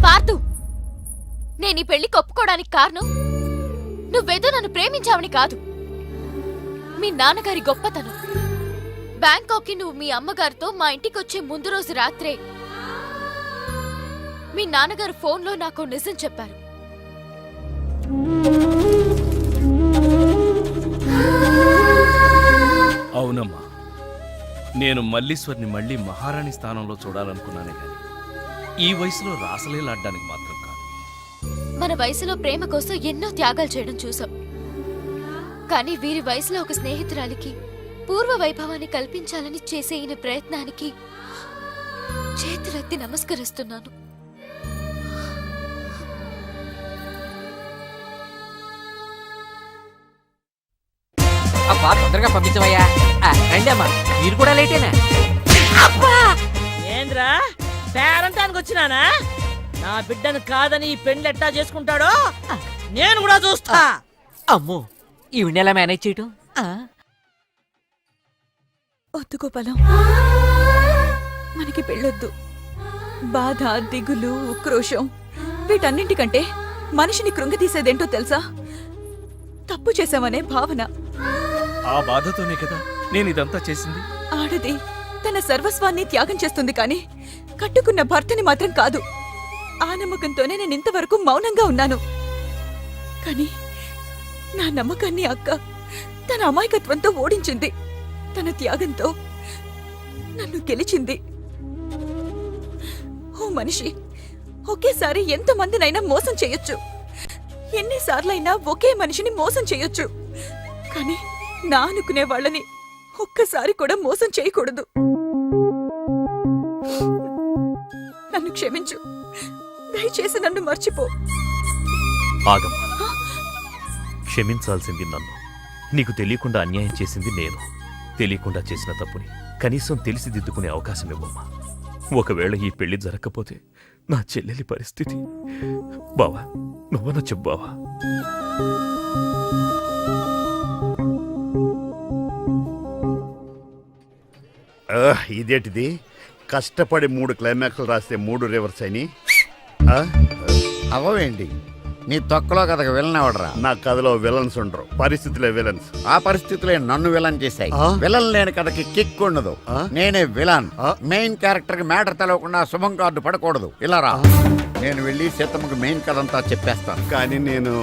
పార్థు, నేను ఈ పెళ్లికి ఒప్పుకోవడానికి కారణం నువ్వేదో నన్ను ప్రేమించావని కాదు, మీ నాన్నగారి గొప్పతనం. బ్యాంకాక్కి నువ్వు మీ అమ్మగారితో మా ఇంటికి వచ్చే ముందు రోజు రాత్రే మీ నాన్నగారు ఫోన్లో నాకు నిజం చెప్పారు. అవునమ్మా, నేను మల్లీశ్వర్ని మళ్ళీ మహారాణి స్థానంలో చూడాలనుకున్నానే కానీ ఈ వయసులో రాసలేలాడ్డానికి మాత్రం కాదు. మన వయసులో ప్రేమ కోసం ఎన్నో త్యాగాలు చేయడం చూసాం. కానీ వీరి వయసులో ఒక స్నేహితురాలికి పూర్వ వైభవాన్ని కల్పించాలని చేసే ఈయన ప్రయత్నానికి చేతులెత్తి నమస్కరిస్తున్నాను. అబ్బా తొందరగా పంపించవయ్యా. రండి అమ్మా, మీరు కూడా లేటేనా? ఏంద్రా పేరంటానికి వచ్చినానా? నా బిడ్డను కాదని ఈ పెండ్లు ఎట్టా చేసుకుంటాడో నేను కూడా చూస్తా. అమ్మో, ఈవిడ ఎలా మేనేజ్ చేయటం? వద్దు గోపాలం, మనకి పెళ్ళొద్దు. బాధ, దిగులు, ఉక్రోషం వీటన్నింటికంటే మనిషిని కృంగతీసేదేంటో తెలుసా? తప్పు చేశామనే భావన. ఆ బాధతోనే కదా నేను ఇదంతా చేసింది. ఆడది తన సర్వస్వాన్ని త్యాగం చేస్తుంది కానీ కట్టుకున్న భర్తని మాత్రం కాదు. ఆ నమ్మకంతోనే నేను ఇంతవరకు మౌనంగా ఉన్నాను. కానీ నా నమ్మకాన్ని అక్క తన అమాయకత్వంతో ఓడించింది. తన త్యాగంతో నన్ను గెలిచింది. ఓ మనిషి ఒకేసారి ఎంతమందినైనా మోసం చేయొచ్చు, ఎన్నిసార్లైనా ఒకే మనిషిని మోసం చేయొచ్చు. కానీ నా అనుకునే వాళ్ళని ఒక్కసారి కూడా మోసం చేయకూడదు. నన్ను క్షమించు, దయచేసి నన్ను మర్చిపో. ఆగమ్మా, క్షమించాల్సింది నన్ను. నీకు తెలియకుండా అన్యాయం చేసింది నేను. తెలియకుండా చేసిన తప్పుని కనీసం తెలిసి దిద్దుకునే అవకాశం ఇవ్వమ్మా. ఒకవేళ ఈ పెళ్లి జరగకపోతే నా చెల్లెలి పరిస్థితి. బావా, నువ్వన్నా చెప్పు బావా. ఇదేంటిది? కష్టపడి 3 క్లైమాక్స్లు రాస్తే 3 రివర్స్ అని అవవేంటి? నీ తొక్కలో కథకు విలన్ ఎవడరా? నా కథలో విలన్స్ ఉండరు, పరిస్థితులే విలన్స్. ఆ పరిస్థితులే నన్ను విలన్ చేశాయి. విలన్ లేని కథకి కిక్ ఉండదు. నేనే విలన్. మెయిన్ క్యారెక్టర్ కి మ్యాటర్ తెలవకుండా శుభం కార్డు పడకూడదు. ఇలా రా, నేను వెళ్ళి సీతమ్మకి మెయిన్ కథ అంతా చెప్పేస్తాను. కానీ నేను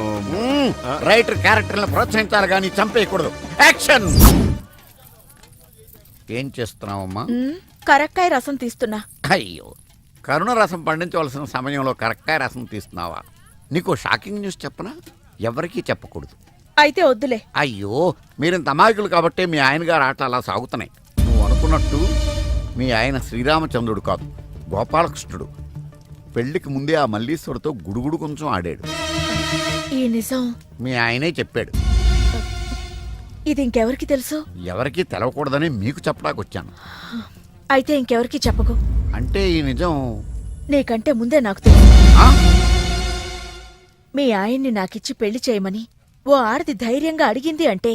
రైటర్ క్యారెక్టర్ని ప్రోత్సహించాలి కానీ చంపేయకూడదు. యాక్షన్! ఏం చేస్తున్నావమ్మా? కరక్కాయ రసం తీస్తున్నా. అయ్యో, కరుణ రసం పండించవలసిన సమయంలో కరక్కాయ రసం తీస్తున్నావా? నీకు షాకింగ్ న్యూస్ చెప్పనా? ఎవరికీ చెప్పకూడదు. అయితే వద్దులే. అయ్యో, మీరింత అమాయకులు కాబట్టి మీ ఆయన గారు ఆట అలా సాగుతున్నాయి. నువ్వు అనుకున్నట్టు మీ ఆయన శ్రీరామచంద్రుడు కాదు, గోపాలకృష్ణుడు. పెళ్లికి ముందే ఆ మల్లీశ్వరుతో గుడుగుడు కొంచెం ఆడాడు. ఈ నిజం మీ ఆయనే చెప్పాడు. ఇది ఇంకెవరికి తెలుసు? ఎవరికీ తెలవకూడదని మీకు చెప్పడానికి వచ్చాను. అయితే ఇంకెవరికి చెప్పకు. అంటే ఈ నిజం నీకంటే ముందే నాకు తెలుసు. మీ ఆయన్ని నాకిచ్చి పెళ్లి చేయమని ఓ ఆడది ధైర్యంగా అడిగింది అంటే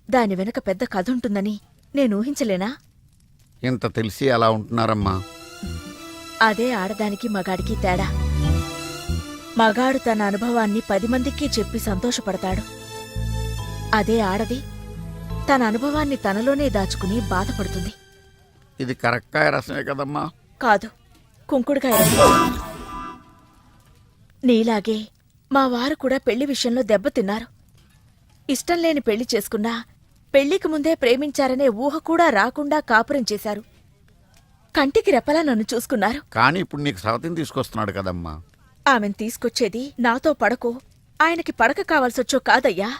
దాని వెనక పెద్ద కథ ఉంటుందని నేను ఊహించలేనా? ఇంత తెలిసి అలా ఉంటున్నారమ్మా. అదే ఆడదానికి మగాడికి తేడా. మగాడు తన అనుభవాన్ని 10 మందికి చెప్పి సంతోషపడతాడు. అదే ఆడది తన అనుభవాన్ని తనలోనే దాచుకుని బాధపడుతుంది. ఇది కరక్కాయ రసమే కదమ్మా? కాదు, కుంకుడుకాయ రసం. నీలాగే మా వారు కూడా పెళ్లి విషయంలో దెబ్బతిన్నారు. ఇష్టం లేని పెళ్లి చేసుకున్నా పెళ్లికి ముందే ప్రేమించారనే ఊహ కూడా రాకుండా కాపురం చేశారు. కంటికి రెప్పలా నన్ను చూసుకున్నారు. కానీ ఇప్పుడు నీకు సవతిని తీసుకొస్తున్నాడు కదమ్మా. ఆమెను తీసుకొచ్చేది నాతో పడకో ఆయనకి పడక కావాల్సొచ్చో కాదయ్యా.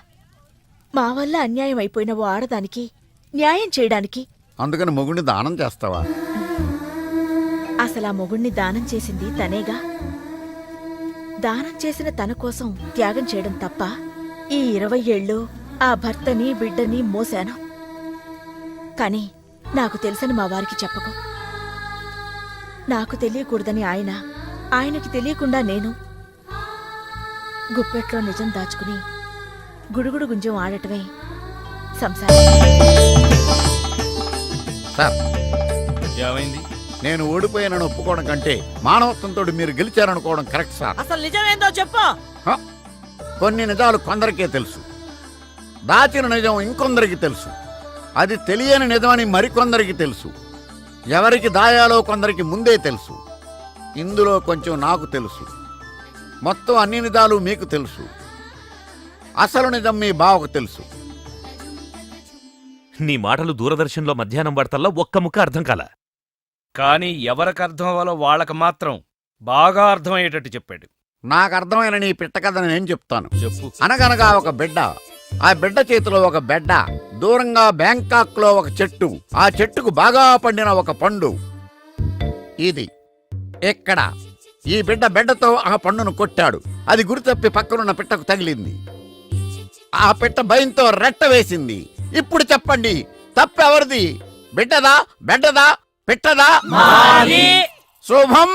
మా వల్ల అన్యాయం అయిపోయిన ఓ ఆడదానికి న్యాయం చేయడానికి. అందుకని మొగుడిని దానం చేస్తావా? అసలు ఆ మొగుణ్ణి దానం చేసింది తనేగా. దానం చేసిన తన కోసం త్యాగం చేయడం తప్ప ఈ 20 ఏళ్ళు ఆ భర్తని బిడ్డని మోశాను. కాని నాకు తెలుసని మా వారికి చెప్పకు. నాకు తెలియకూడదని ఆయన, ఆయనకి తెలియకుండా నేను గుప్పెట్లో నిజం దాచుకుని గుడుగుడు గుంజం ఆడటమే సంసారం. సార్, ఏమైంది? నేను ఓడిపోయానని ఒప్పుకోవడం కంటే మానవత్వంతో మీరు గెలిచారనుకోవడం కరెక్ట్ సార్. అసలు నిజమేందో చెప్పు. కొన్ని నిజాలు కొందరికే తెలుసు, దాచిన నిజం ఇంకొందరికి తెలుసు. అది తెలియని నిజమని మరికొందరికి తెలుసు. ఎవరికి దాయాలో కొందరికి ముందే తెలుసు. ఇందులో కొంచెం నాకు తెలుసు, మొత్తం అన్ని నిజాలు మీకు తెలుసు. అసలు నిజం మీ బావకు తెలుసు. నీ మాటలు దూరదర్శన్లో మధ్యాహ్నం వార్తల్లో ఒక్క ముక్క అర్థం కాల. కానీ ఎవరికి అర్థం అవ్వాలో వాళ్ళకి మాత్రం బాగా అర్థమయ్యేటట్టు చెప్పాడు. నాకు అర్థమైన నీ పిట్ట కథ నేను చెప్తాను. చెప్పు. అనగనగా ఒక బిడ్డ, ఆ బిడ్డ చేతిలో ఒక బెడ్డ, దూరంగా బ్యాంకాక్ లో ఒక చెట్టు, ఆ చెట్టుకు బాగా పండిన ఒక పండు. ఇది ఎక్కడ ఈ బిడ్డ బెడ్డతో ఆ పండును కొట్టాడు. అది గురి తప్పి పక్కనున్న పిట్టకు తగిలింది. ఆ పిట్ట భయంతో రెట్ట వేసింది. ఇప్పుడు చెప్పండి, తప్పెవరిది? బిడ్డదా, బెడ్డదా, పిట్టదా? శుభం.